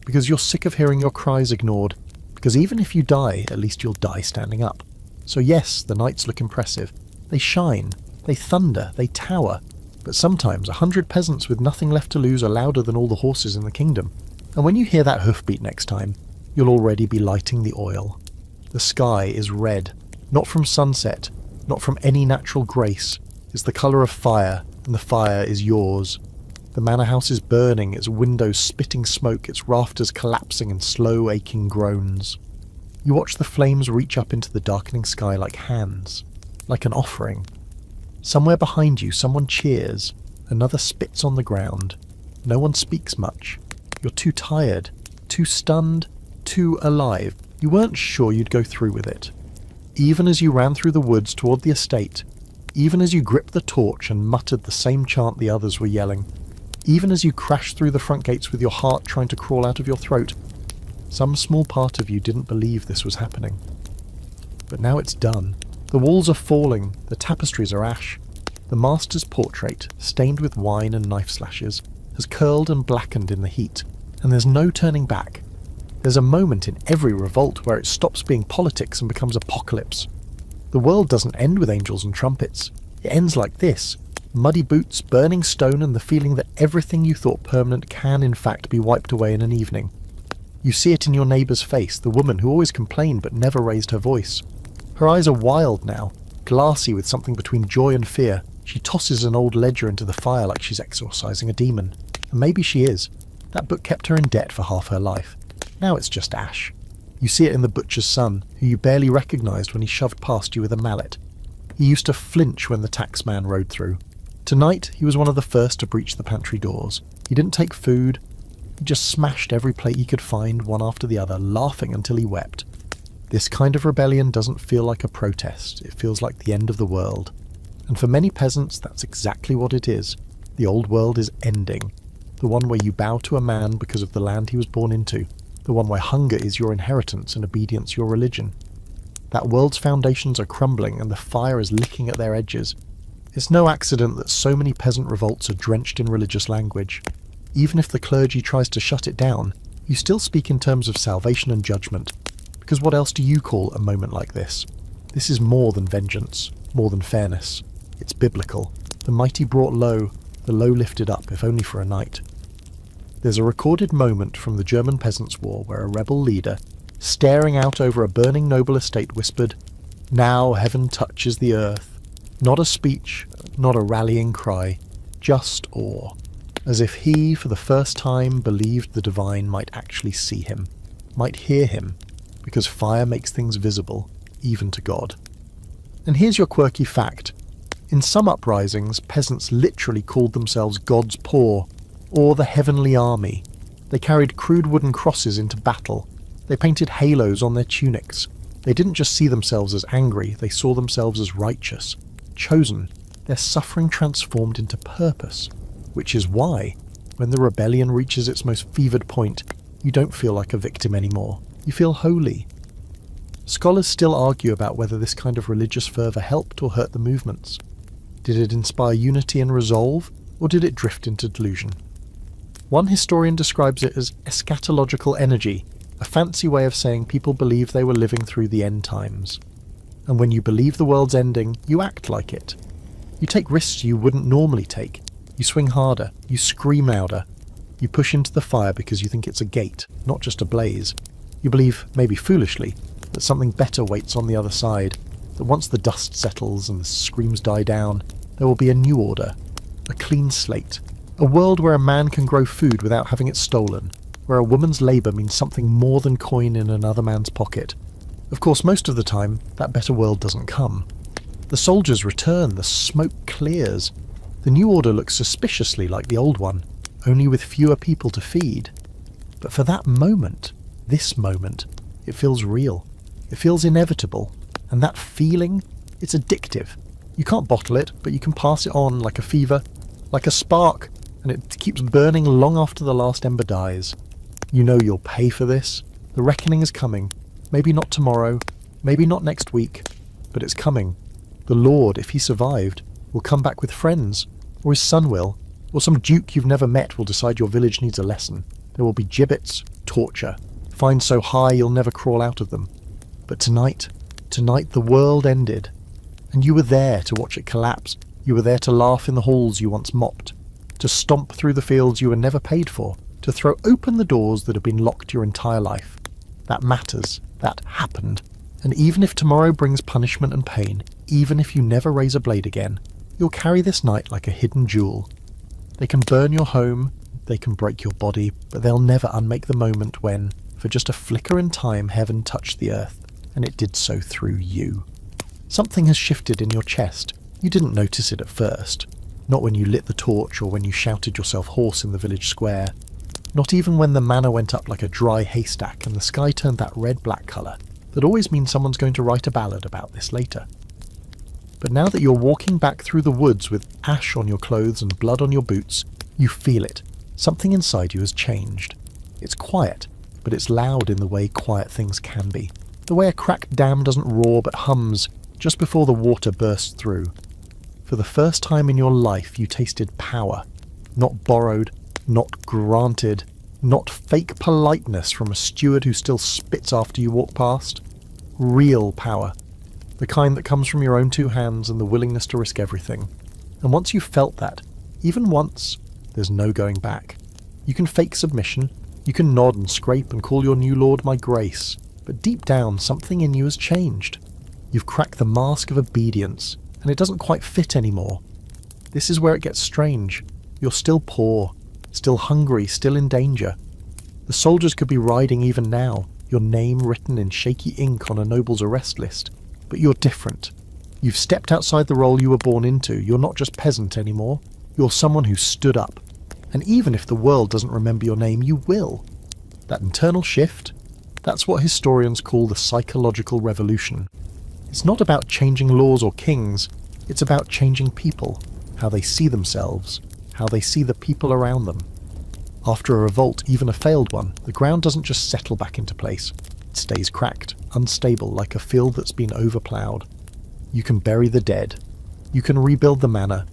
Because you're sick of hearing your cries ignored. Because even if you die, at least you'll die standing up. So yes, the knights look impressive. They shine. They thunder. They tower. But sometimes 100 peasants with nothing left to lose are louder than all the horses in the kingdom. And when you hear that hoofbeat next time, you'll already be lighting the oil. The sky is red. Not from sunset. Not from any natural grace. It's the colour of fire, and the fire is yours. The manor house is burning, its windows spitting smoke, its rafters collapsing in slow, aching groans. You watch the flames reach up into the darkening sky like hands, like an offering. Somewhere behind you, someone cheers, another spits on the ground. No one speaks much. You're too tired, too stunned, too alive. You weren't sure you'd go through with it. Even as you ran through the woods toward the estate, even as you gripped the torch and muttered the same chant the others were yelling, even as you crashed through the front gates with your heart trying to crawl out of your throat, some small part of you didn't believe this was happening. But now it's done. The walls are falling, the tapestries are ash. The master's portrait, stained with wine and knife slashes, has curled and blackened in the heat, and there's no turning back. There's a moment in every revolt where it stops being politics and becomes apocalypse. The world doesn't end with angels and trumpets. It ends like this. Muddy boots, burning stone, and the feeling that everything you thought permanent can in fact be wiped away in an evening. You see it in your neighbour's face, the woman who always complained but never raised her voice. Her eyes are wild now, glassy with something between joy and fear. She tosses an old ledger into the fire like she's exorcising a demon. And maybe she is. That book kept her in debt for half her life. Now it's just ash. You see it in the butcher's son, who you barely recognised when he shoved past you with a mallet. He used to flinch when the taxman rode through. Tonight, he was one of the first to breach the pantry doors. He didn't take food. He just smashed every plate he could find, one after the other, laughing until he wept. This kind of rebellion doesn't feel like a protest. It feels like the end of the world. And for many peasants, that's exactly what it is. The old world is ending. The one where you bow to a man because of the land he was born into. The one where hunger is your inheritance and obedience your religion. That world's foundations are crumbling and the fire is licking at their edges. It's no accident that so many peasant revolts are drenched in religious language. Even if the clergy tries to shut it down, you still speak in terms of salvation and judgment. Because what else do you call a moment like this? This is more than vengeance, more than fairness. It's biblical. The mighty brought low, the low lifted up, if only for a night. There's a recorded moment from the German Peasants' War where a rebel leader, staring out over a burning noble estate, whispered, "Now heaven touches the earth." Not a speech, not a rallying cry, just awe. As if he, for the first time, believed the divine might actually see him, might hear him, because fire makes things visible, even to God. And here's your quirky fact. In some uprisings, peasants literally called themselves God's poor, or the heavenly army. They carried crude wooden crosses into battle. They painted halos on their tunics. They didn't just see themselves as angry, they saw themselves as righteous, chosen, their suffering transformed into purpose. Which is why, when the rebellion reaches its most fevered point, you don't feel like a victim anymore. You feel holy. Scholars still argue about whether this kind of religious fervour helped or hurt the movements. Did it inspire unity and resolve, or did it drift into delusion? One historian describes it as eschatological energy, a fancy way of saying people believed they were living through the end times. And when you believe the world's ending, you act like it. You take risks you wouldn't normally take. You swing harder, you scream louder. You push into the fire because you think it's a gate, not just a blaze. You believe, maybe foolishly, that something better waits on the other side, that once the dust settles and the screams die down, there will be a new order, a clean slate, a world where a man can grow food without having it stolen, where a woman's labour means something more than coin in another man's pocket. Of course, most of the time, that better world doesn't come. The soldiers return, the smoke clears. The new order looks suspiciously like the old one, only with fewer people to feed. But for that moment, this moment, it feels real. It feels inevitable. And that feeling, it's addictive. You can't bottle it, but you can pass it on like a fever, like a spark, and it keeps burning long after the last ember dies. You know you'll pay for this. The reckoning is coming. Maybe not tomorrow, maybe not next week, but it's coming. The Lord, if he survived, will come back with friends, or his son will, or some duke you've never met will decide your village needs a lesson. There will be gibbets, torture, fines so high you'll never crawl out of them. But tonight the world ended, and you were there to watch it collapse. You were there to laugh in the halls you once mopped, to stomp through the fields you were never paid for, to throw open the doors that have been locked your entire life. That matters. That happened. And even if tomorrow brings punishment and pain, even if you never raise a blade again, you'll carry this night like a hidden jewel. They can burn your home, they can break your body, but they'll never unmake the moment when, for just a flicker in time, heaven touched the earth, and it did so through you. Something has shifted in your chest. You didn't notice it at first. Not when you lit the torch or when you shouted yourself hoarse in the village square. Not even when the manor went up like a dry haystack and the sky turned that red-black colour that always means someone's going to write a ballad about this later. But now that you're walking back through the woods with ash on your clothes and blood on your boots, you feel it. Something inside you has changed. It's quiet, but it's loud in the way quiet things can be. The way a cracked dam doesn't roar but hums just before the water bursts through. For the first time in your life you tasted power. Not borrowed, not granted, not fake politeness from a steward who still spits after you walk past. Real power. The kind that comes from your own two hands and the willingness to risk everything. And once you've felt that, even once, there's no going back. You can fake submission, you can nod and scrape and call your new lord my grace, but deep down something in you has changed. You've cracked the mask of obedience, and it doesn't quite fit anymore. This is where it gets strange. You're still poor, still hungry, still in danger. The soldiers could be riding even now, your name written in shaky ink on a noble's arrest list. But you're different. You've stepped outside the role you were born into. You're not just peasant anymore. You're someone who stood up. And even if the world doesn't remember your name, you will. That internal shift, that's what historians call the psychological revolution. It's not about changing laws or kings. It's about changing people, how they see themselves, how they see the people around them. After a revolt, even a failed one, the ground doesn't just settle back into place. It stays cracked, unstable, like a field that's been overploughed. You can bury the dead. You can rebuild the manor,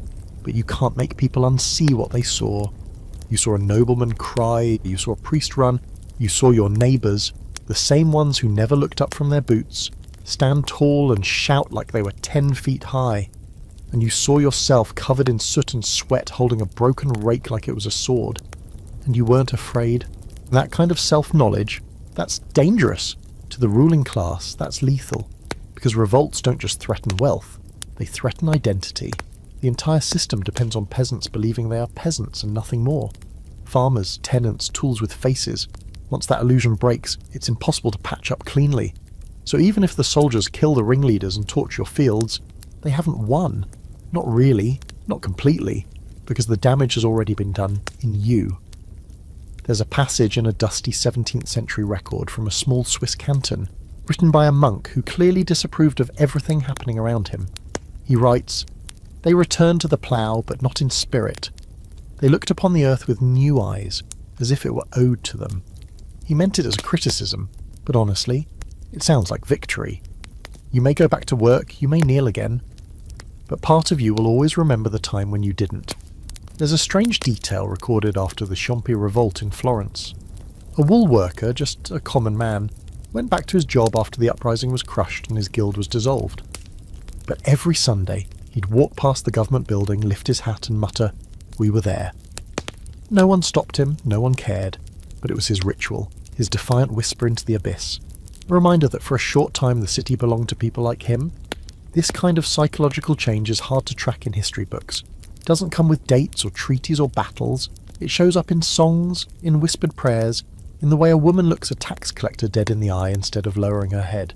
but you can't make people unsee what they saw. You saw a nobleman cry, you saw a priest run, you saw your neighbours, the same ones who never looked up from their boots, stand tall and shout like they were 10 feet high. And you saw yourself covered in soot and sweat holding a broken rake like it was a sword. And you weren't afraid. That kind of self-knowledge, that's dangerous. To the ruling class, that's lethal. Because revolts don't just threaten wealth, they threaten identity. The entire system depends on peasants believing they are peasants and nothing more. Farmers, tenants, tools with faces. Once that illusion breaks, it's impossible to patch up cleanly. So even if the soldiers kill the ringleaders and torch your fields, they haven't won. Not really, not completely, because the damage has already been done in you. There's a passage in a dusty 17th century record from a small Swiss canton, written by a monk who clearly disapproved of everything happening around him. He writes, "They returned to the plough, but not in spirit. They looked upon the earth with new eyes, as if it were owed to them." He meant it as a criticism, but honestly, it sounds like victory. You may go back to work, you may kneel again, but part of you will always remember the time when you didn't. There's a strange detail recorded after the Ciompi Revolt in Florence. A wool worker, just a common man, went back to his job after the uprising was crushed and his guild was dissolved. But every Sunday, he'd walk past the government building, lift his hat and mutter, "We were there." No one stopped him, no one cared, but it was his ritual, his defiant whisper into the abyss. A reminder that for a short time the city belonged to people like him. This kind of psychological change is hard to track in history books. It doesn't come with dates or treaties or battles. It shows up in songs, in whispered prayers, in the way a woman looks a tax collector dead in the eye instead of lowering her head.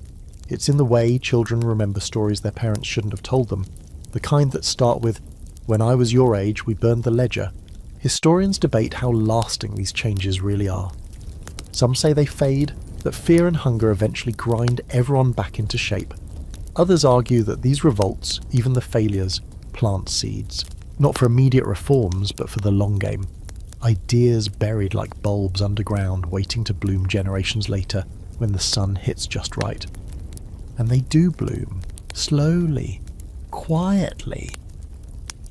It's in the way children remember stories their parents shouldn't have told them, the kind that start with, "When I was your age, we burned the ledger." Historians debate how lasting these changes really are. Some say they fade, that fear and hunger eventually grind everyone back into shape. Others argue that these revolts, even the failures, plant seeds, not for immediate reforms, but for the long game. Ideas buried like bulbs underground, waiting to bloom generations later when the sun hits just right. And they do bloom, slowly, quietly.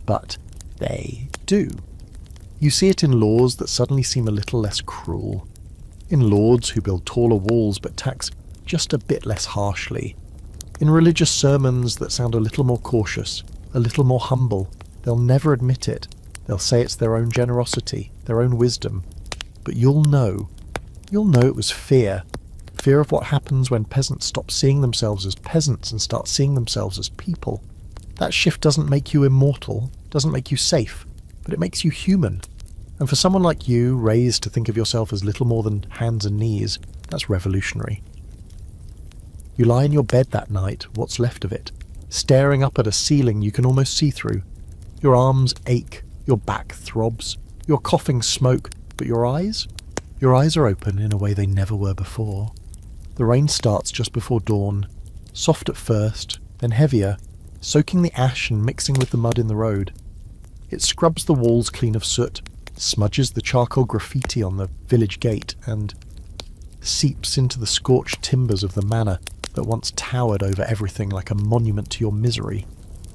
But they do. You see it in laws that suddenly seem a little less cruel. In lords who build taller walls but tax just a bit less harshly. In religious sermons that sound a little more cautious, a little more humble. They'll never admit it. They'll say it's their own generosity, their own wisdom. But you'll know. You'll know it was fear. Fear of what happens when peasants stop seeing themselves as peasants and start seeing themselves as people. That shift doesn't make you immortal, doesn't make you safe, but it makes you human. And for someone like you, raised to think of yourself as little more than hands and knees, that's revolutionary. You lie in your bed that night, what's left of it, staring up at a ceiling you can almost see through. Your arms ache, your back throbs, you're coughing smoke, but your eyes? Your eyes are open in a way they never were before. The rain starts just before dawn, soft at first, then heavier, soaking the ash and mixing with the mud in the road. It scrubs the walls clean of soot, smudges the charcoal graffiti on the village gate, and seeps into the scorched timbers of the manor that once towered over everything like a monument to your misery.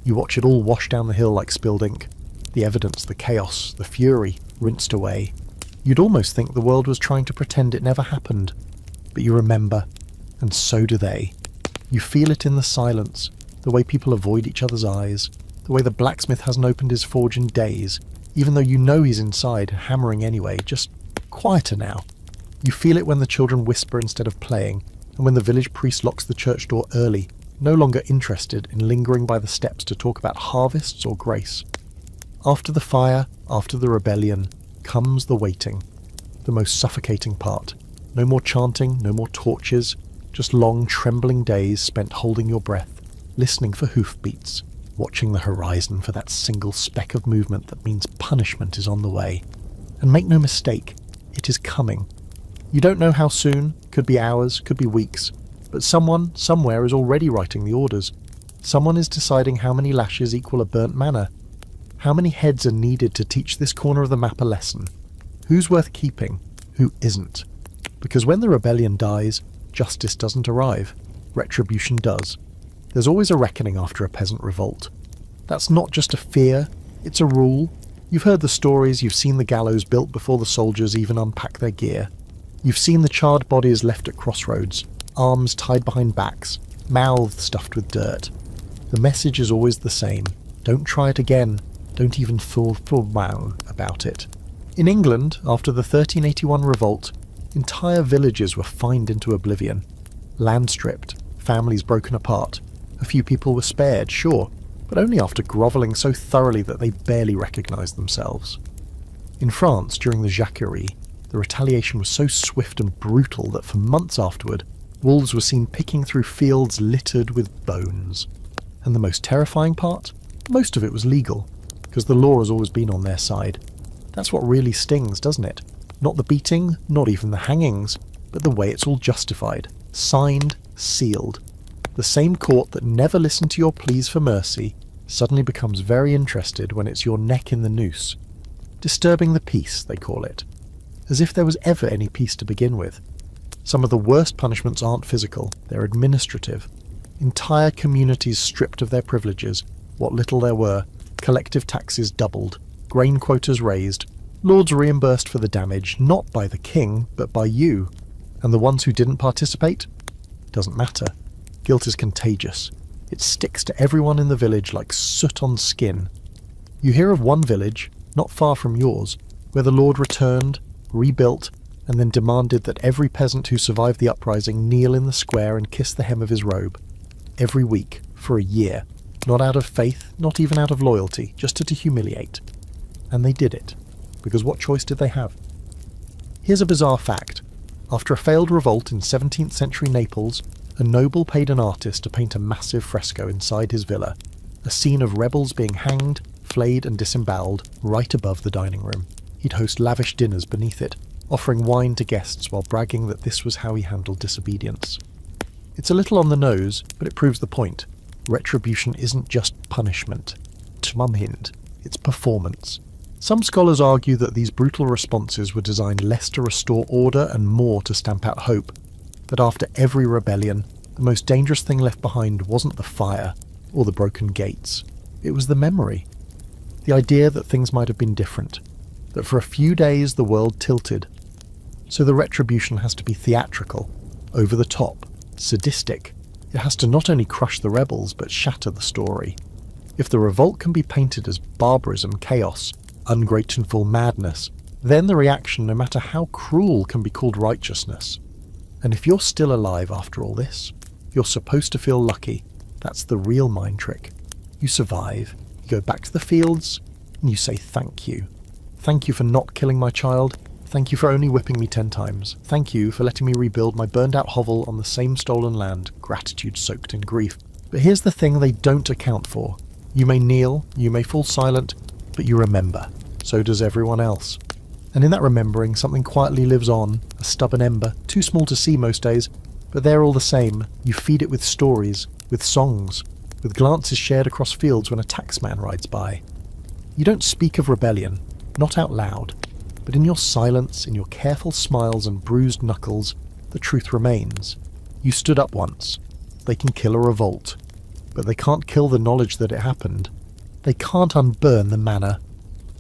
You watch it all wash down the hill like spilled ink. The evidence, the chaos, the fury, rinsed away. You'd almost think the world was trying to pretend it never happened. But you remember, and so do they. You feel it in the silence, the way people avoid each other's eyes, the way the blacksmith hasn't opened his forge in days, even though you know he's inside, hammering anyway, just quieter now. You feel it when the children whisper instead of playing, and when the village priest locks the church door early, no longer interested in lingering by the steps to talk about harvests or grace. After the fire, after the rebellion, comes the waiting, the most suffocating part. No more chanting, no more torches, just long trembling days spent holding your breath, listening for hoofbeats, watching the horizon for that single speck of movement that means punishment is on the way. And make no mistake, it is coming. You don't know how soon, could be hours, could be weeks, but someone, somewhere is already writing the orders. Someone is deciding how many lashes equal a burnt manor. How many heads are needed to teach this corner of the map a lesson? Who's worth keeping? Who isn't? Because when the rebellion dies, justice doesn't arrive. Retribution does. There's always a reckoning after a peasant revolt. That's not just a fear, it's a rule. You've heard the stories, you've seen the gallows built before the soldiers even unpack their gear. You've seen the charred bodies left at crossroads, arms tied behind backs, mouths stuffed with dirt. The message is always the same. Don't try it again. Don't even fool about it. In England, after the 1381 revolt, entire villages were fined into oblivion. Land stripped, families broken apart. A few people were spared, sure, but only after grovelling so thoroughly that they barely recognised themselves. In France, during the Jacquerie, the retaliation was so swift and brutal that for months afterward, wolves were seen picking through fields littered with bones. And the most terrifying part? Most of it was legal, because the law has always been on their side. That's what really stings, doesn't it? Not the beating, not even the hangings, but the way it's all justified. Signed, sealed. The same court that never listened to your pleas for mercy suddenly becomes very interested when it's your neck in the noose. Disturbing the peace, they call it. As if there was ever any peace to begin with. Some of the worst punishments aren't physical, they're administrative. Entire communities stripped of their privileges, what little there were, collective taxes doubled, grain quotas raised, lords reimbursed for the damage, not by the king, but by you. And the ones who didn't participate? Doesn't matter. Guilt is contagious. It sticks to everyone in the village like soot on skin. You hear of one village, not far from yours, where the lord returned, rebuilt, and then demanded that every peasant who survived the uprising kneel in the square and kiss the hem of his robe. Every week, for a year. Not out of faith, not even out of loyalty, just to humiliate. And they did it, because what choice did they have? Here's a bizarre fact. After a failed revolt in 17th century Naples, a noble paid an artist to paint a massive fresco inside his villa, a scene of rebels being hanged, flayed and disemboweled right above the dining room. He'd host lavish dinners beneath it, offering wine to guests while bragging that this was how he handled disobedience. It's a little on the nose, but it proves the point. Retribution isn't just punishment. Tmumhind. It's performance. Some scholars argue that these brutal responses were designed less to restore order and more to stamp out hope. That after every rebellion, the most dangerous thing left behind wasn't the fire or the broken gates. It was the memory. The idea that things might have been different. That for a few days the world tilted. So the retribution has to be theatrical, over the top, sadistic. It has to not only crush the rebels, but shatter the story. If the revolt can be painted as barbarism, chaos, ungrateful madness, then the reaction, no matter how cruel, can be called righteousness. And if you're still alive after all this, you're supposed to feel lucky. That's the real mind trick. You survive, you go back to the fields, and you say thank you. Thank you for not killing my child. Thank you for only whipping me 10 times. Thank you for letting me rebuild my burned-out hovel on the same stolen land, gratitude soaked in grief. But here's the thing they don't account for. You may kneel, you may fall silent, but you remember. So does everyone else. And in that remembering, something quietly lives on, a stubborn ember, too small to see most days, but they're all the same. You feed it with stories, with songs, with glances shared across fields when a taxman rides by. You don't speak of rebellion, not out loud, but in your silence, in your careful smiles and bruised knuckles, the truth remains. You stood up once. They can kill a revolt, but they can't kill the knowledge that it happened. They can't unburn the manor,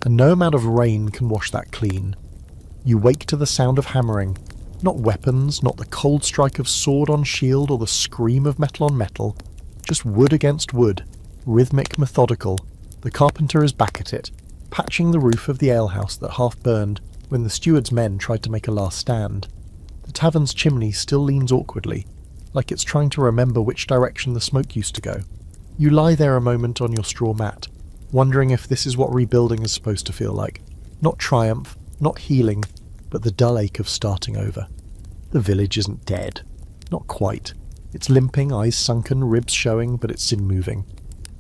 and no amount of rain can wash that clean. You wake to the sound of hammering, not weapons, not the cold strike of sword on shield or the scream of metal on metal, just wood against wood, rhythmic, methodical. The carpenter is back at it, patching the roof of the alehouse that half burned when the steward's men tried to make a last stand. The tavern's chimney still leans awkwardly, like it's trying to remember which direction the smoke used to go. You lie there a moment on your straw mat, wondering if this is what rebuilding is supposed to feel like. Not triumph, not healing, but the dull ache of starting over. The village isn't dead. Not quite. It's limping, eyes sunken, ribs showing, but it's sin moving.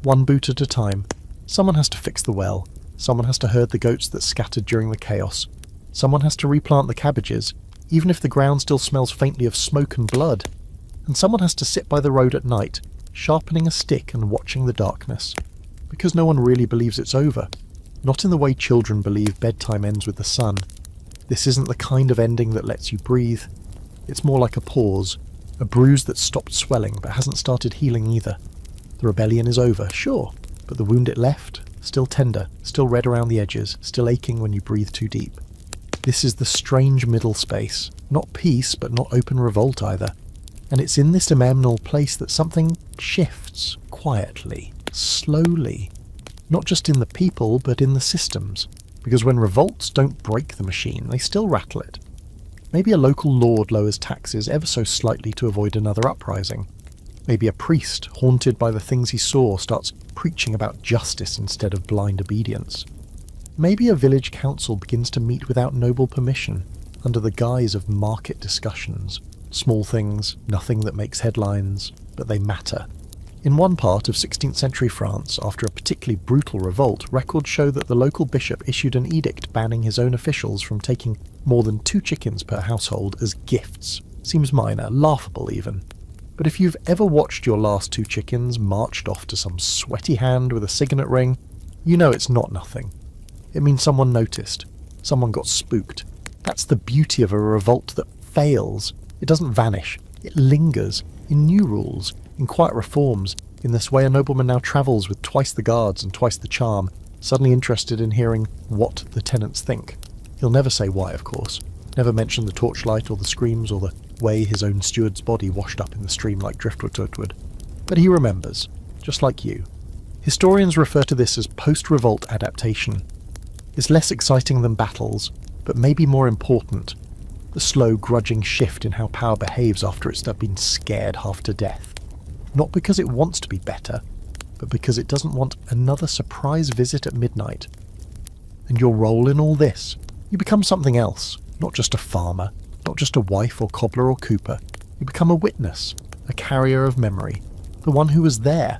One boot at a time. Someone has to fix the well. Someone has to herd the goats that scattered during the chaos. Someone has to replant the cabbages, even if the ground still smells faintly of smoke and blood. And someone has to sit by the road at night, sharpening a stick and watching the darkness. Because no one really believes it's over. Not in the way children believe bedtime ends with the sun. This isn't the kind of ending that lets you breathe. It's more like a pause, a bruise that's stopped swelling but hasn't started healing either. The rebellion is over, sure, but the wound it left, still tender, still red around the edges, still aching when you breathe too deep. This is the strange middle space, not peace but not open revolt either. And it's in this immemorial place that something shifts, quietly, slowly. Not just in the people, but in the systems. Because when revolts don't break the machine, they still rattle it. Maybe a local lord lowers taxes ever so slightly to avoid another uprising. Maybe a priest, haunted by the things he saw, starts preaching about justice instead of blind obedience. Maybe a village council begins to meet without noble permission, under the guise of market discussions. Small things, nothing that makes headlines, but they matter. In one part of 16th century France, after a particularly brutal revolt, records show that the local bishop issued an edict banning his own officials from taking more than 2 chickens per household as gifts. Seems minor, laughable even. But if you've ever watched your last 2 chickens marched off to some sweaty hand with a signet ring, you know it's not nothing. It means someone noticed. Someone got spooked. That's the beauty of a revolt that fails. It doesn't vanish. It lingers, in new rules, in quiet reforms, in this way a nobleman now travels with twice the guards and twice the charm, suddenly interested in hearing what the tenants think. He'll never say why, of course. Never mention the torchlight or the screams or the way his own steward's body washed up in the stream like driftwood. But he remembers, just like you. Historians refer to this as post-revolt adaptation. It's less exciting than battles, but maybe more important. the slow, grudging shift in how power behaves after it's been scared half to death. Not because it wants to be better, but because it doesn't want another surprise visit at midnight. And your role in all this, you become something else, not just a farmer, not just a wife or cobbler or cooper. You become a witness, a carrier of memory, the one who was there.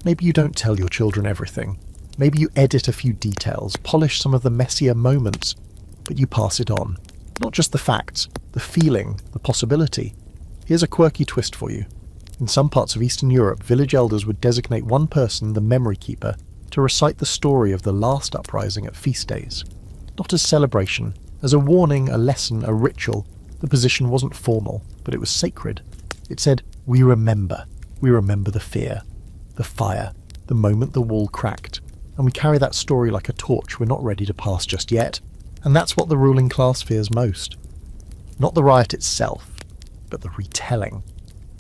Maybe you don't tell your children everything. Maybe you edit a few details, polish some of the messier moments, but you pass it on. Not just the facts, the feeling, the possibility. Here's a quirky twist for you. In some parts of Eastern Europe, village elders would designate one person, the memory keeper, to recite the story of the last uprising at feast days. Not as celebration, as a warning, a lesson, a ritual. The position wasn't formal, but it was sacred. It said, we remember the fear, the fire, the moment the wall cracked, and we carry that story like a torch we're not ready to pass just yet. And that's what the ruling class fears most. Not the riot itself, but the retelling.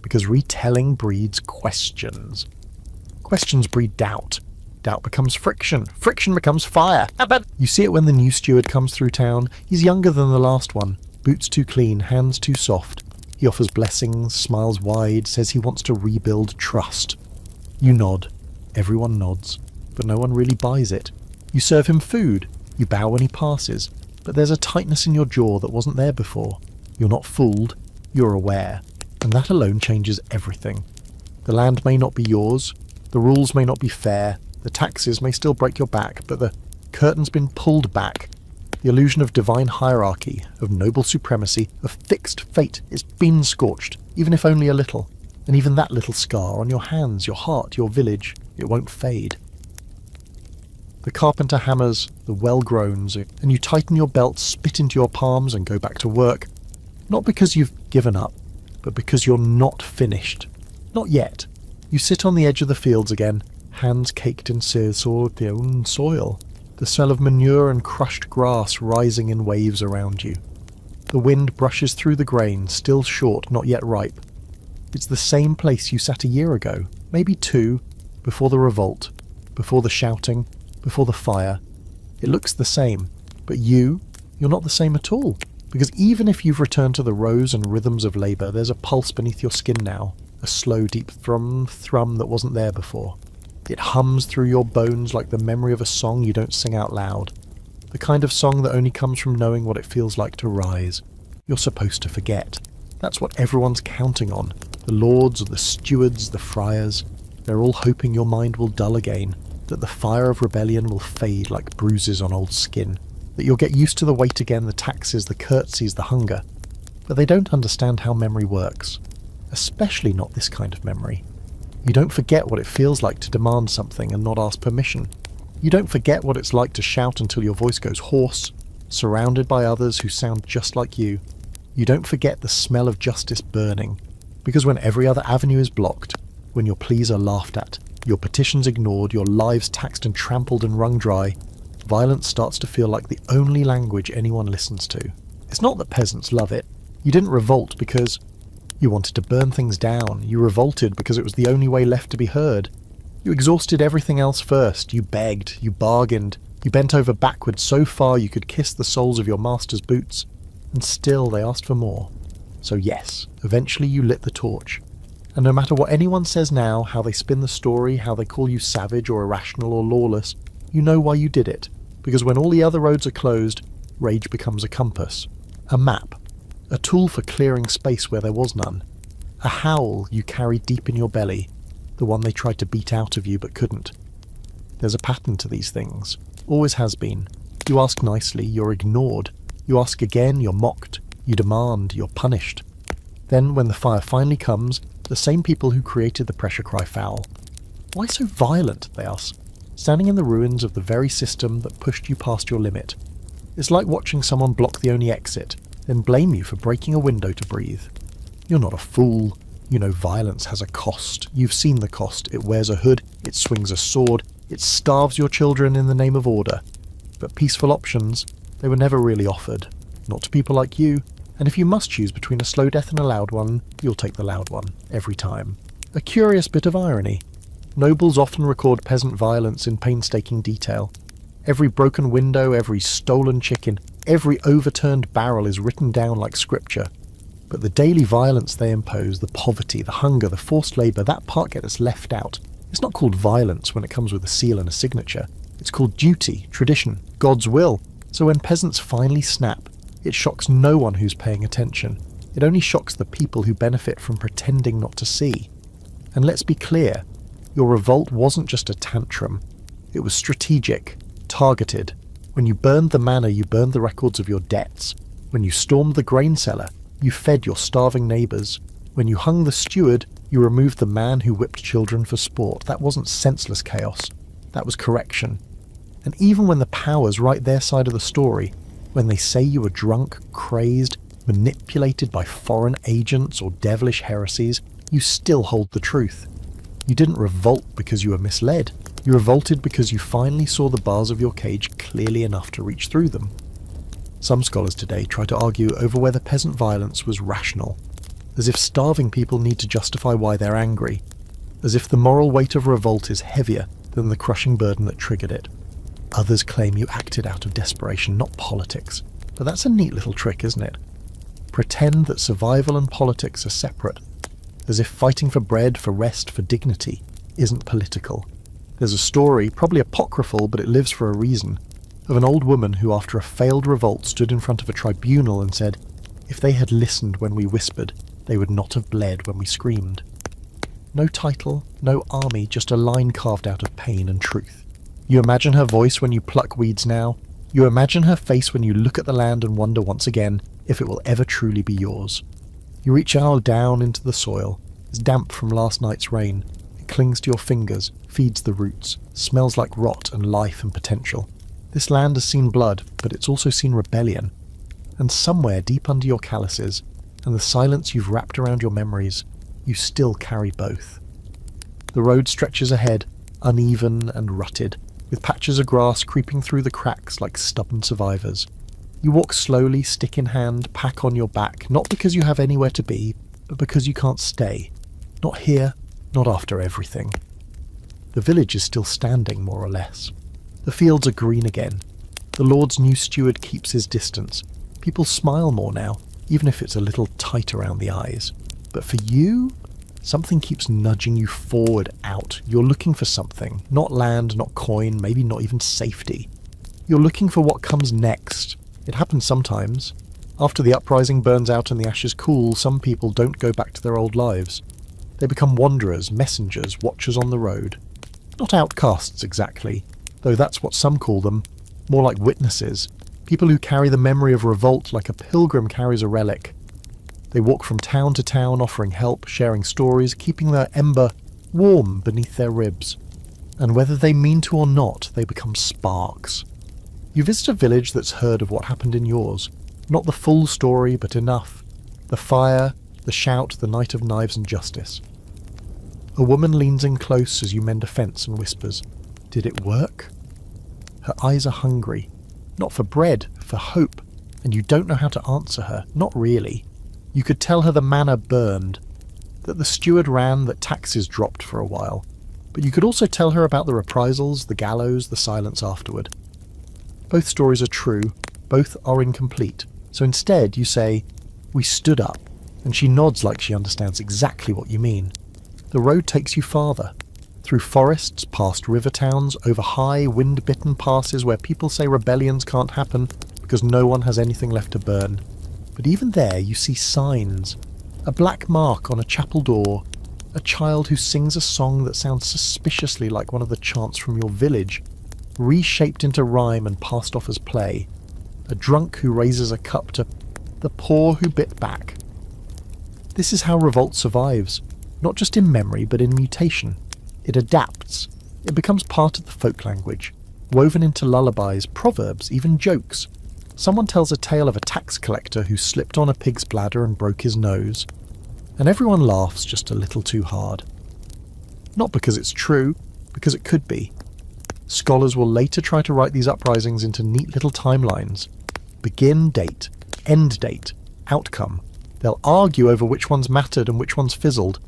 Because retelling breeds questions. Questions breed doubt. Doubt becomes friction. Friction becomes fire. You see it when the new steward comes through town. He's younger than the last one. Boots too clean, hands too soft. He offers blessings, smiles wide, says he wants to rebuild trust. You nod. Everyone nods. But no one really buys it. You serve him food. You bow when he passes. But there's a tightness in your jaw that wasn't there before. You're not fooled. You're aware. And that alone changes everything. The land may not be yours. The rules may not be fair. The taxes may still break your back, but the curtain's been pulled back. The illusion of divine hierarchy, of noble supremacy, of fixed fate, it's been scorched, even if only a little. And even that little scar on your hands, your heart, your village, it won't fade. The carpenter hammers, the well groans, and you tighten your belt, spit into your palms and go back to work. Not because you've given up, but because you're not finished. Not yet. You sit on the edge of the fields again, hands caked in soil, the smell of manure and crushed grass rising in waves around you. The wind brushes through the grain, still short, not yet ripe. It's the same place you sat a year ago, maybe two, before the revolt, before the shouting, before the fire. It looks the same, but you're not the same at all. Because even if you've returned to the rows and rhythms of labour, there's a pulse beneath your skin now, a slow, deep thrum that wasn't there before. It hums through your bones like the memory of a song you don't sing out loud. The kind of song that only comes from knowing what it feels like to rise. You're supposed to forget. That's what everyone's counting on. The lords, the stewards, the friars. They're all hoping your mind will dull again, that the fire of rebellion will fade like bruises on old skin, that you'll get used to the weight again, the taxes, the curtsies, the hunger. But they don't understand how memory works. Especially not this kind of memory. You don't forget what it feels like to demand something and not ask permission. You don't forget what it's like to shout until your voice goes hoarse, surrounded by others who sound just like you. You don't forget the smell of justice burning, because when every other avenue is blocked, when your pleas are laughed at, your petitions ignored, your lives taxed and trampled and wrung dry, violence starts to feel like the only language anyone listens to. It's not that peasants love it. You didn't revolt because you wanted to burn things down. You revolted because it was the only way left to be heard. You exhausted everything else first. You begged, you bargained, you bent over backwards so far you could kiss the soles of your master's boots, and still they asked for more. So yes, eventually you lit the torch. And no matter what anyone says now, how they spin the story, how they call you savage or irrational or lawless, you know why you did it. Because when all the other roads are closed, rage becomes a compass, a map, a tool for clearing space where there was none, a howl you carry deep in your belly, the one they tried to beat out of you but couldn't. There's a pattern to these things, always has been. You ask nicely, you're ignored. You ask again, you're mocked. You demand, you're punished. Then, when the fire finally comes, the same people who created the pressure cry foul. Why so violent, they ask, standing in the ruins of the very system that pushed you past your limit. It's like watching someone block the only exit, then blame you for breaking a window to breathe. You're not a fool. You know violence has a cost. You've seen the cost. It wears a hood, it swings a sword, it starves your children in the name of order. But peaceful options, they were never really offered. Not to people like you. And if you must choose between a slow death and a loud one, you'll take the loud one, every time. A curious bit of irony. Nobles often record peasant violence in painstaking detail. Every broken window, every stolen chicken, Every overturned barrel is written down like scripture. But the daily violence they impose, the poverty, the hunger, the forced labour, that part gets left out. It's not called violence when it comes with a seal and a signature. It's called duty, tradition, God's will. So when peasants finally snap, it shocks no one who's paying attention. It only shocks the people who benefit from pretending not to see. And let's be clear, your revolt wasn't just a tantrum. It was strategic, targeted. When you burned the manor, you burned the records of your debts. When you stormed the grain cellar, you fed your starving neighbours. When you hung the steward, you removed the man who whipped children for sport. That wasn't senseless chaos. That was correction. And even when the power's right their side of the story, when they say you were drunk, crazed, manipulated by foreign agents or devilish heresies, you still hold the truth. You didn't revolt because you were misled. You revolted because you finally saw the bars of your cage clearly enough to reach through them. Some scholars today try to argue over whether peasant violence was rational, as if starving people need to justify why they're angry, as if the moral weight of revolt is heavier than the crushing burden that triggered it. Others claim you acted out of desperation, not politics. But that's a neat little trick, isn't it? Pretend that survival and politics are separate, as if fighting for bread, for rest, for dignity isn't political. There's a story, probably apocryphal, but it lives for a reason, of an old woman who after a failed revolt stood in front of a tribunal and said, if they had listened when we whispered, they would not have bled when we screamed. No title, no army, just a line carved out of pain and truth. You imagine her voice when you pluck weeds now. You imagine her face when you look at the land and wonder once again if it will ever truly be yours. You reach out down into the soil. It's damp from last night's rain. It clings to your fingers, feeds the roots, smells like rot and life and potential. This land has seen blood, but it's also seen rebellion. And somewhere deep under your calluses, and the silence you've wrapped around your memories, you still carry both. The road stretches ahead, uneven and rutted, with patches of grass creeping through the cracks like stubborn survivors. You walk slowly, stick in hand, pack on your back, not because you have anywhere to be, but because you can't stay. Not here, not after everything. The village is still standing, more or less. The fields are green again. The Lord's new steward keeps his distance. People smile more now, even if it's a little tight around the eyes. But for you, something keeps nudging you forward, out. You're looking for something. Not land, not coin, maybe not even safety. You're looking for what comes next. It happens sometimes. After the uprising burns out and the ashes cool, some people don't go back to their old lives. They become wanderers, messengers, watchers on the road. Not outcasts exactly, though that's what some call them. More like witnesses. People who carry the memory of revolt like a pilgrim carries a relic. They walk from town to town offering help, sharing stories, keeping their ember warm beneath their ribs. And whether they mean to or not, they become sparks. You visit a village that's heard of what happened in yours. Not the full story, but enough. The fire, the shout, the night of knives and justice. A woman leans in close as you mend a fence and whispers, "Did it work?" Her eyes are hungry. Not for bread, for hope. And you don't know how to answer her. Not really. You could tell her the manor burned, that the steward ran, that taxes dropped for a while. But you could also tell her about the reprisals, the gallows, the silence afterward. Both stories are true. Both are incomplete. So instead you say, "We stood up," and she nods like she understands exactly what you mean. The road takes you farther. Through forests, past river towns, over high, wind-bitten passes where people say rebellions can't happen because no one has anything left to burn. But even there you see signs. A black mark on a chapel door. A child who sings a song that sounds suspiciously like one of the chants from your village, reshaped into rhyme and passed off as play. A drunk who raises a cup to the poor who bit back. This is how revolt survives, not just in memory but in mutation. It adapts. It becomes part of the folk language, woven into lullabies, proverbs, even jokes. Someone tells a tale of a tax collector who slipped on a pig's bladder and broke his nose, and everyone laughs just a little too hard. Not because it's true, because it could be. Scholars will later try to write these uprisings into neat little timelines. Begin date, end date, outcome. They'll argue over which ones mattered and which ones fizzled,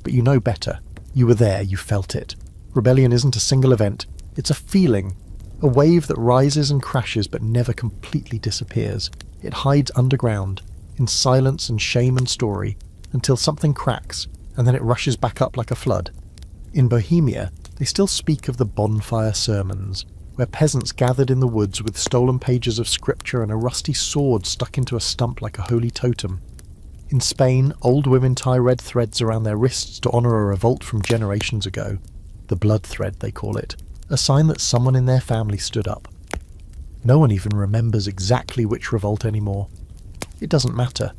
but you know better. You were there, you felt it. Rebellion isn't a single event, it's a feeling. A wave that rises and crashes but never completely disappears. It hides underground, in silence and shame and story, until something cracks, and then it rushes back up like a flood. In Bohemia, they still speak of the bonfire sermons, where peasants gathered in the woods with stolen pages of scripture and a rusty sword stuck into a stump like a holy totem. In Spain, old women tie red threads around their wrists to honour a revolt from generations ago. The blood thread, they call it, a sign that someone in their family stood up. No one even remembers exactly which revolt anymore. It doesn't matter.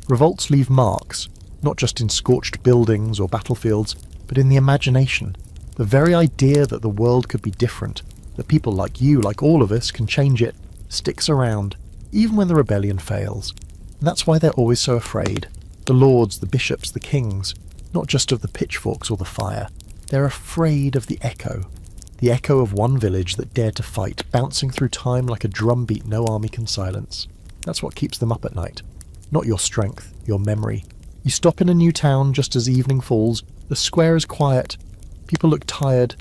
Revolts leave marks, not just in scorched buildings or battlefields, but in the imagination. The very idea that the world could be different, that people like you, like all of us, can change it, sticks around, even when the rebellion fails. And that's why they're always so afraid. The lords, the bishops, the kings, not just of the pitchforks or the fire. They're afraid of the echo of one village that dared to fight, bouncing through time like a drumbeat no army can silence. That's what keeps them up at night. Not your strength, your memory. You stop in a new town just as evening falls, the square is quiet, people look tired.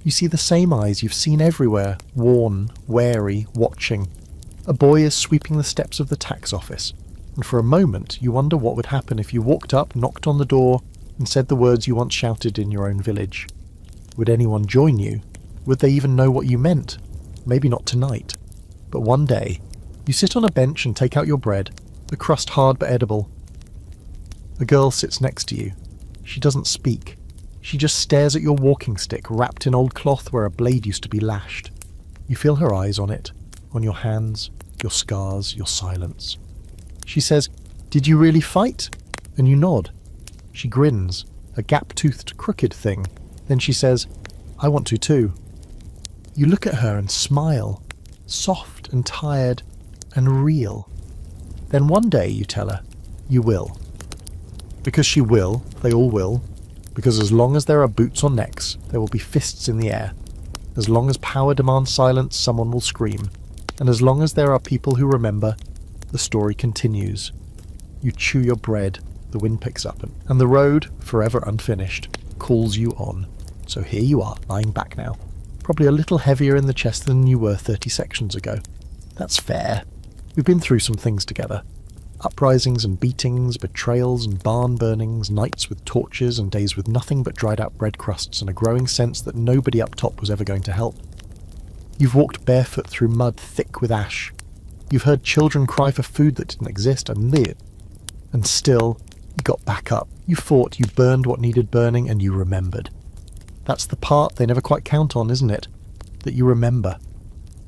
You see the same eyes you've seen everywhere, worn, wary, watching. A boy is sweeping the steps of the tax office, and for a moment you wonder what would happen if you walked up, knocked on the door, and said the words you once shouted in your own village. Would anyone join you? Would they even know what you meant? Maybe not tonight. But one day, you sit on a bench and take out your bread, the crust hard but edible. A girl sits next to you. She doesn't speak. She just stares at your walking stick wrapped in old cloth where a blade used to be lashed. You feel her eyes on it, on your hands, your scars, your silence. She says, "Did you really fight?" And you nod. She grins, a gap-toothed, crooked thing. Then she says, "I want to too." You look at her and smile, soft and tired and real. Then one day, you tell her, you will. Because she will, they all will. Because as long as there are boots on necks, there will be fists in the air. As long as power demands silence, someone will scream. And as long as there are people who remember, the story continues. You chew your bread, the wind picks up, and the road, forever unfinished, calls you on. So here you are, lying back now. Probably a little heavier in the chest than you were 30 sections ago. That's fair. We've been through some things together. Uprisings and beatings, betrayals and barn burnings, nights with torches and days with nothing but dried out bread crusts and a growing sense that nobody up top was ever going to help. You've walked barefoot through mud thick with ash. You've heard children cry for food that didn't exist and still, you got back up. You fought, you burned what needed burning, and you remembered. That's the part they never quite count on, isn't it? That you remember.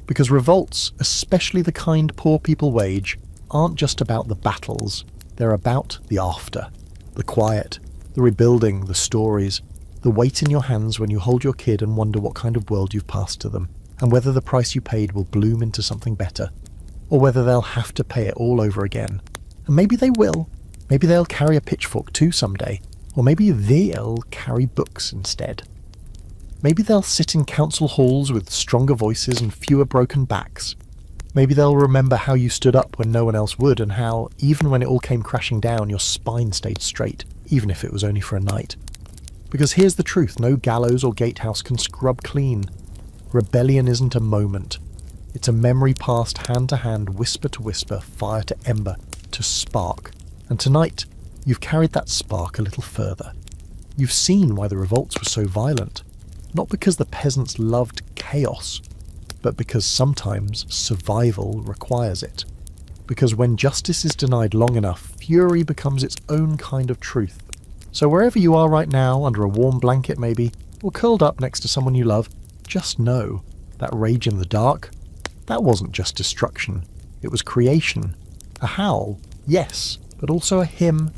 Because revolts, especially the kind poor people wage, aren't just about the battles. They're about the after. The quiet, the rebuilding, the stories, the weight in your hands when you hold your kid and wonder what kind of world you've passed to them, and whether the price you paid will bloom into something better, or whether they'll have to pay it all over again. And maybe they will. Maybe they'll carry a pitchfork too someday, or maybe they'll carry books instead. Maybe they'll sit in council halls with stronger voices and fewer broken backs. Maybe they'll remember how you stood up when no one else would, and how, even when it all came crashing down, your spine stayed straight, even if it was only for a night. Because here's the truth, no gallows or gatehouse can scrub clean. Rebellion isn't a moment. It's a memory passed hand to hand, whisper to whisper, fire to ember, to spark. And tonight, you've carried that spark a little further. You've seen why the revolts were so violent. Not because the peasants loved chaos, but because sometimes survival requires it. Because when justice is denied long enough, fury becomes its own kind of truth. So wherever you are right now, under a warm blanket maybe, or curled up next to someone you love, just know that rage in the dark, that wasn't just destruction. It was creation. A howl, yes, but also a hymn.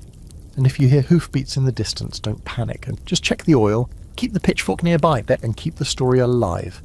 And if you hear hoofbeats in the distance, don't panic and just check the oil, keep the pitchfork nearby, and keep the story alive.